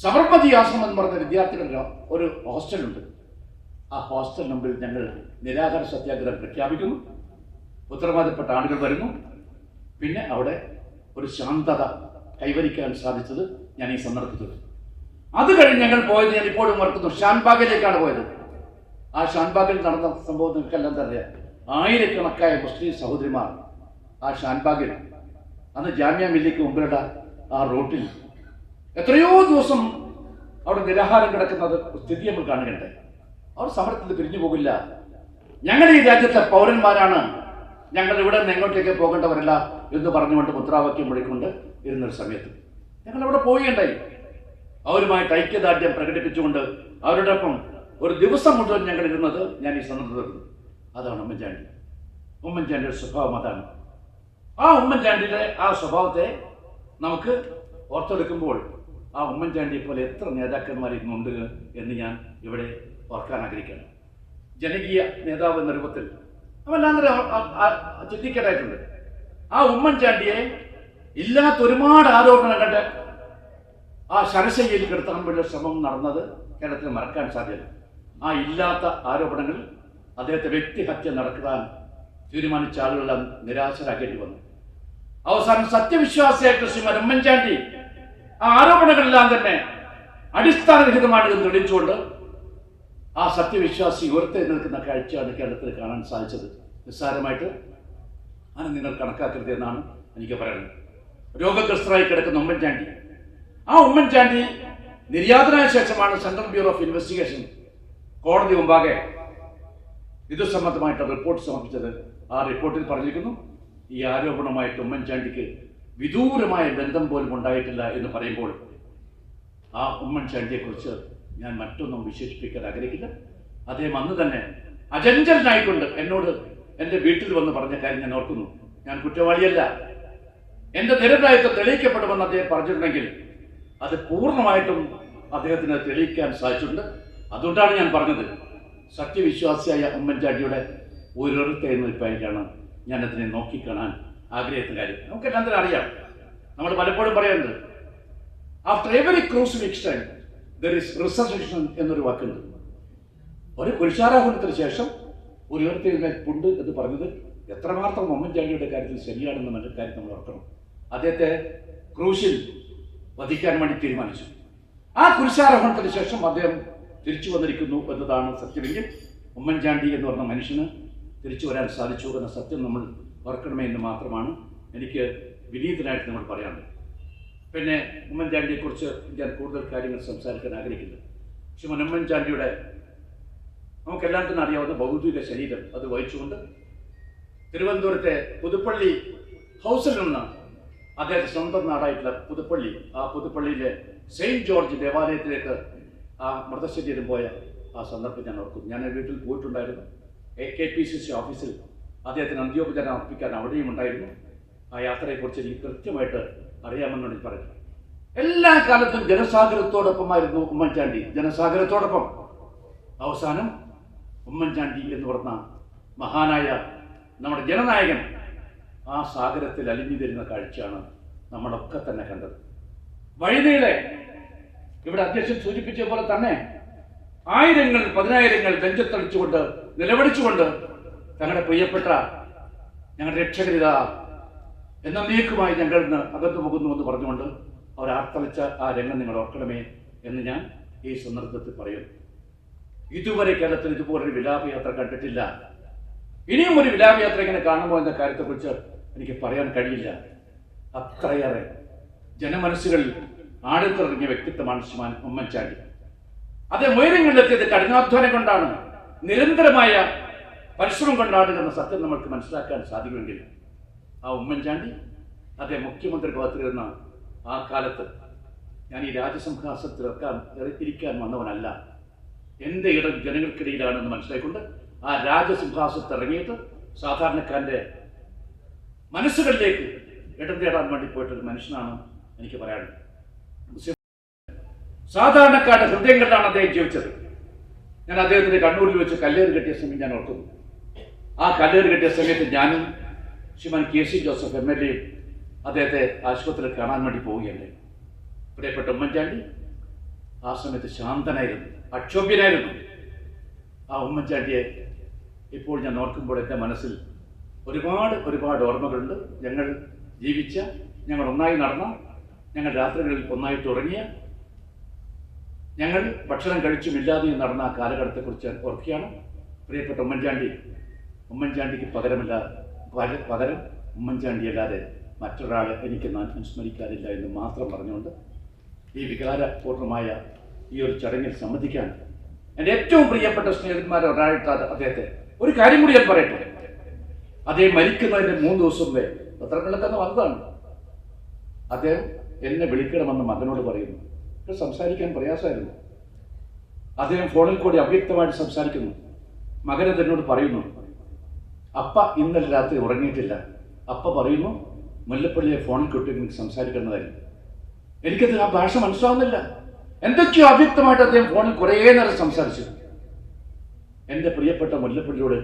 സബർമതി ആശ്രമം എന്ന് പറഞ്ഞ വിദ്യാർത്ഥികളുടെ ഒരു ഹോസ്റ്റലുണ്ട്. ആ ഹോസ്റ്റൽ മുമ്പിൽ ഞങ്ങൾ നിരാഹാര സത്യാഗ്രഹം പ്രഖ്യാപിക്കുന്നു. ഉത്തരവാദപ്പെട്ട ആളുകൾ വരുന്നു. പിന്നെ അവിടെ ഒരു ശാന്തത കൈവരിക്കാൻ സാധിച്ചത് ഞാൻ ഈ സന്ദർഭത്തിൽ. അത് കഴിഞ്ഞ് ഞങ്ങൾ പോയത് ഞാൻ ഇപ്പോഴും ഓർക്കുന്നു, ഷാൻബാഗിലേക്കാണ് പോയത്. ആ ഷാൻബാഗിൽ നടന്ന സംഭവം നിങ്ങൾക്കെല്ലാം അറിയാം. ആയിരക്കണക്കായ മുസ്ലിം സഹോദരിമാർ ആ ഷാൻബാഗിൽ അന്ന് ജാമ്യ മില്ലിക്ക് മുമ്പിലുള്ള ആ റോട്ടിൽ എത്രയോ ദിവസം അവിടെ നിരാഹാരം കിടക്കുന്നത് സ്ഥിതി നമ്മൾ കാണുകയുണ്ടായി. അവർ സമരത്തിൽ പിരിഞ്ഞു പോകില്ല. ഞങ്ങൾ ഈ രാജ്യത്തെ പൗരന്മാരാണ്, ഞങ്ങൾ ഇവിടെ നിന്ന് എങ്ങോട്ടേക്ക് പോകേണ്ടവരല്ല എന്ന് പറഞ്ഞുകൊണ്ട് മുദ്രാവാക്യം വിളിക്കൊണ്ട് ഇരുന്നൊരു സമയത്ത് ഞങ്ങൾ അവിടെ പോവുകയുണ്ടായി. അവരുമായിട്ട് ഐക്യദാർഢ്യം പ്രകടിപ്പിച്ചുകൊണ്ട് അവരോടൊപ്പം ഒരു ദിവസം മുഴുവൻ ഞങ്ങൾ ഇരുന്നത് ഞാൻ ഈ സന്ദർഭത്തിൽ. അതാണ് ഉമ്മൻചാണ്ടി. ഉമ്മൻചാണ്ടിയുടെ സ്വഭാവം അതാണ്. ആ ഉമ്മൻചാണ്ടിയുടെ ആ സ്വഭാവത്തെ നമുക്ക് ഓർത്തെടുക്കുമ്പോൾ ആ ഉമ്മൻചാണ്ടിയെ പോലെ എത്ര നേതാക്കന്മാർ ഇന്നുണ്ട് എന്ന് ഞാൻ ഇവിടെ ഓർക്കാൻ ആഗ്രഹിക്കുകയാണ്. ജനകീയ നേതാവ് എന്ന രൂപത്തിൽ അവല്ലാതെ ചിന്തിക്കേണ്ടതായിട്ടുണ്ട്. ആ ഉമ്മൻചാണ്ടിയെ ഇല്ലാത്ത ഒരുപാട് ആരോപണങ്ങളുടെ ആ ശരശയ്യയിൽ കിടത്താൻ വേണ്ടി ശ്രമം നടന്നത് കേരളത്തിൽ മറക്കാൻ സാധ്യത. ആ ഇല്ലാത്ത ആരോപണങ്ങൾ അദ്ദേഹത്തെ വ്യക്തിഹത്യ നടക്കാൻ തീരുമാനിച്ച ആളുകളെല്ലാം നിരാശരാക്കേണ്ടി വന്നു. അവസാനം സത്യവിശ്വാസിയായിട്ട് ശ്രീമാൻ ഉമ്മൻചാണ്ടി ആ ആരോപണങ്ങളെല്ലാം തന്നെ അടിസ്ഥാനരഹിതമാണ് എന്ന് തെളിയിച്ചുകൊണ്ട് ആ സത്യവിശ്വാസി ഉയർത്തി നിൽക്കുന്ന കാഴ്ചയാണ് കേരളത്തിൽ കാണാൻ സാധിച്ചത്. നിസ്സാരമായിട്ട് ആണ് നിങ്ങൾ കണക്കാക്കരുത് എന്നാണ് എനിക്ക് പറയുന്നത്. രോഗഗ്രസ്തരായി കിടക്കുന്ന ഉമ്മൻചാണ്ടി, ആ ഉമ്മൻചാണ്ടി നിര്യാതനായ ശേഷമാണ് സെൻട്രൽ ബ്യൂറോ ഓഫ് ഇൻവെസ്റ്റിഗേഷൻ കോടതി മുമ്പാകെ ഇത് സംബന്ധമായിട്ട് റിപ്പോർട്ട് സമർപ്പിച്ചത്. ആ റിപ്പോർട്ടിൽ പറഞ്ഞിരിക്കുന്നു, ഈ ആരോപണമായിട്ട് ഉമ്മൻചാണ്ടിക്ക് വിദൂരമായ ബന്ധം പോലും ഉണ്ടായിട്ടില്ല എന്ന് പറയുമ്പോൾ ആ ഉമ്മൻചാണ്ടിയെക്കുറിച്ച് ഞാൻ മറ്റൊന്നും വിശേഷിപ്പിക്കാൻ ആഗ്രഹിക്കില്ല. അദ്ദേഹം അന്ന് തന്നെ അചഞ്ചലനായിക്കൊണ്ട് എന്നോട് എൻ്റെ വീട്ടിൽ വന്ന് പറഞ്ഞ കാര്യം ഞാൻ ഓർക്കുന്നു. ഞാൻ കുറ്റവാളിയല്ല, എൻ്റെ നിരപരാധിത്വം തെളിയിക്കപ്പെടുമെന്ന് അദ്ദേഹം പറഞ്ഞിട്ടുണ്ടെങ്കിൽ അത് പൂർണ്ണമായിട്ടും അദ്ദേഹത്തിന് തെളിയിക്കാൻ സാധിച്ചിട്ടുണ്ട്. അതുകൊണ്ടാണ് ഞാൻ പറഞ്ഞത്, സത്യവിശ്വാസിയായ ഉമ്മൻചാണ്ടിയുടെ ഓരോരുത്തർ എന്നൊരുപ്പായിട്ടാണ് ഞാനതിനെ നോക്കിക്കാണാൻ ആഗ്രഹിക്കുന്ന കാര്യം. നമുക്കെല്ലാം തന്നെ അറിയാം, നമ്മൾ പലപ്പോഴും പറയുന്നത് ആഫ്റ്റർ എവറി ക്രൂസിൽ എക്സ്റ്റൈൻ ദർ ഇസ് റിസർവേഷൻ എന്നൊരു വാക്കുണ്ട്. ഒരു പുരുഷാരോഹണത്തിന് ശേഷം ഒരു ഉയർത്തെഴുന്നേൽപ്പുണ്ട് എന്ന് പറഞ്ഞത് എത്രമാത്രം ഉമ്മൻചാണ്ടിയുടെ കാര്യത്തിൽ ശരിയാണെന്ന് മറ്റൊരു കാര്യം നമ്മൾ ഓർക്കണം. അദ്ദേഹത്തെ ക്രൂശിൽ വധിക്കാൻ വേണ്ടി തീരുമാനിച്ചു. ആ കുരിശാരോഹണത്തിന് ശേഷം അദ്ദേഹം തിരിച്ചു വന്നിരിക്കുന്നു എന്നതാണ് സത്യമെങ്കിൽ ഉമ്മൻചാണ്ടി എന്ന് പറഞ്ഞ മനുഷ്യന് തിരിച്ചു വരാൻ സാധിച്ചു എന്ന സത്യം നമ്മൾ ഓർക്കണമേ എന്ന് മാത്രമാണ് എനിക്ക് വിനീതനായിട്ട് നമ്മൾ പറയാനുള്ളത്. പിന്നെ ഉമ്മൻചാണ്ടിയെക്കുറിച്ച് ഞാൻ കൂടുതൽ കാര്യങ്ങൾ സംസാരിക്കാൻ ആഗ്രഹിക്കുന്നു. പക്ഷെ ഉമ്മൻചാണ്ടിയുടെ നമുക്കെല്ലാം തന്നെ അറിയാവുന്ന ഭൗതിക ശരീരം അത് വഹിച്ചുകൊണ്ട് തിരുവനന്തപുരത്തെ പുതുപ്പള്ളി ഹൗസിൽ നിന്ന് അദ്ദേഹത്തെ സ്വന്തം നാടായിട്ടുള്ള പുതുപ്പള്ളി, ആ പുതുപ്പള്ളിയിലെ സെയിൻറ്റ് ജോർജ് ദേവാലയത്തിലേക്ക് ആ മൃതശരീരം പോയ ആ സന്ദർഭം ഞാൻ ഓർക്കുന്നു. ഞാൻ വീട്ടിൽ പോയിട്ടുണ്ടായിരുന്നു. KPCC ഓഫീസിൽ അദ്ദേഹത്തിന് അന്ത്യോപചാരം അർപ്പിക്കാൻ അവിടെയും ഉണ്ടായിരുന്നു. ആ യാത്രയെക്കുറിച്ച് എനിക്ക് കൃത്യമായിട്ട് അറിയാമെന്നാണ് എനിക്ക് പറയുന്നത്. എല്ലാ കാലത്തും ജനസാഗരത്തോടൊപ്പമായിരുന്നു ഉമ്മൻചാണ്ടി, ജനസാഗരത്തോടൊപ്പം. അവസാനം ഉമ്മൻചാണ്ടി എന്ന് പറഞ്ഞ മഹാനായ നമ്മുടെ ജനനായകൻ ആ സാഗരത്തിൽ അലിഞ്ഞു തരുന്ന കാഴ്ചയാണ് നമ്മളൊക്കെ തന്നെ കണ്ടത്. വഴിനീളെ ഇവിടെ അധ്യക്ഷൻ സൂചിപ്പിച്ച പോലെ തന്നെ ആയിരങ്ങൾ പതിനായിരങ്ങൾ നെഞ്ചത്തടിച്ചുകൊണ്ട് നിലവിളിച്ചുകൊണ്ട് തങ്ങളുടെ പ്രിയപ്പെട്ട ഞങ്ങളുടെ രക്ഷകരിത എന്നേക്കുമായി ഞങ്ങളിൽ നിന്ന് അകന്നു പോകുന്നു എന്ന് പറഞ്ഞുകൊണ്ട് അവർ ആർത്തളിച്ച ആ രംഗം നിങ്ങൾ ഓർക്കണമേ എന്ന് ഞാൻ ഈ സന്ദർഭത്തിൽ പറയുന്നു. ഇതുവരെ കേരളത്തിൽ ഇതുപോലൊരു വിലാപയാത്ര കണ്ടിട്ടില്ല. ഇനിയും ഒരു വിലാപയാത്ര ഇങ്ങനെ കാണുമോ എന്ന കാര്യത്തെക്കുറിച്ച് എനിക്ക് പറയാൻ കഴിയില്ല. അത്രയേറെ ജനമനസ്സുകളിൽ ആഴത്തിറങ്ങിയ വ്യക്തിത്വമാണ് ശ്രീമാൻ ഉമ്മൻചാണ്ടി. അതേ ഉയരങ്ങളിലെത്തിയത് കഠിനാധ്വാനം കൊണ്ടാണ്, നിരന്തരമായ പരിശ്രമം കൊണ്ടാണ് എന്ന സത്യം നമ്മൾക്ക് മനസ്സിലാക്കാൻ സാധിക്കുമെങ്കിൽ ആ ഉമ്മൻചാണ്ടി അതേ മുഖ്യമന്ത്രി പദത്തിലിരുന്ന ആ കാലത്ത് ഞാൻ ഈ രാജസിംഹാസനത്തിൽ ഇരിക്കാൻ വന്നവനല്ല, എൻ്റെ ഇടം ജനങ്ങൾക്കിടയിലാണെന്ന് മനസ്സിലായിക്കൊണ്ട് ആ രാജസിംഹാസനത്തിൽ ഇറങ്ങിയിട്ട് സാധാരണക്കാരൻ്റെ മനസ്സുകളിലേക്ക് ഇടം തേടാൻ വേണ്ടി പോയിട്ടൊരു മനുഷ്യനാണ് എനിക്ക് പറയാനുള്ളത്. സാധാരണക്കാരുടെ ഹൃദയങ്ങളിലാണ് അദ്ദേഹം ജീവിച്ചത്. ഞാൻ അദ്ദേഹത്തിന് കണ്ണൂരിൽ വെച്ച് കല്ലേറ് കെട്ടിയ സമയം ഞാൻ ഓർക്കുന്നു. ആ കല്ലേറ് കെട്ടിയ സമയത്ത് ഞാനും ശ്രീമാൻ KC ജോസഫ് MLA അദ്ദേഹത്തെ ആശുപത്രിയിൽ കാണാൻ വേണ്ടി പോവുകയുണ്ടായി. പ്രിയപ്പെട്ട ഉമ്മൻചാണ്ടി ആ സമയത്ത് ശാന്തനായിരുന്നു, അക്ഷോഭ്യനായിരുന്നു. ആ ഉമ്മൻചാണ്ടിയെ ഇപ്പോൾ ഞാൻ ഓർക്കുമ്പോൾ എൻ്റെ മനസ്സിൽ ഒരുപാട് ഓർമ്മകളുണ്ട്. ഞങ്ങൾ ജീവിച്ച, ഞങ്ങൾ ഒന്നായി നടന്ന, ഞങ്ങൾ രാത്രികളിൽ ഒന്നായിട്ട് ഉറങ്ങിയ, ഞങ്ങൾ ഭക്ഷണം കഴിച്ചുമില്ലാതെയും നടന്ന ആ കാലഘട്ടത്തെക്കുറിച്ച് ഓർക്കുകയാണ്. പ്രിയപ്പെട്ട ഉമ്മൻചാണ്ടിക്ക് പകരം ഉമ്മൻചാണ്ടി അല്ലാതെ മറ്റൊരാളെ എനിക്ക് അനുസ്മരിക്കാനില്ല എന്ന് മാത്രം പറഞ്ഞുകൊണ്ട് ഈ വികാരപൂർണമായ ഈ ഒരു ചടങ്ങിൽ സംബന്ധിക്കാൻ എൻ്റെ ഏറ്റവും പ്രിയപ്പെട്ട സ്നേഹിതന്മാരെ ഒരാളായിട്ട് അദ്ദേഹത്തെ ഒരു കാര്യം കൂടി ഞാൻ പറയട്ടെ. അദ്ദേഹം മരിക്കുന്നതിൻ്റെ 3 ദിവസം മുമ്പേ പത്രങ്ങളിലൊക്കെ വന്നതാണ്. അദ്ദേഹം എന്നെ വിളിക്കണമെന്ന് മകനോട് പറയുന്നു. സംസാരിക്കാൻ പ്രയാസമായിരുന്നു. അദ്ദേഹം ഫോണിൽ കൂടി അവ്യക്തമായിട്ട് സംസാരിക്കുന്നു. മകനെ തന്നോട് പറയുന്നു, അപ്പ ഇന്നലെ രാത്രി ഉറങ്ങിയിട്ടില്ല. അപ്പ പറയുന്നു മുല്ലപ്പള്ളിയെ ഫോണിൽ കിട്ടി എനിക്ക് സംസാരിക്കുന്നതായിരുന്നു. എനിക്കത് ആ ഭാഷ മനസ്സിലാവുന്നില്ല. എന്തൊക്കെയോ അവ്യക്തമായിട്ട് അദ്ദേഹം ഫോണിൽ കുറേ നേരം സംസാരിച്ചു. എൻ്റെ പ്രിയപ്പെട്ട മുല്ലപ്പള്ളിയോട്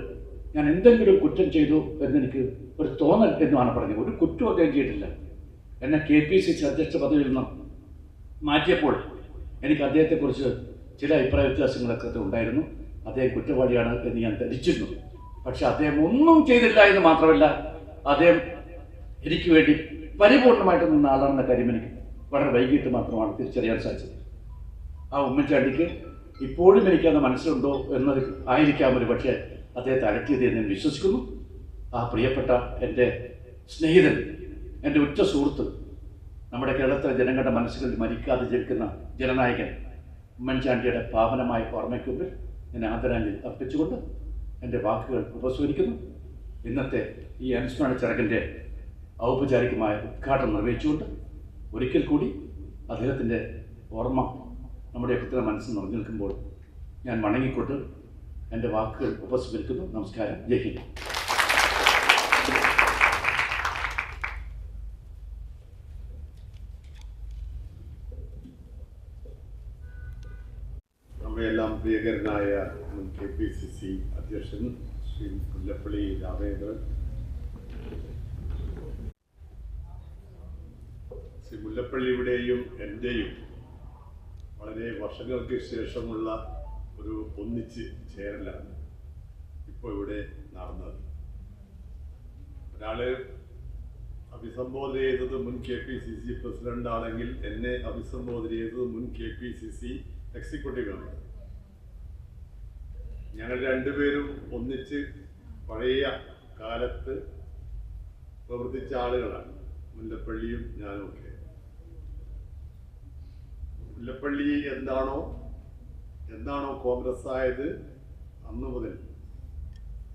ഞാൻ എന്തെങ്കിലും കുറ്റം ചെയ്തു എന്നെനിക്ക് ഒരു തോന്നൽ എന്നാണ് പറഞ്ഞത്. ഒരു കുറ്റവും അദ്ദേഹം ചെയ്തിട്ടില്ല. എന്നെ KPCC അധ്യക്ഷ പദവിയിൽ നിന്ന് മാറ്റിയപ്പോൾ എനിക്ക് അദ്ദേഹത്തെക്കുറിച്ച് ചില അഭിപ്രായ വ്യത്യാസങ്ങളൊക്കെ ഉണ്ടായിരുന്നു. അദ്ദേഹം കുറ്റവാളിയാണ് എന്ന് ഞാൻ ധരിച്ചിരുന്നു. പക്ഷെ അദ്ദേഹം ഒന്നും ചെയ്തില്ല എന്ന് മാത്രമല്ല, അദ്ദേഹം എനിക്ക് വേണ്ടി പരിപൂർണമായിട്ട് നിന്ന ആളാണെന്ന കാര്യം എനിക്ക് വളരെ വൈകിട്ട് മാത്രമാണ് തിരിച്ചറിയാൻ സാധിച്ചത്. ആ ഉമ്മൻചാണ്ടിക്ക് ഇപ്പോഴും എനിക്കത് മനസ്സിലുണ്ടോ എന്നത് ആയിരിക്കാം ഒരു പക്ഷേ അദ്ദേഹത്തെ അലട്ടിയത് എന്ന് ഞാൻ വിശ്വസിക്കുന്നു. ആ പ്രിയപ്പെട്ട എൻ്റെ സ്നേഹിതൻ, എൻ്റെ ഉറ്റ സുഹൃത്ത്, നമ്മുടെ കേരളത്തിലെ ജനങ്ങളുടെ മനസ്സുകളിൽ മരിക്കാതെ ജനിക്കുന്ന ജനനായകൻ ഉമ്മൻചാണ്ടിയുടെ പാവനമായ ഓർമ്മയ്ക്ക് മുമ്പിൽ ഞാൻ ആദരാഞ്ജലി അർപ്പിച്ചുകൊണ്ട് എൻ്റെ വാക്കുകൾ ഉപസ്മരിക്കുന്നു. ഇന്നത്തെ ഈ അനുസ്മരണ ചടങ്ങിൻ്റെ ഔപചാരികമായ ഉദ്ഘാടനം നിർവഹിച്ചുകൊണ്ട് ഒരിക്കൽ കൂടി അദ്ദേഹത്തിൻ്റെ ഓർമ്മ നമ്മുടെ ഒക്കെ മനസ്സിൽ നിറഞ്ഞു നിൽക്കുമ്പോൾ ഞാൻ വണങ്ങിക്കൊണ്ട് എൻ്റെ വാക്കുകൾ ഉപസ്മരിക്കുന്നു. നമസ്കാരം. ജയ് ഹിന്ദ്. നമ്മയെല്ലാം പ്രിയകരനായ മുൻ KPCC അധ്യക്ഷൻ ശ്രീ മുല്ലപ്പള്ളി രാമചന്ദ്രൻ, ശ്രീ മുല്ലപ്പള്ളിയുടെയും എൻ്റെയും വളരെ വർഷങ്ങൾക്ക് ശേഷമുള്ള ഒരു ഒന്നിച്ച് ചേരലാണ് ഇപ്പോൾ ഇവിടെ നടന്നത്. ഒരാള് അഭിസംബോധന ചെയ്തത് മുൻ KPCC പ്രസിഡന്റ് ആണെങ്കിൽ എന്നെ അഭിസംബോധന ചെയ്തത് മുൻ KPCC എക്സിക്യൂട്ടീവ് ആണ്. ഞങ്ങൾ രണ്ടുപേരും ഒന്നിച്ച് പഴയ കാലത്ത് പ്രവർത്തിച്ച ആളുകളാണ്, മുല്ലപ്പള്ളിയും ഞാനുമൊക്കെ. മുല്ലപ്പള്ളി എന്താണോ കോൺഗ്രസ് ആയത് അന്ന് മുതൽ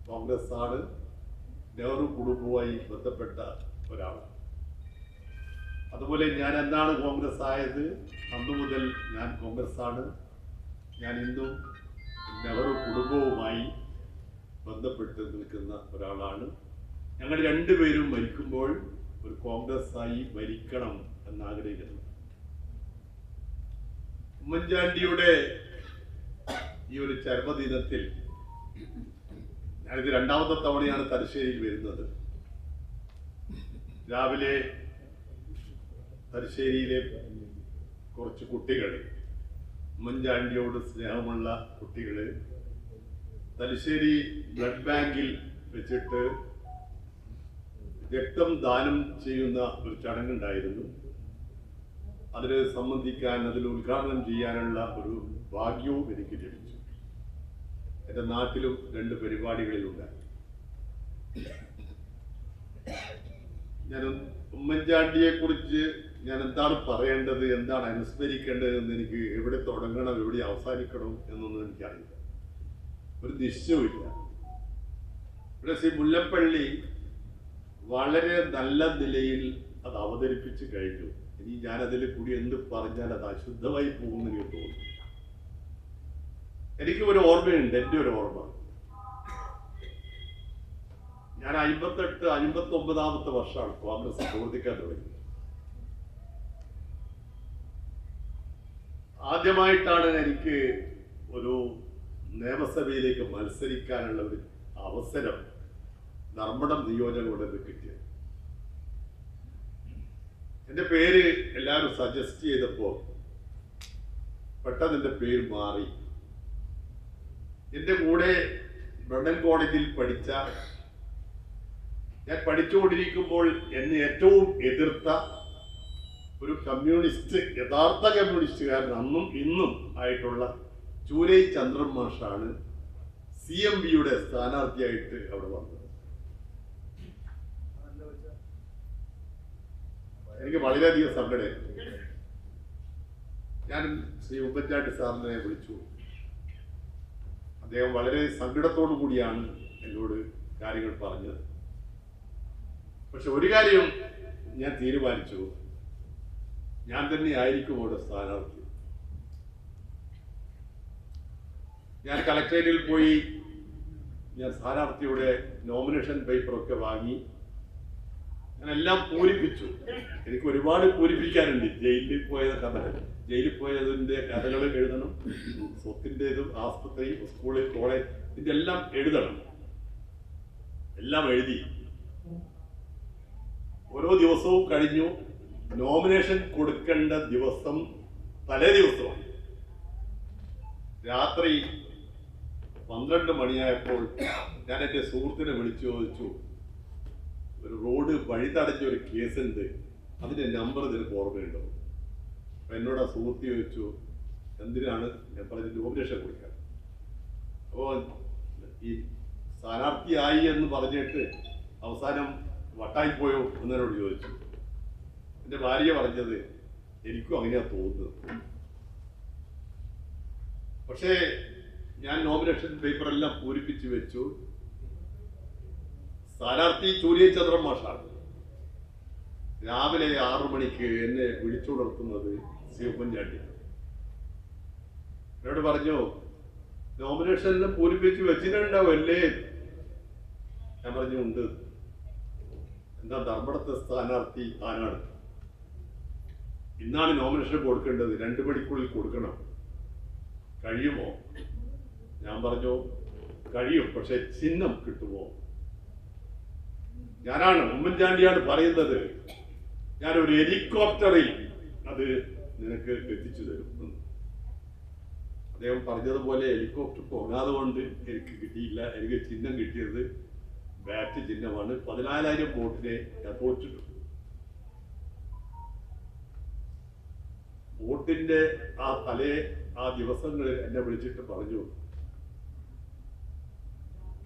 കോൺഗ്രസ് ആണ്. നെഹ്റു കുടുംബവുമായി ബന്ധപ്പെട്ട ഒരാളാണ്. അതുപോലെ ഞാൻ എന്താണ് കോൺഗ്രസ് ആയത് അന്നു മുതൽ ഞാൻ കോൺഗ്രസ് ആണ്. ഞാൻ ഇന്നും നെഹ്റു കുടുംബവുമായി ബന്ധപ്പെട്ട് നിൽക്കുന്ന ഒരാളാണ്. ഞങ്ങൾ രണ്ടുപേരും മരിക്കുമ്പോൾ ഒരു കോൺഗ്രസ്സായി മരിക്കണം എന്നാഗ്രഹിക്കുന്നത്. ഉമ്മൻചാണ്ടിയുടെ ഈ ഒരു ചരമദിനത്തിൽ, ഞാനിത് രണ്ടാമത്തെ തവണയാണ് തലശ്ശേരിയിൽ വരുന്നത്. രാവിലെ തലശ്ശേരിയിലെ കുറച്ച് കുട്ടികൾ, ഉമ്മൻചാണ്ടിയോട് സ്നേഹമുള്ള കുട്ടികൾ, തലശ്ശേരി ബ്ലഡ് ബാങ്കിൽ വെച്ചിട്ട് രക്തം ദാനം ചെയ്യുന്ന ഒരു ചടങ്ങുണ്ടായിരുന്നു. അതിൽ സംബന്ധിക്കാൻ, അതിൽ ഉദ്ഘാടനം ചെയ്യാനുള്ള ഒരു ഭാഗ്യവും എനിക്ക് ലഭിച്ചു. എൻ്റെ നാട്ടിലും 2 പരിപാടികളിലുണ്ടായി. ഞാൻ ഉമ്മൻചാണ്ടിയെ കുറിച്ച് ഞാൻ എന്താണ് പറയേണ്ടത്, എന്താണ് അനുസ്മരിക്കേണ്ടത് എന്ന് എനിക്ക് എവിടെ തുടങ്ങണം, എവിടെ അവസാനിക്കണം എന്നൊന്നും എനിക്കറിയില്ല. ഒരു നിശ്ചയമില്ല. ഇവിടെ ശ്രീ മുല്ലപ്പള്ളി വളരെ നല്ല നിലയിൽ അത് അവതരിപ്പിച്ച് കഴിഞ്ഞു. ഇനി ഞാനതിൽ കൂടി എന്ത് പറഞ്ഞാൽ അത് അശുദ്ധമായി പോകുമെന്ന് എനിക്ക് തോന്നുന്നു. എനിക്ക് ഒരു ഓർമ്മയുണ്ട്, എൻ്റെ ഒരു ഓർമ്മ. ഞാൻ 59-ാമത്തെ വർഷമാണ് കോൺഗ്രസ് പ്രവർത്തിക്കാൻ തുടങ്ങിയത്. ആദ്യമായിട്ടാണ് എനിക്ക് ഒരു നിയമസഭയിലേക്ക് മത്സരിക്കാനുള്ള ഒരു അവസരം ധർമ്മടം നിയോജകമണ്ഡലത്തിൽ കിട്ടിയത്. എൻ്റെ പേര് എല്ലാവരും സജസ്റ്റ് ചെയ്തപ്പോൾ പെട്ടെന്ന് എൻ്റെ പേര് മാറി. എൻ്റെ കൂടെ ബ്രണ്ണൻ കോളേജിൽ ഞാൻ പഠിച്ചുകൊണ്ടിരിക്കുമ്പോൾ എന്നെ ഏറ്റവും എതിർത്ത ഒരു കമ്മ്യൂണിസ്റ്റ്, യഥാർത്ഥ കമ്മ്യൂണിസ്റ്റുകാരൻ അന്നും ഇന്നും ആയിട്ടുള്ള ചൂരൈ ചന്ദ്രൻ മാഷാണ് CMBയുടെ സ്ഥാനാർത്ഥിയായിട്ട് അവിടെ വന്നത്. എനിക്ക് വളരെയധികം സങ്കടമായിരുന്നു. ഞാൻ ശ്രീ ഉമ്മൻചാണ്ടി സാറിനെ വിളിച്ചു. അദ്ദേഹം വളരെ സങ്കടത്തോടു കൂടിയാണ് എന്നോട് കാര്യങ്ങൾ പറഞ്ഞത്. പക്ഷെ ഒരു കാര്യം ഞാൻ തീരുമാനിച്ചു, ഞാൻ തന്നെ ആയിരിക്കും അവിടെ സ്ഥാനാർത്ഥി. ഞാൻ കളക്ടറേറ്റിൽ പോയി ഞാൻ സ്ഥാനാർത്ഥിയുടെ നോമിനേഷൻ പേപ്പറൊക്കെ വാങ്ങി ഞാനെല്ലാം പൂരിപ്പിച്ചു. എനിക്ക് ഒരുപാട് പൂരിപ്പിക്കാനുണ്ട്. ജയിലിൽ പോയതിൻ്റെ കഥകൾ എഴുതണം, സ്വത്തിൻ്റെതും, ആസ്പത്രി, സ്കൂളിൽ, കോളേജ്, ഇതിൻ്റെ എല്ലാം എഴുതണം. എല്ലാം എഴുതി. ഓരോ ദിവസവും കഴിഞ്ഞു. നോമിനേഷൻ കൊടുക്കേണ്ട ദിവസം തലേ ദിവസമാണ്. രാത്രി 12 മണിയായപ്പോൾ ഞാൻ എൻ്റെ സുഹൃത്തിനെ വിളിച്ചു ചോദിച്ചു, ഒരു റോഡ് വഴി തടഞ്ഞ ഒരു കേസുണ്ട്, അതിൻ്റെ നമ്പർ നിനക്ക് ഓർമ്മയുണ്ടോ? അപ്പം എന്നോട് ആ സുഹൃത്തി ചോദിച്ചു, എന്തിനാണ്? ഞാൻ പറഞ്ഞ നോമിനേഷൻ കൊടുക്കാൻ. അപ്പോൾ ഈ സ്ഥാനാർത്ഥിയായി എന്ന് പറഞ്ഞിട്ട് അവസാനം വട്ടായിപ്പോയോ എന്നോട് ചോദിച്ചു. എൻ്റെ ഭാര്യ പറഞ്ഞത്, എനിക്കും അങ്ങനെയാ തോന്നുന്നത്. പക്ഷേ ഞാൻ നോമിനേഷൻ പേപ്പറെല്ലാം പൂരിപ്പിച്ച് വെച്ചു. സ്ഥാനാർത്ഥി ചൂരൈ ചന്ദ്രൻ മാഷാണ്. രാവിലെ 6 മണിക്ക് എന്നെ വിളിച്ചുണർത്തുന്നത് ശ്രീ ഉമ്മൻചാണ്ടി. എന്നോട് പറഞ്ഞു, നോമിനേഷനിൽ പൂരിപ്പിച്ച് വെച്ചിട്ടുണ്ടാവല്ലേ? ഞാൻ പറഞ്ഞു, ഉണ്ട്. എന്താ, ധർമ്മടത്തെ സ്ഥാനാർത്ഥി താനാണ്. ഇന്നാണ് നോമിനേഷൻ കൊടുക്കേണ്ടത്, 2 മണിക്കുള്ളിൽ കൊടുക്കണം. കഴിയുമോ? ഞാൻ പറഞ്ഞു, കഴിയും, പക്ഷെ ചിഹ്നം കിട്ടുമോ? ഞാനാണ്, ഉമ്മൻചാണ്ടിയാണ് പറയുന്നത്, ഞാനൊരു ഹെലികോപ്റ്ററിൽ അത് നിനക്ക് എത്തിച്ചു തരും. അദ്ദേഹം പറഞ്ഞതുപോലെ ഹെലികോപ്റ്റർ പോകാതെ കൊണ്ട് എനിക്ക് കിട്ടിയില്ല. എനിക്ക് ചിഹ്നം കിട്ടിയത് ബാറ്റ് ചിഹ്നമാണ്. 14,000 വോട്ടിനെ ഞാൻ തോറ്റിട്ടുണ്ട്. വോട്ടിന്റെ ആ ദിവസങ്ങളിൽ എന്നെ വിളിച്ചിട്ട് പറഞ്ഞു,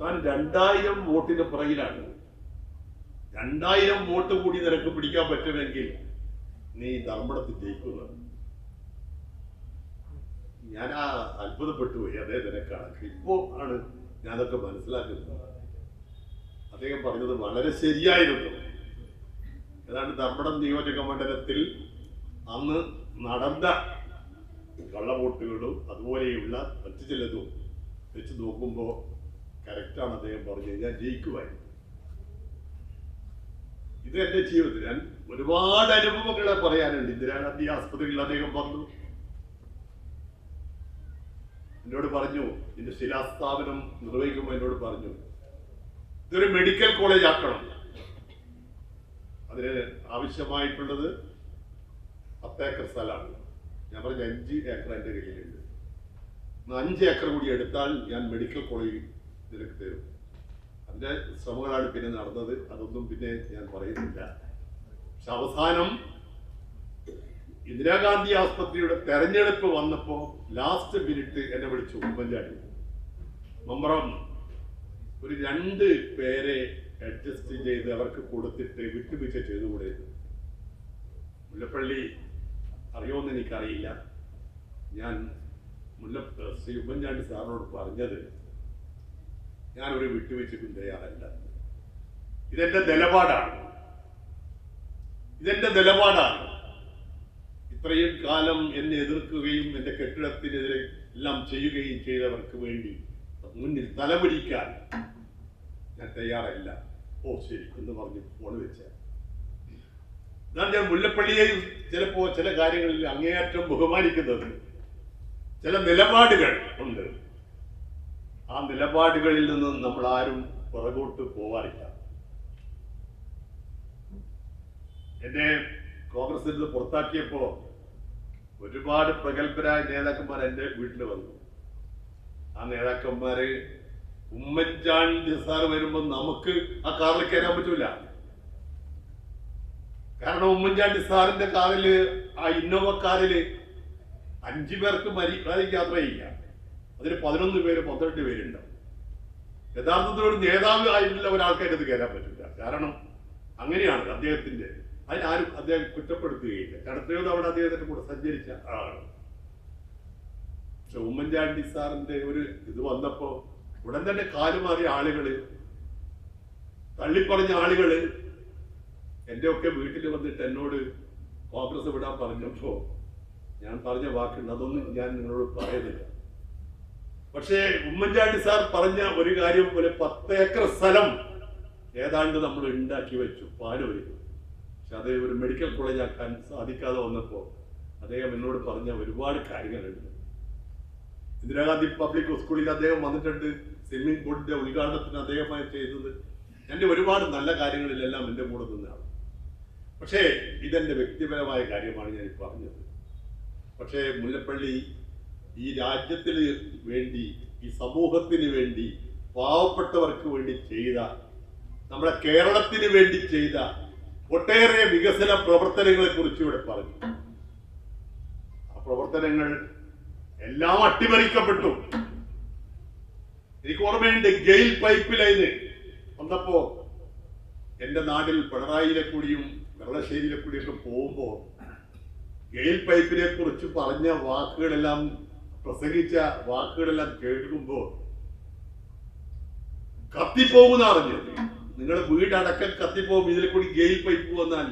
താൻ 2000 വോട്ടിന്റെ പുറകിലാണ്. 2000 വോട്ട് കൂടി നിനക്ക് പിടിക്കാൻ പറ്റുമെങ്കിൽ നീ ധർമ്മടത്തിൽ ജയിക്കുന്നത്. ഞാൻ അത്ഭുതപ്പെട്ടു പോയി. അതേ നിനക്കാണ്. ഇപ്പോ ആണ് ഞാനതൊക്കെ മനസ്സിലാക്കുന്നത്. അദ്ദേഹം പറഞ്ഞത് വളരെ ശരിയായിരുന്നു. ഏതാണ്ട് ധർമ്മടം നിയോജക മണ്ഡലത്തിൽ അന്ന് നടന്ന കള്ളവോട്ടുകളും അതുപോലെയുള്ള മറ്റു ചിലതും വെച്ച് നോക്കുമ്പോൾ കറക്റ്റാണ് അദ്ദേഹം പറഞ്ഞത്, ഞാൻ ജയിക്കുമായിരുന്നു. ഇത് എൻ്റെ ജീവിതത്തിൽ ഞാൻ ഒരുപാട് അനുഭവങ്ങളെ പറയാനുണ്ട്. ഇന്ദിരാഗാന്ധി ആസ്പത്രിയിൽ അദ്ദേഹം വന്നു, എന്നോട് പറഞ്ഞു, ഇതിന്റെ ശിലാസ്ഥാപനം നിർവഹിക്കുമ്പോൾ എന്നോട് പറഞ്ഞു, ഇതൊരു മെഡിക്കൽ കോളേജ് ആക്കണം, അതിന് ആവശ്യമായിട്ടുള്ളത് 10 ഏക്കർ സ്ഥലമാണ്. ഞാൻ പറഞ്ഞു 5 ഏക്കർ എൻ്റെ കയ്യിലുണ്ട്, 5 ഏക്കർ കൂടി എടുത്താൽ ഞാൻ മെഡിക്കൽ കോളേജ് നിനക്ക് തരും. അതിന്റെ ശ്രമങ്ങളാണ് പിന്നെ നടന്നത്, അതൊന്നും പിന്നെ ഞാൻ പറയുന്നില്ല. പക്ഷെ അവസാനം ഇന്ദിരാഗാന്ധി ആസ്പത്രിയുടെ തെരഞ്ഞെടുപ്പ് വന്നപ്പോ ലാസ്റ്റ് മിനിറ്റ് എന്നെ വിളിച്ചു ഉമ്മൻചാണ്ടി, മമ്പ്രം ഒരു 2 പേരെ അഡ്ജസ്റ്റ് ചെയ്ത് അവർക്ക് കൊടുത്തിട്ട് വിട്ടുവീഴ്ച ചെയ്തുകൂടെ. മുല്ലപ്പള്ളി അറിയുമെന്ന് എനിക്കറിയില്ല, ഞാൻ ശ്രീ ഉമ്മൻചാണ്ടി സാറിനോട് പറഞ്ഞത് ഞാനൊരു വിട്ടുവീഴ്ചയ്ക്കും തയ്യാറല്ല. ഇതെന്റെ നിലപാടാണ്, ഇതെന്റെ നിലപാടാണ്. ഇത്രയും കാലം എന്നെ എതിർക്കുകയും എന്റെ കെട്ടിടത്തിനെതിരെ എല്ലാം ചെയ്യുകയും ചെയ്തവർക്ക് വേണ്ടി മുന്നിൽ തലപിടിക്കാൻ ഞാൻ തയ്യാറല്ല. ഓ ശരി എന്ന് പറഞ്ഞ് ഫോണ് വെച്ച ഞാൻ മുല്ലപ്പള്ളിയെയും ചിലപ്പോ ചില കാര്യങ്ങളിൽ അങ്ങേയറ്റം ബഹുമാനിക്കുന്നത് ചില നിലപാടുകൾ ഉണ്ട്. ആ നിലപാടുകളിൽ നിന്നും നമ്മൾ ആരും പുറകോട്ട് പോവാറില്ല. എന്നെ കോൺഗ്രസിൽ നിന്ന് പുറത്താക്കിയപ്പോ ഒരുപാട് പ്രഗത്ഭരായ നേതാക്കന്മാർ എൻ്റെ വീട്ടിൽ വന്നു. ആ നേതാക്കന്മാര് ഉമ്മൻചാണ്ടി സാർ വരുമ്പോ നമുക്ക് ആ കാറിൽ കയറാൻ പറ്റൂല. കാരണം ഉമ്മൻചാണ്ടി സാറിന്റെ കാറില്, ആ ഇന്നോവ കാറില് 5 പേർക്ക് യാത്ര ചെയ്യാം. അതിന് 11 പേര് 12 പേരുണ്ടാവും. യഥാർത്ഥത്തിൽ ഒരു നേതാവ് ആയിട്ടുള്ള ഒരാൾക്കായിട്ട് ഇത് കയറാൻ പറ്റില്ല. കാരണം അങ്ങനെയാണ് അദ്ദേഹത്തിന്റെ. അതിനാരും അദ്ദേഹം കുറ്റപ്പെടുത്തുകയില്ല. എത്രയോ തവണ അദ്ദേഹത്തിന്റെ കൂടെ സഞ്ചരിച്ച ആളാണ്. പക്ഷെ ഉമ്മൻചാണ്ടി സാറിന്റെ ഒരു ഇത് വന്നപ്പോ ഉടൻ തന്നെ കാലുമാറിയ ആളുകള്, തള്ളിപ്പറഞ്ഞ ആളുകള് എൻ്റെ ഒക്കെ വീട്ടിൽ വന്നിട്ട് എന്നോട് കോൺഗ്രസ് വിടാൻ പറഞ്ഞപ്പോ ഞാൻ പറഞ്ഞ വാക്കുണ്ട്, അതൊന്നും ഞാൻ നിങ്ങളോട് പറയുന്നില്ല. പക്ഷേ ഉമ്മൻചാണ്ടി സാർ പറഞ്ഞ ഒരു കാര്യം പോലെ 10 ഏക്കർ സ്ഥലം ഏതാണ്ട് നമ്മൾ ഉണ്ടാക്കി വെച്ചു പാനൂരിൽ. പക്ഷെ അത് ഒരു മെഡിക്കൽ കോളേജ് ആക്കാൻ സാധിക്കാതെ വന്നപ്പോൾ അദ്ദേഹം എന്നോട് പറഞ്ഞ ഒരുപാട് കാര്യങ്ങളുണ്ട്. ഇന്ദിരാഗാന്ധി പബ്ലിക് സ്കൂളിൽ അദ്ദേഹം വന്നിട്ടുണ്ട്, സ്വിമ്മിംഗ് പൂളിന്റെ ഉദ്ഘാടനത്തിന് അദ്ദേഹമായി ചെയ്തത്. എൻ്റെ ഒരുപാട് നല്ല കാര്യങ്ങളിലെല്ലാം എൻ്റെ കൂടെ നിന്നാണ്. പക്ഷേ ഇതെന്റെ വ്യക്തിപരമായ കാര്യമാണ് ഞാൻ പറഞ്ഞത്. പക്ഷേ മുല്ലപ്പള്ളി ഈ രാജ്യത്തിന് വേണ്ടി, ഈ സമൂഹത്തിന് വേണ്ടി, പാവപ്പെട്ടവർക്ക് വേണ്ടി ചെയ്ത, നമ്മുടെ കേരളത്തിന് വേണ്ടി ചെയ്ത ഒട്ടേറെ വികസന പ്രവർത്തനങ്ങളെ കുറിച്ച് ഇവിടെ പറഞ്ഞു. ആ പ്രവർത്തനങ്ങൾ എല്ലാം അട്ടിമറിക്കപ്പെട്ടു. എനിക്ക് ഓർമ്മയുണ്ട്, ഗെയിൽ പൈപ്പ് ലൈന് വന്നപ്പോ എന്റെ നാട്ടിൽ പിണറായിലെ കൂടിയും വെള്ളശ്ശേരിയിലെ കൂടിയൊക്കെ പോകുമ്പോ ഗെയിൽ പൈപ്പിനെ കുറിച്ച് പറഞ്ഞ വാക്കുകളെല്ലാം, പ്രസംഗിച്ച വാക്കുകളെല്ലാം കേൾക്കുമ്പോ കത്തിപ്പോകുന്ന അറിഞ്ഞത്. നിങ്ങളുടെ വീടടക്കം കത്തിപ്പോകും, ഇതിലെ കൂടി ഗെയിൽ പൈപ്പ് വന്നാൽ,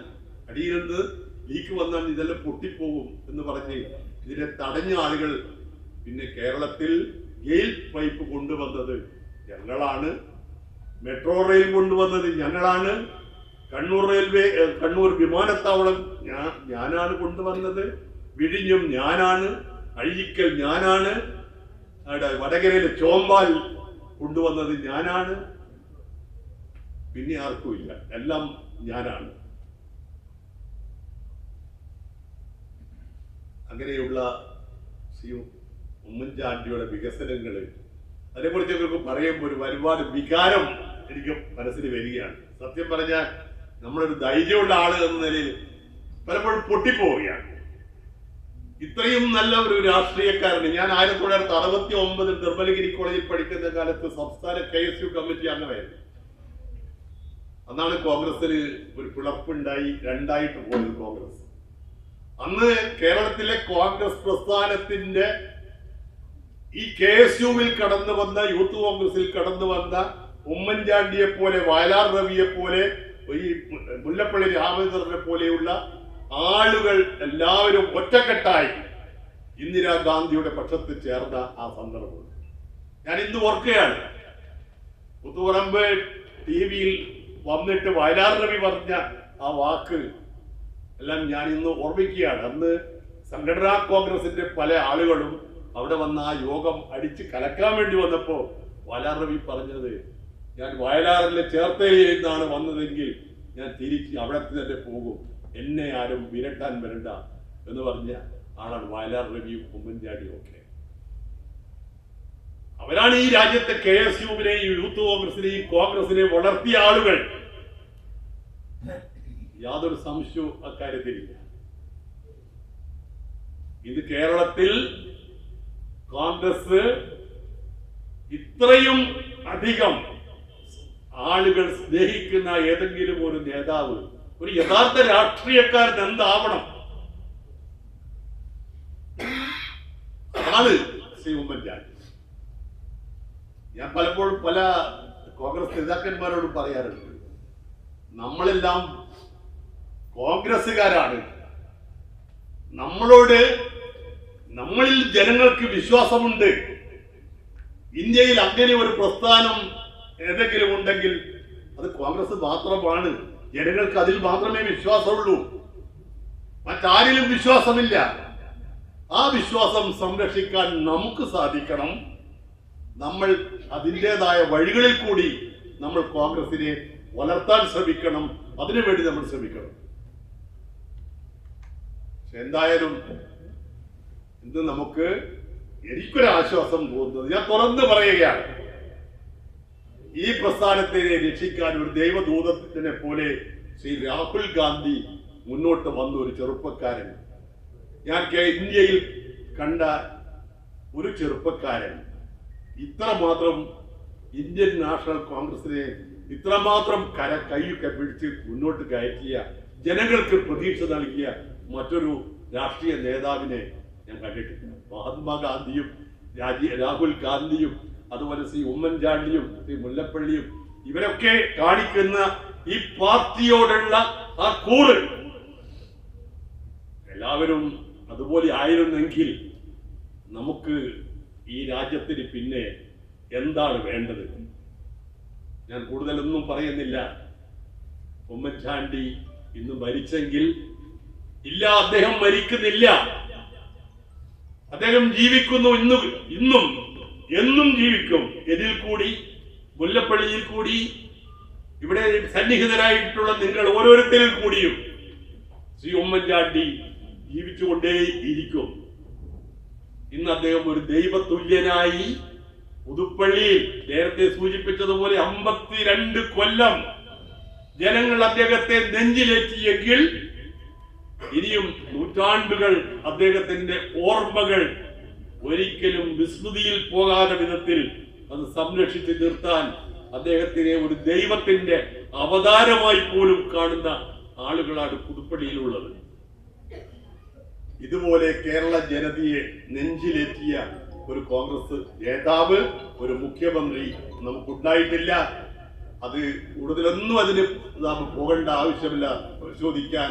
അടിയിൽ നിന്ന് ലീക്ക് വന്നാൽ ഇതെല്ലാം പൊട്ടിപ്പോകും എന്ന് പറഞ്ഞ് ഇതിനെ തടഞ്ഞ ആളുകൾ. പിന്നെ കേരളത്തിൽ ഗെയിൽ പൈപ്പ് കൊണ്ടുവന്നത് ഞങ്ങളാണ്, മെട്രോ റെയിൽ കൊണ്ടുവന്നത് ഞങ്ങളാണ്, കണ്ണൂർ വിമാനത്താവളം ഞാനാണ് കൊണ്ടുവന്നത്, വിഴിഞ്ഞം ഞാനാണ്, അഴീക്കൽ ഞാനാണ്, വടകരയിലെ ചോമ്പാൽ കൊണ്ടുവന്നത് ഞാനാണ്. പിന്നെ ആർക്കുമില്ല, എല്ലാം ഞാനാണ്. അങ്ങനെയുള്ള ശ്രീ ഉമ്മൻചാണ്ടിയുടെ വികസനങ്ങൾ, അതിനെക്കുറിച്ച് ഇവർക്ക് പറയുമ്പോൾ ഒരുപാട് വികാരം എനിക്ക് മനസ്സിൽ വരികയാണ്. സത്യം പറഞ്ഞാൽ നമ്മളൊരു ധൈര്യമുള്ള ആള് എന്ന നിലയിൽ പലപ്പോഴും പൊട്ടിപ്പോവുകയാണ്. ഇത്രയും നല്ല ഒരു രാഷ്ട്രീയക്കാരന് ഞാൻ 1969 നിർമ്മലഗിരി കോളേജിൽ പഠിക്കുന്ന കാലത്ത് സംസ്ഥാന KSU കമ്മിറ്റി അംഗമായിരുന്നു. അന്നാണ് കോൺഗ്രസിൽ ഒരു പിളർപ്പുണ്ടായി, 2ആയിട്ട് പോയത് കോൺഗ്രസ്. അന്ന് കേരളത്തിലെ കോൺഗ്രസ് പ്രസ്ഥാനത്തിന്റെ ഈ KSUവിൽ കടന്നു വന്ന, യൂത്ത് കോൺഗ്രസിൽ കടന്നു വന്ന ഉമ്മൻചാണ്ടിയെ പോലെ, വയലാർ രവിയെ പോലെ, ഈ മുല്ലപ്പള്ളി രാമചന്ദ്രനെ പോലെയുള്ള ആളുകൾ എല്ലാവരും ഒറ്റക്കെട്ടായി ഇന്ദിരാഗാന്ധിയുടെ പക്ഷത്ത് ചേർന്ന ആ സന്ദർഭം. ഞാൻ ഇന്ന് ഓർക്കുകയാണ്, പുത്തുപറമ്പ് TV-യിൽ വന്നിട്ട് വയലാർ രവി പറഞ്ഞ ആ വാക്ക് എല്ലാം ഞാൻ ഇന്ന് ഓർമ്മിക്കുകയാണ്. അന്ന് സംഘടനാ കോൺഗ്രസിന്റെ പല ആളുകളും അവിടെ വന്ന ആ യോഗം അടിച്ച് കലക്കാൻ വേണ്ടി വന്നപ്പോൾ വയലാർ രവി പറഞ്ഞത്, ഞാൻ വയലാറിലെ ചേർത്തലയിൽ നിന്നാണ് വന്നതെങ്കിൽ ഞാൻ തിരിച്ച് അവിടെ തന്നെ പോകും, എന്നെ ആരും വിരട്ടാൻ വരണ്ട എന്ന് പറഞ്ഞ ആളാണ് വയലാർ രവിയും ഉമ്മൻചാണ്ടിയും ഒക്കെ. അവരാണ് ഈ രാജ്യത്തെ KSUവിനെയും യൂത്ത് കോൺഗ്രസിനെയും കോൺഗ്രസിനെയും വളർത്തിയ ആളുകൾ. യാതൊരു സംശയവും അക്കാര്യത്തിലില്ല. ഇത് കേരളത്തിൽ കോൺഗ്രസ് ഇത്രയും അധികം ആളുകൾ സ്നേഹിക്കുന്ന ഏതെങ്കിലും ഒരു നേതാവ്, ഒരു യഥാർത്ഥ രാഷ്ട്രീയക്കാരൻ എന്താവണം? അതാണ് ശ്രീ ഉമ്മൻചാണ്ടി. ഞാൻ പലപ്പോഴും പല കോൺഗ്രസ് നേതാക്കന്മാരോട് പറയാറുണ്ട്, നമ്മളെല്ലാം കോൺഗ്രസ്സുകാരാണ്, നമ്മളിൽ ജനങ്ങൾക്ക് വിശ്വാസമുണ്ട്. ഇന്ത്യയിൽ അങ്ങനെ ഒരു പ്രസ്ഥാനം ഏതെങ്കിലും ഉണ്ടെങ്കിൽ അത് കോൺഗ്രസ് മാത്രമാണ്. ജനങ്ങൾക്ക് അതിൽ മാത്രമേ വിശ്വാസമുള്ളൂ, മറ്റാരിലും വിശ്വാസമില്ല. ആ വിശ്വാസം സംരക്ഷിക്കാൻ നമുക്ക് സാധിക്കണം. നമ്മൾ അതിൻ്റെതായ വഴികളിൽ കൂടി നമ്മൾ കോൺഗ്രസിനെ വളർത്താൻ ശ്രമിക്കണം. അതിനുവേണ്ടി നമ്മൾ ശ്രമിക്കണം. പക്ഷെ എന്തായാലും ഇന്ന് എനിക്കൊരാശ്വാസം തോന്നുന്നത്, ഞാൻ തുറന്നു പറയുകയാണ്, ഈ പ്രസ്ഥാനത്തെ രക്ഷിക്കാൻ ഒരു ദൈവദൂതത്തിനെ പോലെ ശ്രീ രാഹുൽ ഗാന്ധി മുന്നോട്ട് വന്ന ഒരു ചെറുപ്പക്കാരൻ, ഞാൻ ഇന്ത്യയിൽ കണ്ട ഒരു ചെറുപ്പക്കാരൻ ഇത്രമാത്രം ഇന്ത്യൻ നാഷണൽ കോൺഗ്രസിനെ ഇത്രമാത്രം കൈയൊക്കെ പിടിച്ച് മുന്നോട്ട് കയറ്റിയ, ജനങ്ങൾക്ക് പ്രതീക്ഷ നൽകിയ മറ്റൊരു രാഷ്ട്രീയ നേതാവിനെ ഞാൻ കണ്ടിട്ടില്ല. മഹാത്മാഗാന്ധിയും രാഹുൽ ഗാന്ധിയും അതുപോലെ ശ്രീ ഉമ്മൻചാണ്ടിയും ശ്രീ മുല്ലപ്പള്ളിയും ഇവരൊക്കെ കാണിക്കുന്ന ഈ പാർട്ടിയോടുള്ള ആ കൂറ്, എല്ലാവരും അതുപോലെ ആയിരുന്നെങ്കിൽ നമുക്ക് ഈ രാജ്യത്തിന് പിന്നെ എന്താണ് വേണ്ടത്? ഞാൻ കൂടുതലൊന്നും പറയുന്നില്ല. ഉമ്മൻചാണ്ടി ഇന്ന് മരിച്ചെങ്കിൽ ഇല്ല, അദ്ദേഹം മരിക്കുന്നില്ല, അദ്ദേഹം ജീവിക്കുന്നു. ഇന്നും എന്നും ജീവിക്കും. ഇതിൽ കൂടി, മുല്ലപ്പള്ളിയിൽ കൂടി, ഇവിടെ സന്നിഹിതരായിട്ടുള്ള നിങ്ങൾ ഓരോരുത്തരിൽ കൂടിയും ശ്രീ ഉമ്മൻചാണ്ടി ജീവിച്ചുകൊണ്ടേയിരിക്കും. ഇന്ന് അദ്ദേഹം ഒരു ദൈവതുല്യനായി പുതുപ്പള്ളിയിൽ നേരത്തെ സൂചിപ്പിച്ചതുപോലെ 52 കൊല്ലം ജനങ്ങൾ അദ്ദേഹത്തെ നെഞ്ചിലേറ്റിയെങ്കിൽ ഇനിയും നൂറ്റാണ്ടുകൾ അദ്ദേഹത്തിന്റെ ഓർമ്മകൾ ഒരിക്കലും വിസ്മൃതിയിൽ പോകാത്ത വിധത്തിൽ അത് സംരക്ഷിച്ച് നിർത്താൻ അദ്ദേഹത്തിനെ ഒരു ദൈവത്തിന്റെ അവതാരമായി പോലും കാണുന്ന ആളുകളാണ് പുതുപ്പള്ളിയിലുള്ളത്. ഇതുപോലെ കേരള ജനതയെ നെഞ്ചിലേറ്റിയ ഒരു കോൺഗ്രസ് നേതാവ്, ഒരു മുഖ്യമന്ത്രി നമുക്കുണ്ടായിട്ടില്ല. അത് കൂടുതലൊന്നും അതിന് നാം പോകേണ്ട ആവശ്യമില്ല. പരിശോധിക്കാൻ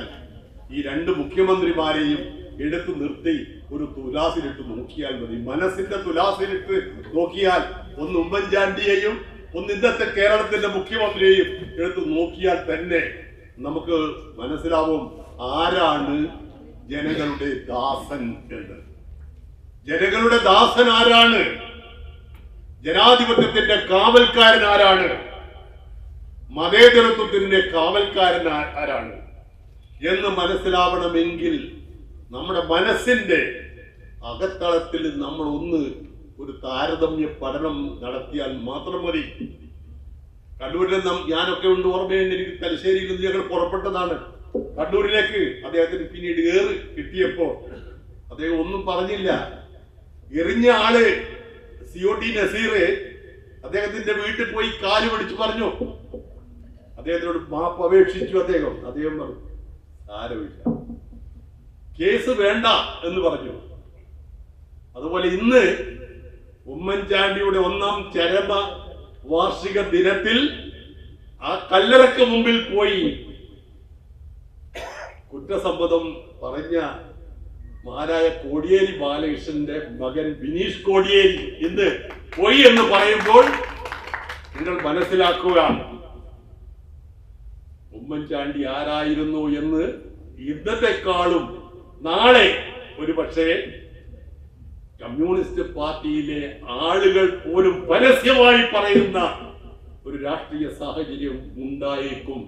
ഈ 2 മുഖ്യമന്ത്രിമാരെയും എടുത്തു നിർത്തി ഒരു തുലാസിലിട്ട് നോക്കിയാൽ മതി. മനസ്സിന്റെ തുലാസിലിട്ട് നോക്കിയാൽ ഒന്ന് ഉമ്മൻചാണ്ടിയെയും ഒന്ന് ഇന്നത്തെ കേരളത്തിന്റെ മുഖ്യമന്ത്രിയെയും എടുത്തു നോക്കിയാൽ തന്നെ നമുക്ക് മനസ്സിലാവും ആരാണ് ജനങ്ങളുടെ ദാസൻ എന്ന്. ജനങ്ങളുടെ ദാസൻ ആരാണ്? ജനാധിപത്യത്തിന്റെ കാവൽക്കാരൻ ആരാണ്? മതേതരത്വത്തിന്റെ കാവൽക്കാരൻ ആരാണ് എന്ന് മനസ്സിലാവണമെങ്കിൽ നമ്മുടെ മനസ്സിന്റെ അകത്തളത്തിൽ നമ്മൾ ഒരു താരതമ്യ പഠനം നടത്തിയാൽ മാത്രം മതി. കണ്ണൂരിൽ ഞാനൊക്കെ ഓർമ്മയുണ്ട്. എനിക്ക് തലശ്ശേരിയിൽ നിന്ന് ഞങ്ങൾ പുറപ്പെട്ടതാണ് കണ്ണൂരിലേക്ക്. അദ്ദേഹത്തിന് പിന്നീട് കിട്ടിയപ്പോ അദ്ദേഹം ഒന്നും പറഞ്ഞില്ല. എറിഞ്ഞ ആള് COT നസീർ അദ്ദേഹത്തിന്റെ വീട്ടിൽ പോയി കാല് പിടിച്ചു പറഞ്ഞു. അദ്ദേഹത്തിനോട് മാപ്പ് അപേക്ഷിച്ചു. അദ്ദേഹം പറഞ്ഞു സാരമില്ല, കേസ് വേണ്ട എന്ന് പറഞ്ഞു. അതുപോലെ ഇന്ന് ഉമ്മൻചാണ്ടിയുടെ 1ാം ചരമ വാർഷിക ദിനത്തിൽ ആ കല്ലറക്ക് മുമ്പിൽ പോയി കുറ്റസമ്മതം പറഞ്ഞ മഹാനായ കോടിയേരി ബാലകൃഷ്ണന്റെ മകൻ ബിനീഷ് കോടിയേരി ഇന്ന് പോയി എന്ന് പറയുമ്പോൾ നിങ്ങൾ മനസ്സിലാക്കുക ഉമ്മൻചാണ്ടി ആരായിരുന്നു എന്ന് ഇന്നത്തെക്കാളും നാളെ ഒരു പക്ഷേ കമ്മ്യൂണിസ്റ്റ് പാർട്ടിയിലെ ആളുകൾ പോലും പരസ്യമായി പറയുന്ന ഒരു രാഷ്ട്രീയ സാഹചര്യം ഉണ്ടായേക്കും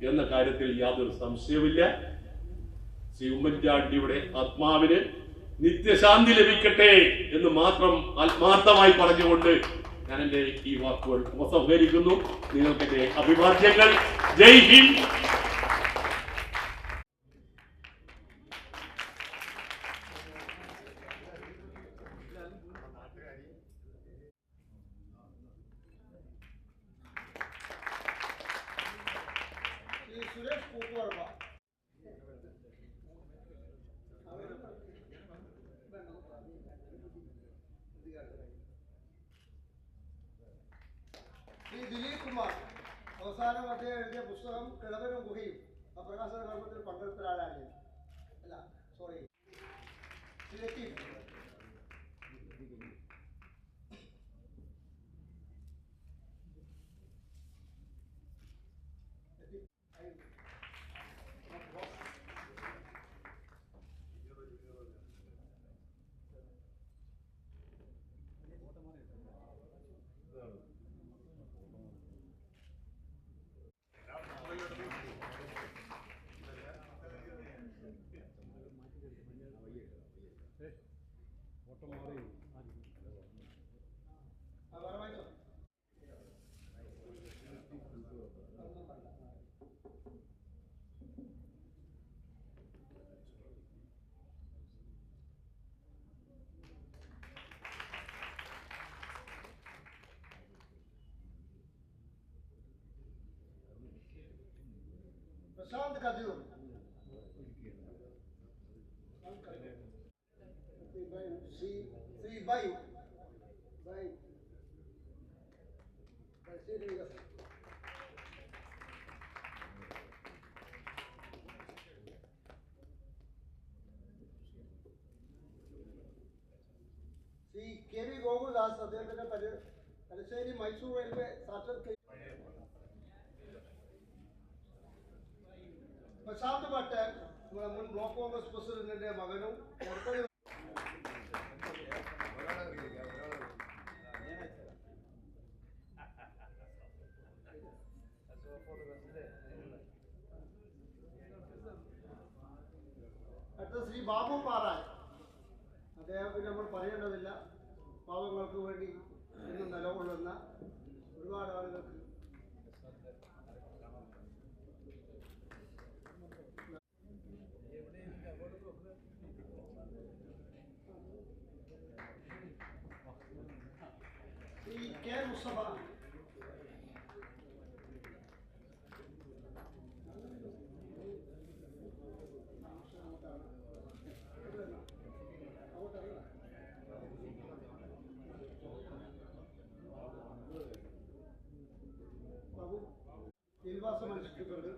എന്ന കാര്യത്തിൽ യാതൊരു സംശയവുമില്ല. ശ്രീ ഉമ്മൻചാണ്ടിയുടെ ആത്മാവിന് നിത്യശാന്തി ലഭിക്കട്ടെ എന്ന് മാത്രം ആത്മാർത്ഥമായി പറഞ്ഞുകൊണ്ട് ഞാൻ എന്റെ ഈ വാക്കുകൾ ഉപസംഹരിക്കുന്നു. നിങ്ങൾക്ക് എന്റെ അഭിവാദ്യങ്ങൾ. ജയ് ഹിന്ദ്. സുരേഷ് പൂക്കുവർമ്മ ശ്രീ ദിലീപ് കുമാർ അവസാനം അദ്ദേഹം എഴുതിയ പുസ്തകം കിളവനും ഗുഹയും ആ പ്രകാശന കർമ്മത്തിൽ പങ്കെടുത്ത ഒരാളാണ്. അല്ല സോറി ശ്രീ ലത്തീഫ്. प्रशांत कदूर श्री बाई श्री के वी गोकुलदास അദ്ദേഹത്തിന്റെ തലശ്ശേരി മൈസൂർ റെയിൽവേ സാറ്റലൈറ്റ് പ്രശാന്ത് പട്ടേൽ നമ്മുടെ മുൻ ബ്ലോക്ക് കോൺഗ്രസ് പ്രസിഡന്റിന്റെ മകനും അടുത്ത ശ്രീ ബാബു പാറാൻ. അദ്ദേഹത്തിന് നമ്മൾ പറയേണ്ടതില്ല. പാവങ്ങൾക്ക് വേണ്ടി ഇന്നും നിലകൊള്ളുന്ന ഒരുപാട് ആളുകൾക്ക് കെ മുസ്തഫ ജയിൽവാസം അനുഷ്ഠിച്ചിട്ടുണ്ട്.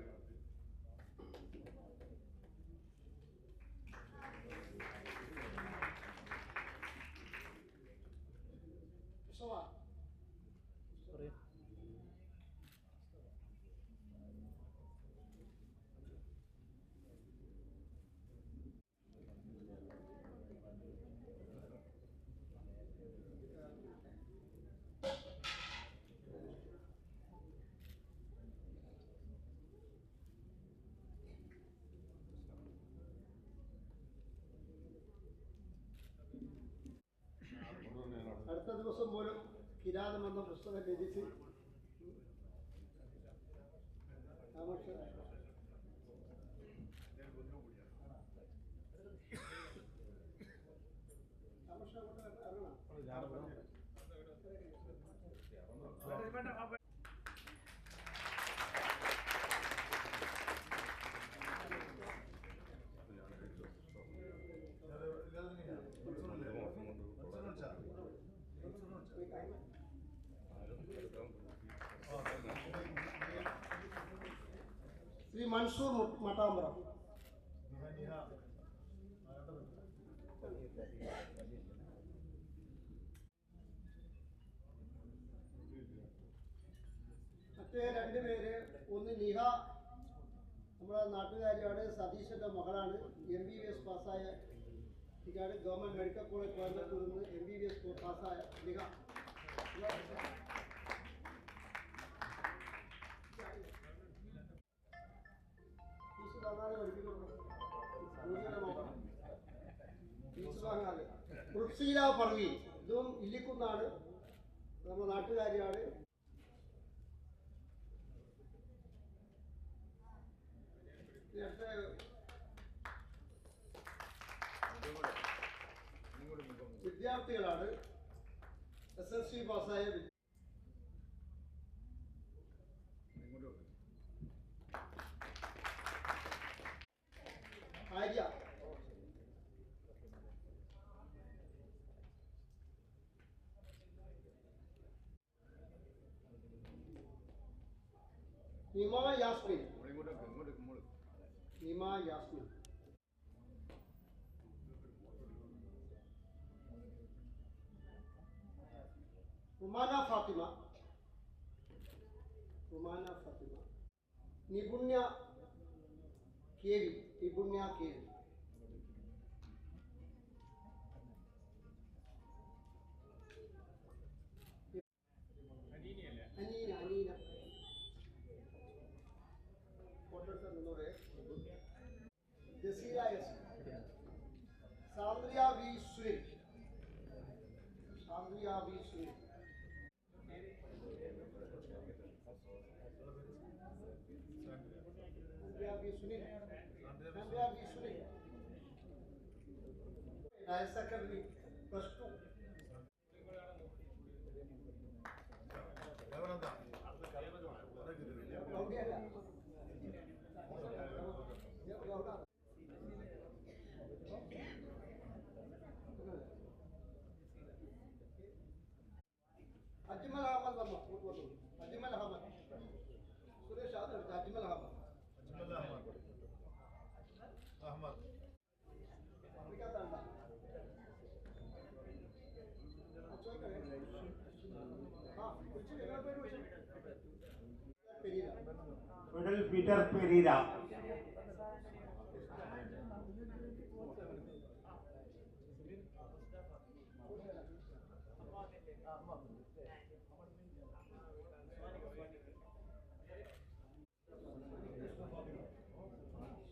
അടുത്ത ദിവസം പോലും കിരാതം എന്ന പുസ്തകം രചിച്ച് ശ്രീ മൻസൂർ മട്ടാമ്പ്ര. നിഹ നമ്മുടെ നാട്ടുകാരിയാണ്, സതീശൻ്റെ മകളാണ്. MBBS പാസ്സായ കുട്ടിയാണ്. ഗവൺമെൻറ് മെഡിക്കൽ കോളേജ് കോയമ്പത്തൂരിൽ നിന്ന് MBBS പാസ്സായ നിഹ. റുക്സീല പർവീൻ, ഇതും ഇല്ലിക്കുന്നാണ്, നമ്മുടെ നാട്ടുകാരിയാണ്. വിദ്യാർത്ഥികളാണ്, SSLC പാസ്സായ ആര്യ. നിമ യാസ്മിൻ. നിമ യാസ്മിൻ. റുമാന ഫാത്തിമ. റുമാന ഫാത്തിമ. നിപുണ്യ കേവി. നിപുണ്യ കേവി. അനീന. അനീന. ജസീല യസ്. Sandriya V Sunil. Sandriya V Sunil. Sandriya V Sunil. Sandriya V Sunil. Higher secondary +2. Ajmal Ahammed വന്നു. അജ്മൽ അഹമ്മദ്. സുരേഷ് അത് എടുത്ത്. Ajmal Ahammed. Fidel Peter Pereira.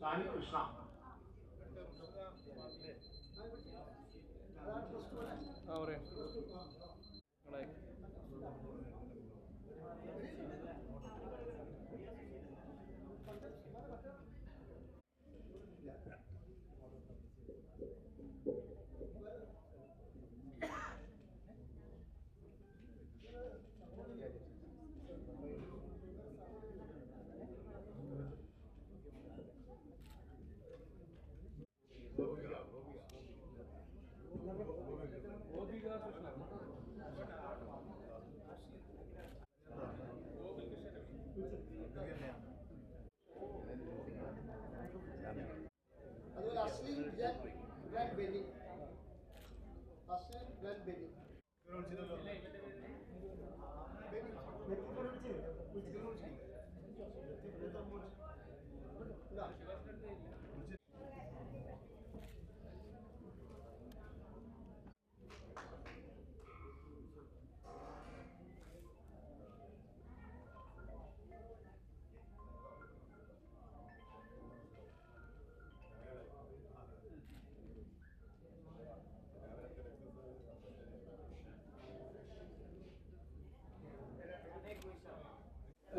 Sani Krishna. അതുപോലെ Aslin Grand Benny. Aslin Grand Benny.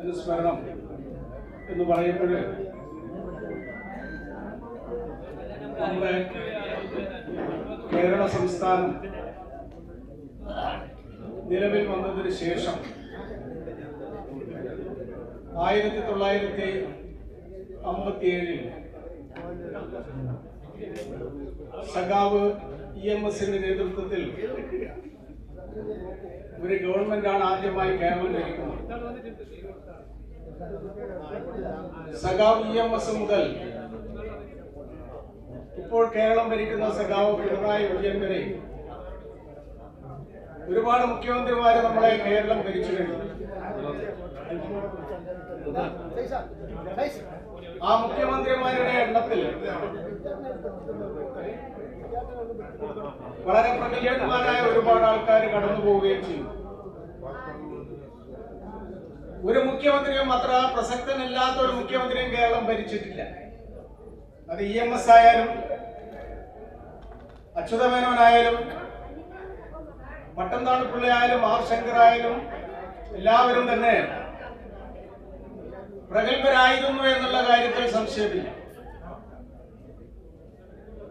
അനുസ്മരണം എന്ന് പറയുമ്പോൾ നമ്മുടെ കേരള സംസ്ഥാനം നിലവിൽ വന്നതിന് ശേഷം 1957 സഖാവ് EMSന്റെ നേതൃത്വത്തിൽ ഒരു ഗവൺമെന്റാണ് ആദ്യമായി കേരളം ഭരിക്കുന്നത്. സഖാവ് EMS മുതൽ ഇപ്പോൾ കേരളം ഭരിക്കുന്ന സഖാവ് പിണറായി വിജയൻ വരെ ഒരുപാട് മുഖ്യമന്ത്രിമാരെ നമ്മളെ കേരളം ഭരിച്ചു കഴിഞ്ഞു. ആ മുഖ്യമന്ത്രിമാരുടെ എണ്ണത്തിൽ വളരെ പ്രഗത്ഭന്മാരായ ഒരുപാട് ആൾക്കാർ കടന്നു പോവുകയും ചെയ്തു. ഒരു മുഖ്യമന്ത്രിയും അത്ര പ്രസക്തനില്ലാത്ത ഒരു മുഖ്യമന്ത്രിയും കേരളം ഭരിച്ചിട്ടില്ല. അത് EMS ആയാലും അച്യുതമേനോനായാലും പട്ടംതാണിപ്പിള്ള ആയാലും ആർ ശങ്കർ ആയാലും എല്ലാവരും തന്നെ പ്രഗത്ഭരായിരുന്നു എന്നുള്ള കാര്യത്തിൽ സംശയമില്ല.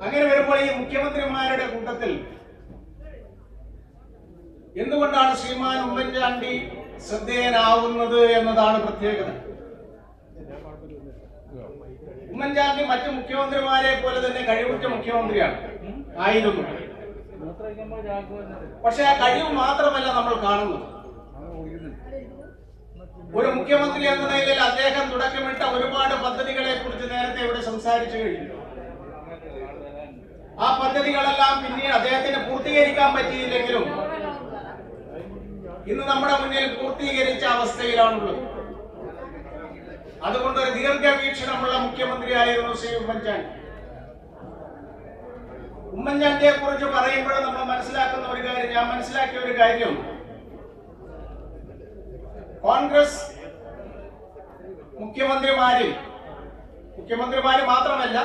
അങ്ങനെ വരുമ്പോൾ ഈ മുഖ്യമന്ത്രിമാരുടെ കൂട്ടത്തിൽ എന്തുകൊണ്ടാണ് ശ്രീമാൻ ഉമ്മൻചാണ്ടി ശ്രദ്ധേയനാവുന്നത് എന്നതാണ് പ്രത്യേകത. ഉമ്മൻചാണ്ടി മറ്റു മുഖ്യമന്ത്രിമാരെ പോലെ തന്നെ കഴിവുറ്റ മുഖ്യമന്ത്രിയാണ് ആയിരുന്നു. പക്ഷെ ആ കഴിവ് മാത്രമല്ല നമ്മൾ കാണുന്നത്. ഒരു മുഖ്യമന്ത്രി എന്ന നിലയിൽ അദ്ദേഹം തുടക്കമിട്ട ഒരുപാട് പദ്ധതികളെ കുറിച്ച് നേരത്തെ ഇവിടെ സംസാരിച്ചു കഴിഞ്ഞു. ആ പദ്ധതികളെല്ലാം പിന്നീട് അദ്ദേഹത്തിന് പൂർത്തീകരിക്കാൻ പറ്റിയില്ലെങ്കിലും ഇന്ന് നമ്മുടെ മുന്നിൽ പൂർത്തീകരിച്ച അവസ്ഥയിലാണുള്ളത്. അതുകൊണ്ടൊരു ദീർഘവീക്ഷണമുള്ള മുഖ്യമന്ത്രിയായിരുന്നു ശ്രീ ഉമ്മൻചാണ്ടി. ഉമ്മൻചാണ്ടിയെ കുറിച്ച് പറയുമ്പോൾ നമ്മൾ മനസ്സിലാക്കുന്ന ഒരു കാര്യം, ഞാൻ മനസ്സിലാക്കിയ ഒരു കാര്യം, കോൺഗ്രസ് മുഖ്യമന്ത്രിമാര് മാത്രമല്ല,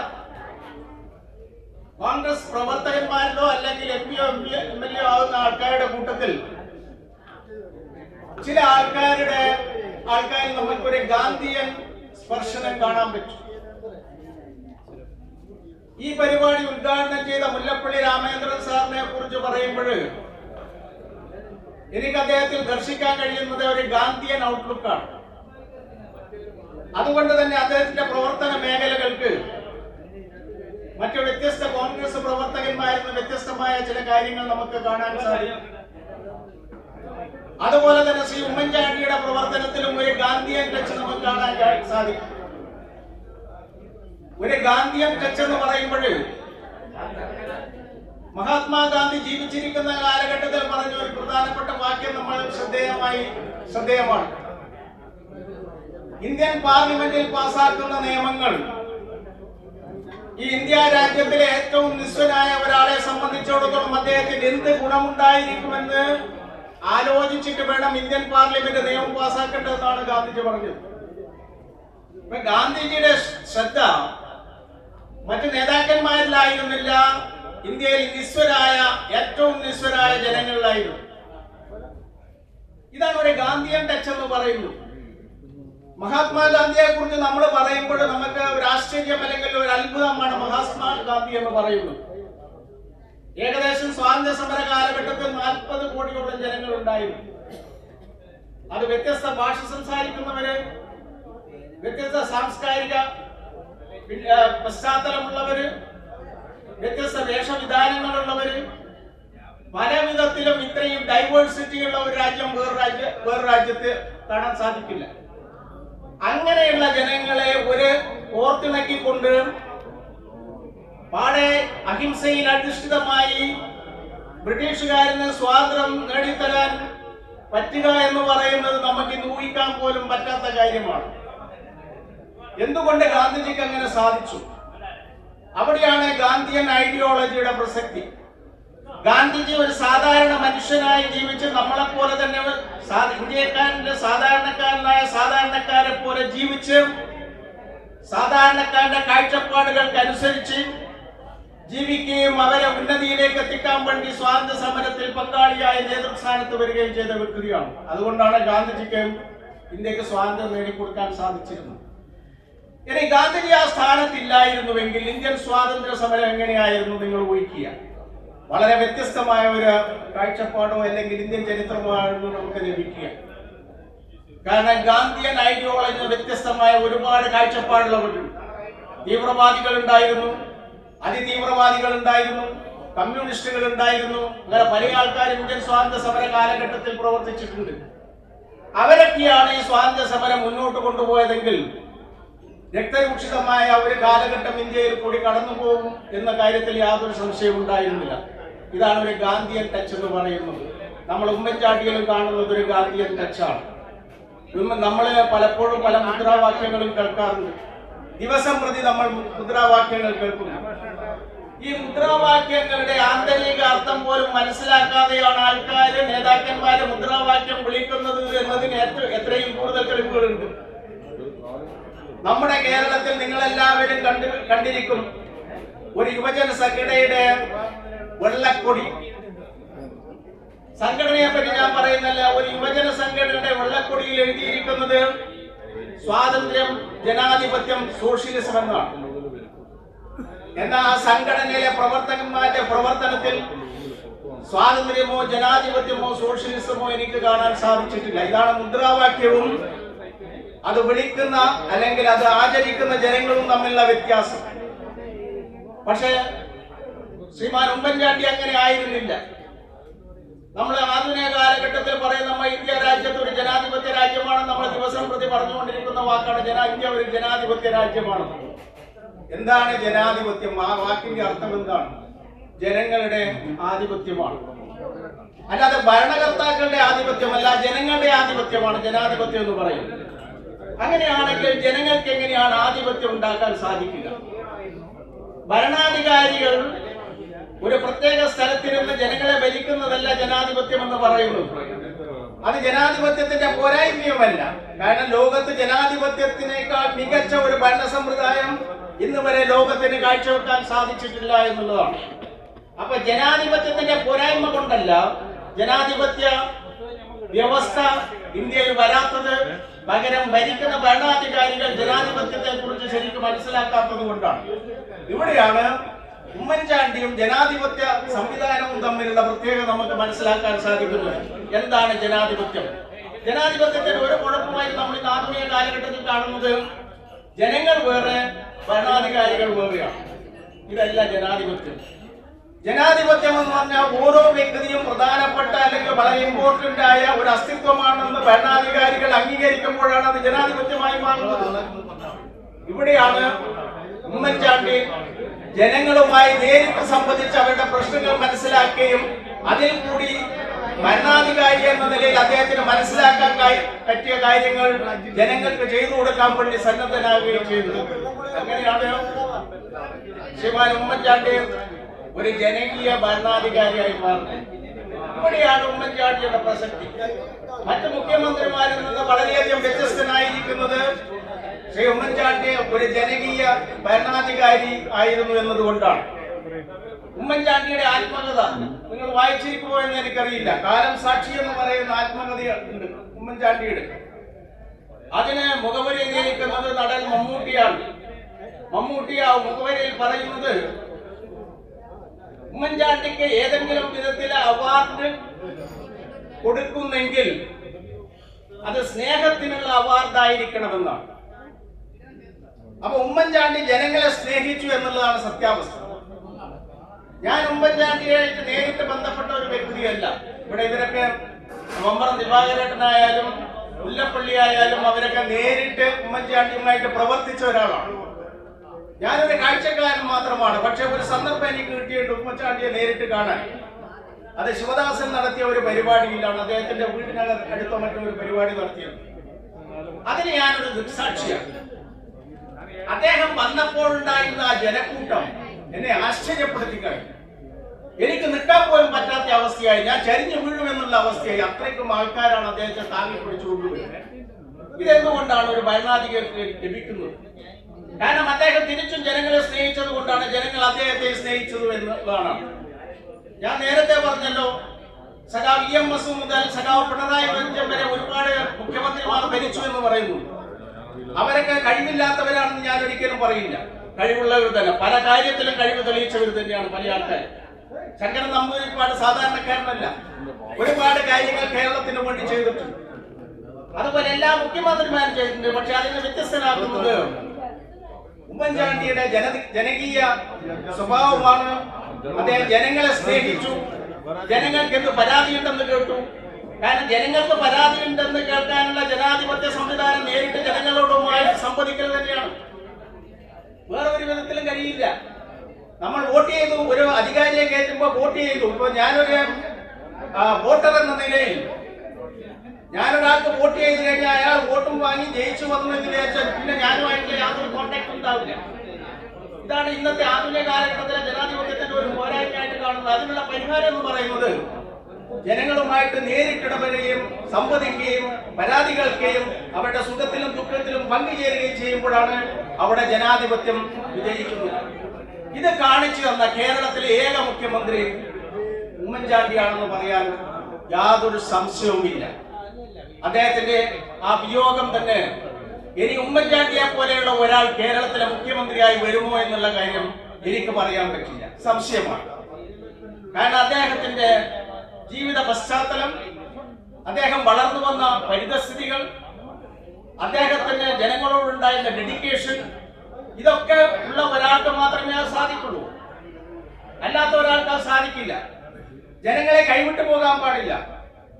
കോൺഗ്രസ് പ്രവർത്തകന്മാരിലോ അല്ലെങ്കിൽ MLA ആവുന്ന ആൾക്കാരുടെ കൂട്ടത്തിൽ ചില ആൾക്കാരിൽ നമുക്കൊരു ഗാന്ധിയൻ സ്പർശനം കാണാൻ പറ്റും. ഈ പരിപാടി ഉദ്ഘാടനം ചെയ്ത മുല്ലപ്പള്ളി രാമചന്ദ്രൻ സാറിനെ കുറിച്ച് പറയുമ്പോൾ എനിക്ക് അദ്ദേഹത്തിൽ ദർശിക്കാൻ കഴിയുന്നത് ഒരു ഗാന്ധിയൻ ഔട്ട്ലുക്കാണ്. അതുകൊണ്ട് തന്നെ അദ്ദേഹത്തിന്റെ പ്രവർത്തന മേഖലകൾക്ക് മറ്റു വ്യത്യസ്ത കോൺഗ്രസ് പ്രവർത്തകന്മാരിൽ നിന്ന് വ്യത്യസ്തമായ ചില കാര്യങ്ങൾ നമുക്ക് കാണാൻ സാധിക്കും. അതുപോലെ തന്നെ ശ്രീ ഉമ്മൻചാണ്ടിയുടെ പ്രവർത്തനത്തിലും ഒരു ഗാന്ധിയൻ ടച്ച് നമുക്ക് കാണാൻ സാധിക്കും. ഒരു ഗാന്ധിയൻ ടച്ച് എന്ന് പറയുമ്പോൾ മഹാത്മാഗാന്ധി ജീവിച്ചിരിക്കുന്ന കാലഘട്ടത്തിൽ പറഞ്ഞ ഒരു പ്രധാനപ്പെട്ട വാക്യം നമ്മൾ ശ്രദ്ധേയമാണ്. ഇന്ത്യൻ പാർലമെന്റിൽ പാസാക്കുന്ന നിയമങ്ങൾ ഈ ഇന്ത്യ രാജ്യത്തിലെ ഏറ്റവും നിസ്വനായ ഒരാളെ സംബന്ധിച്ചിടത്തോളം അദ്ദേഹത്തിന് എന്ത് ഗുണമുണ്ടായിരിക്കുമെന്ന് ആലോചിച്ചിട്ട് വേണം ഇന്ത്യൻ പാർലമെന്റ് നിയമം പാസാക്കേണ്ടതെന്നാണ് ഗാന്ധിജി പറഞ്ഞത്. ഗാന്ധിജിയുടെ ശ്രദ്ധ മറ്റു നേതാക്കന്മാരിലായിരുന്നില്ല, ഇന്ത്യയിൽ ഏറ്റവും നിസ്വരായ ജനങ്ങളിലായിരുന്നു. ഇതാണ് ഒരു ഗാന്ധിയൻ ടച്ച് എന്ന് പറയുന്നത്. മഹാത്മാഗാന്ധിയെ കുറിച്ച് നമ്മൾ പറയുമ്പോൾ നമുക്ക് ഒരു ആശ്ചര്യം അല്ലെങ്കിൽ ഒരു അത്ഭുതമാണ് മഹാത്മാഗാന്ധി എന്ന് പറയുന്നത്. ഏകദേശം സ്വാതന്ത്ര്യ സമര കാലഘട്ടത്തിൽ 40 കോടിയോളം ജനങ്ങൾ ഉണ്ടായിരുന്നു. അത് വ്യത്യസ്ത ഭാഷ സംസാരിക്കുന്നവര്, വ്യത്യസ്ത സാംസ്കാരിക പശ്ചാത്തലമുള്ളവര്, വ്യത്യസ്ത വേഷവിധാനങ്ങളുള്ളവര്, പല വിധത്തിലും ഇത്രയും ഡൈവേഴ്സിറ്റി ഉള്ള ഒരു രാജ്യം വേറെ രാജ്യത്ത് കാണാൻ സാധിക്കില്ല. അങ്ങനെയുള്ള ജനങ്ങളെ ഓർത്തിണക്കിക്കൊണ്ട് പാടെ അഹിംസയിൽ അധിഷ്ഠിതമായി ബ്രിട്ടീഷുകാരന് സ്വാതന്ത്ര്യം നേടിത്തരാൻ പറ്റുക എന്ന് പറയുന്നത് നമുക്ക് ഇന്ന് ഊഹിക്കാൻ പോലും പറ്റാത്ത കാര്യമാണ്. എന്തുകൊണ്ട് ഗാന്ധിജിക്ക് അങ്ങനെ സാധിച്ചു? അവിടെയാണ് ഗാന്ധിയൻ ഐഡിയോളജിയുടെ പ്രസക്തി. ഗാന്ധിജി ഒരു സാധാരണ മനുഷ്യനായി ജീവിച്ച് നമ്മളെപ്പോലെ തന്നെ ഇന്ത്യക്കാരന്റെ സാധാരണക്കാരെ പോലെ ജീവിച്ച് സാധാരണക്കാരന്റെ കാഴ്ചപ്പാടുകൾക്കനുസരിച്ച് ജീവിക്കുകയും അവരെ ഉന്നതിയിലേക്ക് എത്തിക്കാൻ വേണ്ടി സ്വാതന്ത്ര്യ സമരത്തിൽ പങ്കാളിയായ നേതൃസ്ഥാനത്ത് വരികയും ചെയ്ത വ്യക്തിയാണ്. അതുകൊണ്ടാണ് ഗാന്ധിജിക്ക് ഇന്ത്യക്ക് സ്വാതന്ത്ര്യം നേടിക്കൊടുക്കാൻ സാധിച്ചിരുന്നത്. ഇനി ഗാന്ധിജി ആ സ്ഥാനത്തില്ലായിരുന്നുവെങ്കിൽ ഇന്ത്യൻ സ്വാതന്ത്ര്യ സമരം എങ്ങനെയായിരുന്നു നിങ്ങൾ ഊഹിക്കുക? വളരെ വ്യത്യസ്തമായ ഒരു കാഴ്ചപ്പാടോ അല്ലെങ്കിൽ ഇന്ത്യൻ ചരിത്രമായിരുന്നു നമുക്ക് ലഭിക്കുക. കാരണം ഗാന്ധിയൻ ഐഡിയോളജി വ്യത്യസ്തമായ ഒരുപാട് കാഴ്ചപ്പാടുള്ളവരുണ്ട്. തീവ്രവാദികൾ ഉണ്ടായിരുന്നു, അതിതീവ്രവാദികൾ ഉണ്ടായിരുന്നു, കമ്മ്യൂണിസ്റ്റുകൾ ഉണ്ടായിരുന്നു. അങ്ങനെ പല ആൾക്കാരും ഇന്ത്യൻ സ്വാതന്ത്ര്യ സമര കാലഘട്ടത്തിൽ പ്രവർത്തിച്ചിട്ടുണ്ട്. അവരൊക്കെയാണ് ഈ സ്വാതന്ത്ര്യ സമരം മുന്നോട്ട് കൊണ്ടുപോയതെങ്കിൽ രക്തരൂക്ഷിതമായ ഒരു കാലഘട്ടം ഇന്ത്യയിൽ കൂടി കടന്നു പോകും എന്ന കാര്യത്തിൽ യാതൊരു സംശയവും ഉണ്ടായിരുന്നില്ല. ഇതാണ് ഒരു ഗാന്ധിയൻ ടച്ച് എന്ന് പറയുന്നത്. നമ്മൾ ഉമ്മൻചാണ്ടിയിലും കാണുന്നത് ഒരു ഗാന്ധിയൻ ടച്ചാണ്. നമ്മൾ പലപ്പോഴും പല മുദ്രാവാക്യങ്ങളും കേൾക്കാറുണ്ട്. ദിവസം പ്രതി നമ്മൾ മുദ്രാവാക്യങ്ങൾ കേൾക്കുന്നു. ഈ മുദ്രാവാക്യങ്ങളുടെ ആന്തരിക അർത്ഥം പോലും മനസ്സിലാക്കാതെയാണ് ആൾക്കാര്, നേതാക്കന്മാര് മുദ്രാവാക്യം വിളിക്കുന്നത് എന്നതിന് എത്രയും കൂടുതൽ തെളിവുകളുണ്ട്. നമ്മുടെ കേരളത്തിൽ നിങ്ങളെല്ലാവരും കണ്ടിരിക്കും ഒരു യുവജന സംഘടനയുടെ വെള്ളക്കൊടി. സംഘടനയെ പറ്റി ഞാൻ പറയുന്നല്ല, ഒരു യുവജന സംഘടനയുടെ വെള്ളക്കൊടിയിൽ എഴുതിയിരിക്കുന്നത് സ്വാതന്ത്ര്യം, ജനാധിപത്യം, സോഷ്യലിസം എന്നാണ്. എന്നാൽ ആ സംഘടനയിലെ പ്രവർത്തകന്മാരുടെ പ്രവർത്തനത്തിൽ സ്വാതന്ത്ര്യമോ ജനാധിപത്യമോ സോഷ്യലിസമോ എനിക്ക് കാണാൻ സാധിച്ചിട്ടില്ല. ഇതാണ് മുദ്രാവാക്യവും അത് വിളിക്കുന്ന അല്ലെങ്കിൽ അത് ആചരിക്കുന്ന ജനങ്ങളും തമ്മിലുള്ള വ്യത്യാസം. പക്ഷേ ശ്രീമാൻ ഉമ്മൻചാണ്ടി അങ്ങനെ ആയിരുന്നില്ല. നമ്മൾ ആധുനിക കാലഘട്ടത്തിൽ പറയുന്ന നമ്മൾ ഇന്ത്യ രാജ്യത്ത് ഒരു ജനാധിപത്യ രാജ്യമാണ്. നമ്മൾ ദിവസം പ്രതി പറഞ്ഞുകൊണ്ടിരിക്കുന്ന വാക്കാണ് ഇന്ത്യ ഒരു ജനാധിപത്യ രാജ്യമാണ്. എന്താണ് ജനാധിപത്യം? ആ വാക്കിന്റെ അർത്ഥം എന്താണ്? ജനങ്ങളുടെ ആധിപത്യമാണ്. അല്ലാതെ ഭരണകർത്താക്കളുടെ ആധിപത്യമല്ല, ജനങ്ങളുടെ ആധിപത്യമാണ് ജനാധിപത്യം എന്ന് പറയുന്നത്. അങ്ങനെയാണെങ്കിൽ ജനങ്ങൾക്ക് എങ്ങനെയാണ് ആധിപത്യം ഉണ്ടാക്കാൻ സാധിക്കുക? ഭരണാധികാരികൾ ഒരു പ്രത്യേക സ്ഥലത്തിരുന്ന് ജനങ്ങളെ ഭരിക്കുന്നതല്ല ജനാധിപത്യം എന്ന് പറയുന്നത്. അത് ജനാധിപത്യത്തിന്റെ പോരായ്മയുമല്ല. കാരണം ലോകത്ത് ജനാധിപത്യത്തിനേക്കാൾ മികച്ച ഒരു ഭരണ സമ്പ്രദായം ഇന്ന് വരെ ലോകത്തിന് കാഴ്ചവെക്കാൻ സാധിച്ചിട്ടില്ല എന്നുള്ളതാണ്. അപ്പൊ ജനാധിപത്യത്തിന്റെ പോരായ്മ കൊണ്ടല്ല, ജനാധിപത്യ വ്യവസ്ഥ ഇന്ത്യയിൽ വരാത്തത് പകരം ഭരിക്കുന്ന ഭരണാധികാരികൾ ജനാധിപത്യത്തെ കുറിച്ച് ശരിക്കും മനസ്സിലാക്കാത്തത് കൊണ്ടാണ്. ഇവിടെയാണ് ഉമ്മൻചാണ്ടിയും ജനാധിപത്യ സംവിധാനവും തമ്മിലുള്ള പ്രത്യേകത നമുക്ക് മനസ്സിലാക്കാൻ സാധിക്കുന്നത്. എന്താണ് ജനാധിപത്യം? ജനാധിപത്യത്തിന് ഒരു കുഴപ്പമായി നമ്മൾ ഇന്ന് ആധുനിക കാലഘട്ടത്തിൽ കാണുന്നത് ജനങ്ങൾ വേറെ, ഭരണാധികാരികൾ വേറെയാണ്. ഇതല്ല ജനാധിപത്യം. ജനാധിപത്യം എന്ന് പറഞ്ഞാൽ ഓരോ വ്യക്തിയും പ്രധാനപ്പെട്ട അല്ലെങ്കിൽ വളരെ ഇമ്പോർട്ടന്റ് ആയ ഒരു അസ്തിത്വമാണെന്ന് ഭരണാധികാരികൾ അംഗീകരിക്കുമ്പോഴാണ് അത് ജനാധിപത്യമായി മാറുന്നത്. ഇവിടെയാണ് ഉമ്മൻചാണ്ടി ജനങ്ങളുമായി നേരിട്ട് സംബന്ധിച്ച് അവരുടെ പ്രശ്നങ്ങൾ മനസ്സിലാക്കുകയും അതിൽ കൂടി ഭരണാധികാരി എന്ന നിലയിൽ അദ്ദേഹത്തിന് മനസ്സിലാക്കാൻ പറ്റിയ കാര്യങ്ങൾ ജനങ്ങൾക്ക് ചെയ്തു കൊടുക്കാൻ വേണ്ടി സന്നദ്ധനാകുകയും ചെയ്തു. അങ്ങനെയാണ് ശ്രീമാൻ ഉമ്മൻചാണ്ടി ഒരു ജനകീയ ഭരണാധികാരിയായി മാറുന്നത്. ഇവിടെയാണ് ഉമ്മൻചാണ്ടിയുടെ പ്രസക്തി. മറ്റു മുഖ്യമന്ത്രിമാരിൽ നിന്ന് വളരെയധികം വ്യത്യസ്തനായിരിക്കുന്നത് ശ്രീ ഉമ്മൻചാണ്ടി ഒരു ജനകീയ ഭരണാധികാരി ആയിരുന്നു എന്നതുകൊണ്ടാണ്. ഉമ്മൻചാണ്ടിയുടെ ആത്മകഥ നിങ്ങൾ വായിച്ചിരിക്കുമോ എന്ന് എനിക്കറിയില്ല. കാലം സാക്ഷി എന്ന് പറയുന്ന ആത്മകഥ ഉണ്ട് ഉമ്മൻചാണ്ടിയുടെ. അതിന് മുഖവരി എഴുതിയിരിക്കുന്നത് നടൻ മമ്മൂട്ടിയാണ്. മമ്മൂട്ടി ആ മുഖവരിയിൽ പറയുന്നത് ഉമ്മൻചാണ്ടിക്ക് ഏതെങ്കിലും വിധത്തിലെ അവാർഡ് കൊടുക്കുന്നെങ്കിൽ അത് സ്നേഹത്തിനുള്ള അവാർഡായിരിക്കണമെന്നാണ്. അപ്പൊ ഉമ്മൻചാണ്ടി ജനങ്ങളെ സ്നേഹിച്ചു എന്നുള്ളതാണ് സത്യാവസ്ഥ. ഞാൻ ഉമ്മൻചാണ്ടിയായിട്ട് നേരിട്ട് ബന്ധപ്പെട്ട ഒരു വ്യക്തിയല്ല. ഇവിടെ ഇവരൊക്കെ മമ്പറം ദിവാകരേട്ടനായാലും മുല്ലപ്പള്ളി ആയാലും അവരൊക്കെ നേരിട്ട് ഉമ്മൻചാണ്ടിയുമായിട്ട് പ്രവർത്തിച്ച ഒരാളാണ്. ഞാനൊരു കാഴ്ചക്കാരൻ മാത്രമാണ്. പക്ഷെ ഒരു സന്ദർഭം എനിക്ക് കിട്ടിയിട്ട് ഉമ്മൻചാണ്ടിയെ നേരിട്ട് കാണാൻ. അത് ശിവദാസൻ നടത്തിയ ഒരു പരിപാടിയിലാണ്. അദ്ദേഹത്തിന്റെ വീടിനടുത്ത മറ്റൊരു പരിപാടി നടത്തിയത്. അതിന് ഞാനൊരു ദൃക്സാക്ഷിയാണ്. അദ്ദേഹം വന്നപ്പോഴുണ്ടായിരുന്ന ആ ജനക്കൂട്ടം എന്നെ ആശ്ചര്യപ്പെടുത്തി കഴിഞ്ഞു. എനിക്ക് നിൽക്കാൻ പോലും പറ്റാത്ത അവസ്ഥയായി. ഞാൻ ചരിഞ്ഞു വീഴുമെന്നുള്ള അവസ്ഥയായി. അത്രയ്ക്കും ആൾക്കാരാണ് അദ്ദേഹത്തെ താങ്ങി പിടിച്ചുകൊണ്ടുവരുന്നത്. ഇതെന്തുകൊണ്ടാണ് ഒരു ഭരണാധികാരിക്ക് ലഭിക്കുന്നത്? കാരണം അദ്ദേഹം തിരിച്ചും ജനങ്ങളെ സ്നേഹിച്ചത് കൊണ്ടാണ് ജനങ്ങൾ അദ്ദേഹത്തെ സ്നേഹിച്ചത് എന്നതാണ്. ഞാൻ നേരത്തെ പറഞ്ഞല്ലോ, സഖാവ് EMS മുതൽ സഖാവ് പിണറായി വിജയൻ വരെ ഒരുപാട് മുഖ്യമന്ത്രിമാർ ഭരിച്ചു എന്ന് പറയുന്നു. അവരൊക്കെ കഴിവില്ലാത്തവരാണെന്ന് ഞാൻ ഒരിക്കലും പറയില്ല. കഴിവുള്ളവർ തന്നെ, പല കാര്യത്തിലും കഴിവ് തെളിയിച്ചവർ തന്നെയാണ് പല ആൾക്കാരും. ശങ്കരൻ നമ്പൂതിരിപ്പാട് സാധാരണക്കാരനല്ല. ഒരുപാട് കാര്യങ്ങൾ കേരളത്തിന് വേണ്ടി ചെയ്തിട്ടുണ്ട്. അതുപോലെ എല്ലാ മുഖ്യമന്ത്രിമാരും ചെയ്തിട്ടുണ്ട്. പക്ഷെ അതിനെ വ്യത്യസ്തനാക്കുന്നത് ഉമ്മൻചാണ്ടിയുടെ ജനകീയ സ്വഭാവമാണ്. അദ്ദേഹം ജനങ്ങളെ സ്നേഹിച്ചു. ജനങ്ങൾക്ക് എന്ത് പരാതിയുണ്ടെന്ന് കേട്ടു. കാരണം ജനങ്ങൾക്ക് പരാതിയുണ്ടെന്ന് കേൾക്കാനുള്ള ജനാധിപത്യ സംവിധാനം നേരിട്ട് ജനങ്ങളോടുമായി സംവദിക്കൽ തന്നെയാണ്. വേറൊരു വിധത്തിലും കഴിയില്ല. നമ്മൾ വോട്ട് ചെയ്തു, ഒരു അധികാരിയെ കയറ്റുമ്പോൾ വോട്ട് ചെയ്തു. ഇപ്പൊ ഞാനൊരു വോട്ടർ എന്ന നിലയിൽ ഞാനൊരാൾക്ക് വോട്ട് ചെയ്ത് കഴിഞ്ഞാൽ അയാൾ വോട്ടും വാങ്ങി ജയിച്ചു വന്നു എന്ന് വിചാരിച്ചാൽ പിന്നെ ഞാനുമായിട്ടുള്ള യാതൊരു കോണ്ടാക്ട് ഉണ്ടാവില്ല. ഇതാണ് ഇന്നത്തെ ആധുനിക കാലഘട്ടത്തിലെ ജനാധിപത്യത്തിന്റെ ഒരു പോരായ്മയായിട്ട് കാണുന്നത്. അതിനുള്ള പരിഹാരം എന്ന് പറയുന്നത് ജനങ്ങളുമായിട്ട് നേരിട്ടിടപെടുകയും സംവദിക്കുകയും പരാതി കേൾക്കുകയും അവരുടെ സുഖത്തിലും ദുഃഖത്തിലും പങ്കുചേരുകയും ചെയ്യുമ്പോഴാണ് അവിടെ ജനാധിപത്യം വിജയിക്കുന്നത്. ഇത് കാണിച്ചു തന്ന കേരളത്തിലെ ഏക മുഖ്യമന്ത്രി ഉമ്മൻചാണ്ടിയാണെന്ന് പറയാൻ യാതൊരു സംശയവുമില്ല. അദ്ദേഹത്തിന്റെ ആ വിയോഗം തന്നെ ഇനി ഉമ്മൻചാണ്ടിയെ പോലെയുള്ള ഒരാൾ കേരളത്തിലെ മുഖ്യമന്ത്രിയായി വരുമോ എന്നുള്ള കാര്യം എനിക്ക് പറയാൻ പറ്റില്ല, സംശയമാണ്. കാരണം അദ്ദേഹത്തിന്റെ ജീവിത പശ്ചാത്തലം, അദ്ദേഹം വളർന്നു വന്ന പരിതസ്ഥിതികൾ, അദ്ദേഹത്തിന് ജനങ്ങളോടുണ്ടായിരുന്ന ഡെഡിക്കേഷൻ, ഇതൊക്കെ ഉള്ള ഒരാൾക്ക് മാത്രമേ അത് സാധിക്കുള്ളൂ. അല്ലാത്ത ഒരാൾക്ക് അത് സാധിക്കില്ല. ജനങ്ങളെ കൈവിട്ടു പോകാൻ പാടില്ല.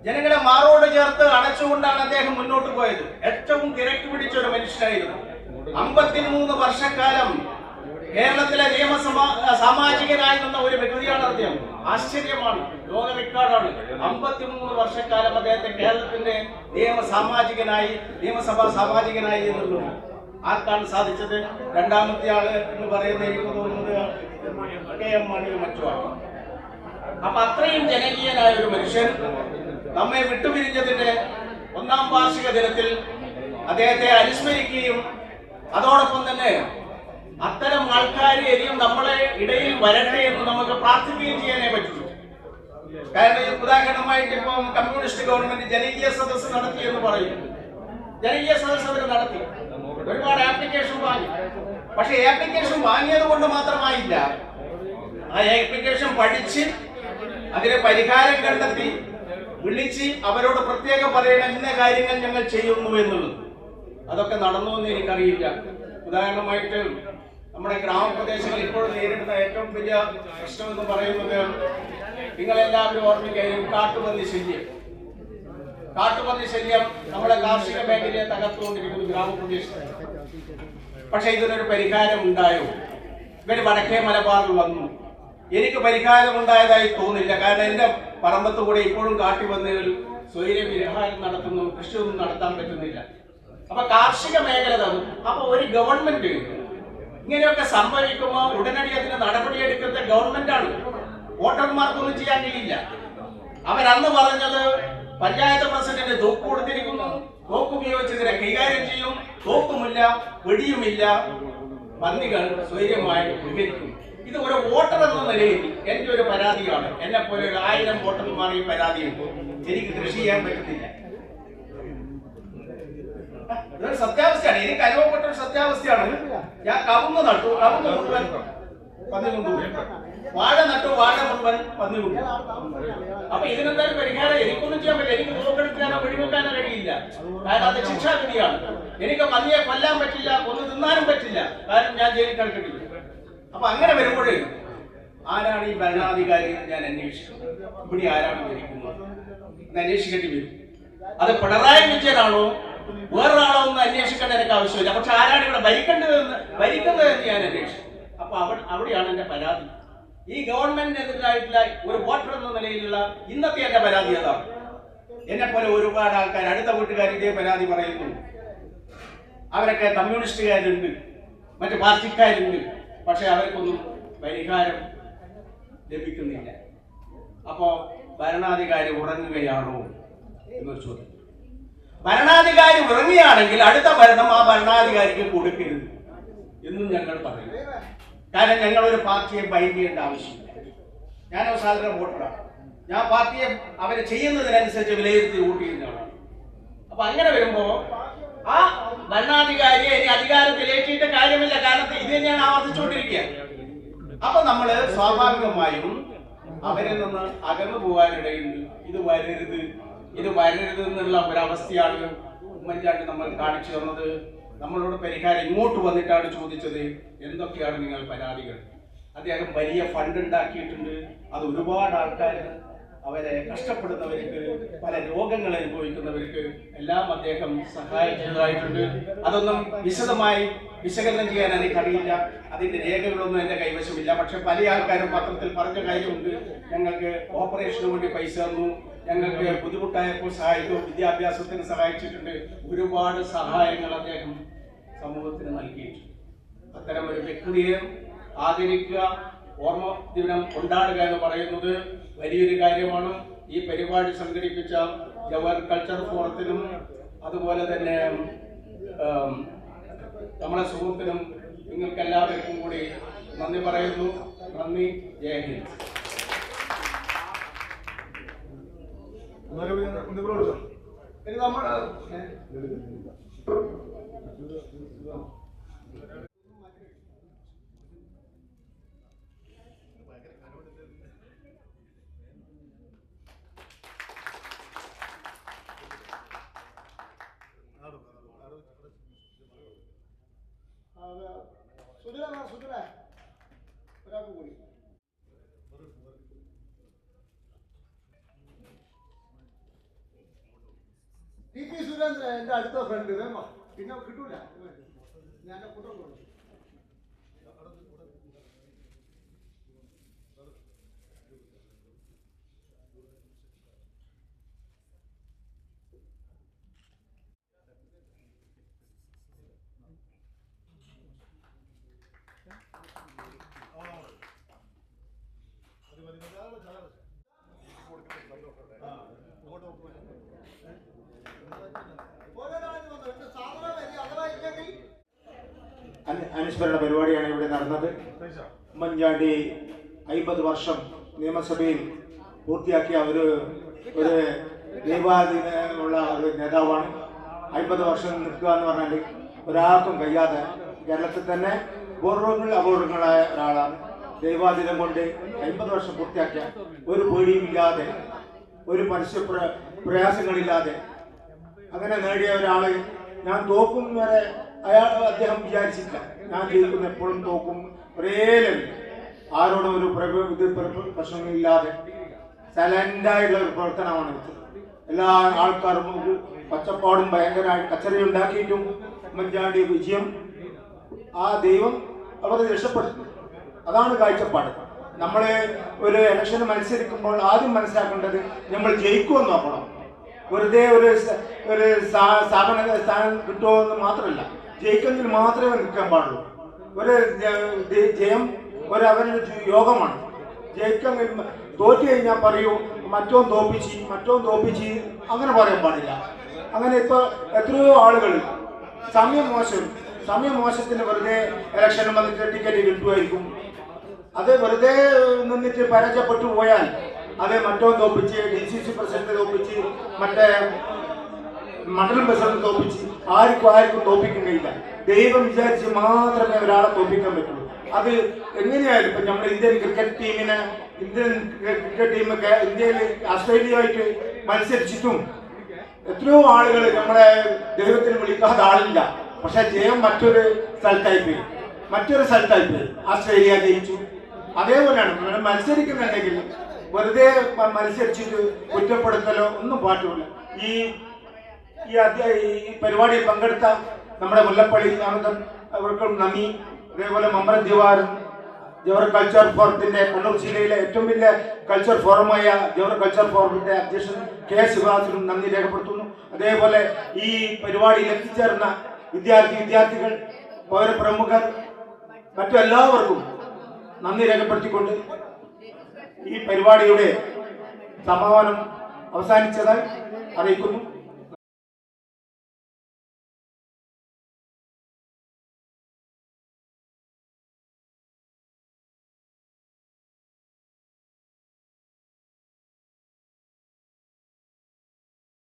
ജനങ്ങളെ മാറോട് ചേർത്ത് അടച്ചുകൊണ്ടാണ് അദ്ദേഹം മുന്നോട്ട് പോയത്. ഏറ്റവും തിരക്ക് പിടിച്ച ഒരു മനുഷ്യനായിരുന്നു. 53 വർഷക്കാലം കേരളത്തിലെ സാമാജികനായി നിന്ന ഒരു വ്യക്തിയാണ് അദ്ദേഹം. ആശ്ചര്യമാണ്, ലോക റെക്കോർഡാണ്. 53 വർഷക്കാലം അദ്ദേഹത്തെ കേരളത്തിന്റെ നിയമസഭാ സാമാജികനായി എന്നുള്ളത് ആർക്കാണ് സാധിച്ചത്? രണ്ടാമത്തെ ആള് എന്ന് പറയുന്നത് എനിക്ക് തോന്നുന്നത് KM മാണിയോ മറ്റുമാണ്. അപ്പൊ അത്രയും ജനകീയനായ ഒരു മനുഷ്യൻ നമ്മെ വിട്ടുപിരിഞ്ഞതിന്റെ 1-ാം വാർഷിക ദിനത്തിൽ അദ്ദേഹത്തെ അനുസ്മരിക്കുകയും അതോടൊപ്പം തന്നെ അത്തരം ആൾക്കാർ ഇനിയും നമ്മളെ ഇടയിൽ വരട്ടെ എന്ന് നമുക്ക് പ്രാർത്ഥിക്കുകയും ചെയ്യാനേ പറ്റുള്ളൂ. കാരണം ഉദാഹരണമായിട്ട് ഇപ്പം കമ്മ്യൂണിസ്റ്റ് ഗവൺമെന്റ് ജനകീയ സദസ്സ് നടത്തി എന്ന് പറയും. ജനകീയ സദസ്സ് അവർ നടത്തി, ഒരുപാട് ആപ്ലിക്കേഷൻ വാങ്ങി. പക്ഷെ ആപ്ലിക്കേഷൻ വാങ്ങിയത് കൊണ്ട് മാത്രമായില്ല, ആ ആപ്ലിക്കേഷൻ പഠിച്ച് അതിന് പരിഹാരം കണ്ടെത്തി വിളിച്ച് അവരോട് പ്രത്യേകം പറയണം ഇന്ന കാര്യങ്ങൾ ഞങ്ങൾ ചെയ്യുന്നു എന്നുള്ളത്. അതൊക്കെ നടന്നു എന്ന് എനിക്കറിയില്ല. ഉദാഹരണമായിട്ട് നമ്മുടെ ഗ്രാമപ്രദേശങ്ങളിൽ ഇപ്പോൾ നേരിടുന്ന ഏറ്റവും വലിയ പ്രശ്നം എന്ന് പറയുന്നത് നിങ്ങളെല്ലാവരും ഓർമ്മിക്കുകയും കാട്ടുപന്നി ശല്യം നമ്മുടെ കാർഷിക മേഖലയെ തകർത്തുകൊണ്ടിരിക്കുന്നു ഗ്രാമപ്രദേശത്ത്. പക്ഷെ ഇതിനൊരു പരിഹാരം ഉണ്ടായോ? ഇവര് വടക്കേ മലബാറിൽ വന്നു. എനിക്ക് പരിഹാരം ഉണ്ടായതായി തോന്നില്ല. കാരണം എന്റെ പറമ്പത്ത് കൂടെ ഇപ്പോഴും കാട്ടുപന്നികൾ സ്വൈര്യവിഹാരം നടത്തുന്നു, കൃഷിയൊന്നും നടത്താൻ പറ്റുന്നില്ല. അപ്പൊ കാർഷിക മേഖല തന്നു. അപ്പൊ ഒരു ഗവൺമെന്റ് ഇങ്ങനെയൊക്കെ സംഭവിക്കുമ്പോൾ ഉടനടി അതിന് നടപടിയെടുക്കുന്ന ഗവൺമെന്റാണ്. വോട്ടർമാർക്കൊന്നും ചെയ്യാൻ കഴിയില്ല. അവരന്ന് പറഞ്ഞത് പഞ്ചായത്ത് പ്രസിഡന്റ് തോക്ക് കൊടുത്തിരിക്കുന്നു, തോക്ക് ഉപയോഗിച്ച് ഇതിനെ കൈകാര്യം ചെയ്യും, തോക്കുമില്ല, വെടിയുമില്ല, പന്നികൾ സ്വൈര്യമായി വിവരിക്കും. ഇത് ഒരു വോട്ടർ എന്ന നിലയിൽ എന്റെ ഒരു പരാതിയാണ്. എന്നെ പോലെ ഒരു 1000 വോട്ടർമാർ ഈ പരാതിയുണ്ട്. എനിക്ക് കൃഷി ചെയ്യാൻ പറ്റുന്നില്ല. ഇതൊരു സത്യാവസ്ഥയാണ്, എനിക്ക് അനുഭവപ്പെട്ട ഒരു സത്യാവസ്ഥയാണ്. ഞാൻ കവുങ്ങ് നട്ടു, കവുങ്ങ് മുഴുവൻ പന്നി കൊണ്ടുപോയി. വാഴ നട്ടു, വാഴ മുഴുവൻ പന്നി കൊണ്ടുപോയി. അപ്പൊ ഇതിനെന്തായാലും പരിഹാരം എനിക്കൊന്നും ചെയ്യാൻ പറ്റില്ല. എനിക്ക് തോക്കെടുക്കാനോ വെടിവെക്കാനോ കഴിയില്ല. കാരണം അത് ശിക്ഷാവിധിയാണ്. എനിക്ക് പന്നിയെ കൊല്ലാൻ പറ്റില്ല, ഒന്ന് തിന്നാനും പറ്റില്ല. കാരണം ഞാൻ ജയിലിൽ കിടക്കട്ടില്ല. അപ്പൊ അങ്ങനെ വരുമ്പോൾ ആരാണ് ഈ ഭരണാധികാരി എന്ന് ഞാൻ അന്വേഷിക്കും. ഇവിടെ ആരാണ് ഭരിക്കുന്നത് എന്ന് അന്വേഷിക്കേണ്ടി വരും. അത് പിണറായി വിജയനാണോ വേറൊരാളോ ഒന്ന് അന്വേഷിക്കേണ്ട എനിക്ക് ആവശ്യമില്ല. പക്ഷെ ആരാണ് ഇവിടെ ഭരിക്കുന്നതെന്ന് ഞാൻ അന്വേഷിക്കും. അപ്പൊ അവിടെയാണ് എന്റെ പരാതി. ഈ ഗവൺമെന്റിനെതിരായിട്ടുള്ള ഒരു വോട്ടർ എന്ന നിലയിലുള്ള ഇന്നത്തെ എന്റെ പരാതി അതാണ്. എന്നെ പോലെ ഒരുപാട് ആൾക്കാർ, അടുത്ത വീട്ടുകാർ ഇതേ പരാതി പറയുന്നു. അവരൊക്കെ കമ്മ്യൂണിസ്റ്റുകാരുണ്ട്, മറ്റു പാർട്ടിക്കാരുണ്ട്. പക്ഷെ അവർക്കൊന്നും പരിഹാരം ലഭിക്കുന്നില്ല. അപ്പോ ഭരണാധികാരി ഉറങ്ങുകയാണോ എന്നൊരു ചോദ്യം. ഭരണാധികാരി ഉറങ്ങുകയാണെങ്കിൽ അടുത്ത ഭരണം ആ ഭരണാധികാരിക്ക് കൊടുക്കരുത് എന്നും ഞങ്ങൾ പറയും. കാരണം ഞങ്ങൾ ഒരു പാർട്ടിയെ ബൈൻഡ് ചെയ്യേണ്ട ആവശ്യമില്ല. ഞാനൊരു സാധാരണ വോട്ടറാണ്. ഞാൻ പാർട്ടിയെ അവരെ ചെയ്യുന്നതിനനുസരിച്ച് വിലയിരുത്തി വോട്ട് ചെയ്യുന്നതാണ്. അപ്പൊ അങ്ങനെ വരുമ്പോ ആ ഭരണാധികാരിയെ ഇനി അധികാരത്തിലേറ്റിയിട്ട് കാര്യമില്ല. കാരണം ഇത് തന്നെയാണ് ആവർത്തിച്ചുകൊണ്ടിരിക്കുക. അപ്പൊ നമ്മള് സ്വാഭാവികമായും അവരിൽ നിന്ന് അകന്നു പോകാനിടയുണ്ട്. ഇത് വരരുത് എന്നുള്ള ഒരവസ്ഥയാണ് ഉമ്മൻചാണ്ടി നമ്മൾ കാണിച്ചു തന്നത്. നമ്മളോട് പരിഹാരം ഇങ്ങോട്ട് വന്നിട്ടാണ് ചോദിച്ചത്, എന്തൊക്കെയാണ് നിങ്ങൾ പരാതികൾ. അദ്ദേഹം വലിയ ഫണ്ട് ഉണ്ടാക്കിയിട്ടുണ്ട്. അത് ഒരുപാട് ആൾക്കാർ, അവരെ കഷ്ടപ്പെടുന്നവർക്ക്, പല രോഗങ്ങൾ അനുഭവിക്കുന്നവർക്ക് എല്ലാം അദ്ദേഹം സഹായിച്ചതായിട്ടുണ്ട്. അതൊന്നും വിശദമായി വിശകലനം ചെയ്യാൻ എനിക്കറിയില്ല. അതിന്റെ രേഖകളൊന്നും എന്റെ കൈവശമില്ല. പക്ഷെ പല ആൾക്കാരും പത്രത്തിൽ പറഞ്ഞ കാര്യമുണ്ട്. ഞങ്ങൾക്ക് ഓപ്പറേഷന് വേണ്ടി പൈസ തന്നു, ഞങ്ങൾക്ക് ബുദ്ധിമുട്ടായപ്പോൾ സഹായിക്കും, വിദ്യാഭ്യാസത്തിന് സഹായിച്ചിട്ടുണ്ട്. ഒരുപാട് സഹായങ്ങൾ അദ്ദേഹം സമൂഹത്തിന് നൽകിയിട്ടുണ്ട്. അത്തരം ഒരു വ്യക്തിയെ ആദരിക്കുക, ഓർമ്മ ദിനം കൊണ്ടാടുക എന്ന് പറയുന്നത് വലിയൊരു കാര്യമാണ്. ഈ പരിപാടി സംഘടിപ്പിച്ച ജവഹർ കൾച്ചർ ഫോറത്തിനും അതുപോലെ തന്നെ നമ്മുടെ സുഹൃത്തിനും നിങ്ങൾക്ക് എല്ലാവർക്കും കൂടി നന്ദി പറയുന്നു. നന്ദി. ജയ് ഹിന്ദ്. ഇനി നമ്മൾ ഒരാൾക്ക് കൂടി ടി പി സുരേന്ദ്രൻ എൻ്റെ അടുത്ത ഫ്രണ്ട് വേമ, പിന്നെ കിട്ടൂല, ഞാൻ കൂട്ടം കൊടുക്കും. അനുസ്മരണ പരിപാടിയാണ് ഇവിടെ നടന്നത്. ഉമ്മൻചാണ്ടി 50 വർഷം നിയമസഭയിൽ പൂർത്തിയാക്കിയ ഒരു ദൈവാധീനമുള്ള ഒരു നേതാവാണ്. 50 വർഷം നിൽക്കുക എന്ന് പറഞ്ഞാൽ ഒരാൾക്കും കഴിയാതെ കേരളത്തിൽ തന്നെ അപൂർവങ്ങളായ ഒരാളാണ്. ദൈവാധീനം കൊണ്ട് 50 വർഷം പൂർത്തിയാക്കിയ, ഒരു പേടിയുമില്ലാതെ, ഒരു പരസ്യ പ്രയാസങ്ങളില്ലാതെ അങ്ങനെ നേടിയ ഒരാള്. ഞാൻ തോക്കും വരെ അദ്ദേഹം വിചാരിച്ചില്ല. ഞാൻ ജയിക്കുന്ന എപ്പോഴും തോക്കും, ഒരേ ലെവൽ, ആരോടും ഒരു പ്രശ്നങ്ങളില്ലാതെ സൈലന്റായിട്ടുള്ള ഒരു പ്രവർത്തനമാണ് വെച്ചത്. എല്ലാ ആൾക്കാരും പച്ചപ്പാടും ഭയങ്കരമായി കച്ചറയുണ്ടാക്കിയിട്ടും ഉമ്മൻചാണ്ടി വിജയം, ആ ദൈവം അവരെ രക്ഷപ്പെടുത്തുന്നു. അതാണ് കാഴ്ചപ്പാട്. നമ്മൾ ഒരു ഇലക്ഷന് മത്സരിക്കുമ്പോൾ ആദ്യം മനസ്സിലാക്കേണ്ടത് നമ്മൾ ജയിക്കുമെന്ന് നോക്കണം. വെറുതെ ഒരു സ്ഥാനം കിട്ടുമോ എന്ന് മാത്രമല്ല, ജയിക്കെങ്കിൽ മാത്രമേ നിൽക്കാൻ പാടുള്ളൂ. ഒരു ജയം അവരുടെ യോഗമാണ്. ജയിക്കെങ്കിൽ തോറ്റു കഴിഞ്ഞാൽ പറയൂ മറ്റോ തോപ്പിച്ച് അങ്ങനെ പറയാൻ പാടില്ല. അങ്ങനെ ഇപ്പോൾ എത്രയോ ആളുകൾ സമയം മോശത്തിന് വെറുതെ ഇലക്ഷന് വന്നിട്ട് ടിക്കറ്റ് കിട്ടുമായിരിക്കും. അത് വെറുതെ നിന്നിട്ട് പരാജയപ്പെട്ടു പോയാൽ അത് മറ്റോ തോപ്പിച്ച്, DCC പ്രസിഡന്റ് തോപ്പിച്ച്, മറ്റേ മണ്ഡലം പ്രസിഡന്റ് തോപ്പിച്ച് ആർക്കും തോപ്പിക്കാൻ കഴിയില്ല. ദൈവം വിചാരിച്ച് മാത്രമേ ഒരാളെ തോപ്പിക്കാൻ പറ്റുള്ളൂ. അത് എങ്ങനെയായാലും ഇപ്പം നമ്മൾ ഇന്ത്യൻ ക്രിക്കറ്റ് ടീമൊക്കെ ഇന്ത്യയിൽ ഓസ്ട്രേലിയയുമായിട്ട് മത്സരിച്ചിട്ടും എത്രയോ ആളുകൾ നമ്മളെ ദൈവത്തിന് വിളിക്കാതെ ആളില്ല. പക്ഷെ ജയം മറ്റൊരു സ്ഥലത്തായിപ്പോയി. ഓസ്ട്രേലിയ ജയിച്ചു. അതേപോലെയാണ് മത്സരിക്കുന്നുണ്ടെങ്കിൽ വെറുതെ മത്സരിച്ചിട്ട് കുറ്റപ്പെടുത്തലോ ഒന്നും പാടില്ല. ഈ പരിപാടിയിൽ പങ്കെടുത്ത നമ്മുടെ മുല്ലപ്പള്ളി രാമചന്ദ്രൻ അവർക്കും നന്ദി. അതേപോലെ മമ്പലം ജവഹർ കൾച്ചർ ഫോറത്തിന്റെ കണ്ണൂർ ജില്ലയിലെ ഏറ്റവും വലിയ കൾച്ചർ ഫോറമായ ജവഹർ കൾച്ചർ ഫോറത്തിന്റെ അധ്യക്ഷൻ K. ശിവദാസനും നന്ദി രേഖപ്പെടുത്തുന്നു. അതേപോലെ ഈ പരിപാടിയിൽ എത്തിച്ചേർന്ന വിദ്യാർത്ഥികൾ, പൗരപ്രമുഖർ, മറ്റെല്ലാവർക്കും നന്ദി രേഖപ്പെടുത്തിക്കൊണ്ട് ഈ പരിപാടിയുടെ സമാപനം അവസാനിച്ചതായി അറിയിക്കുന്നു.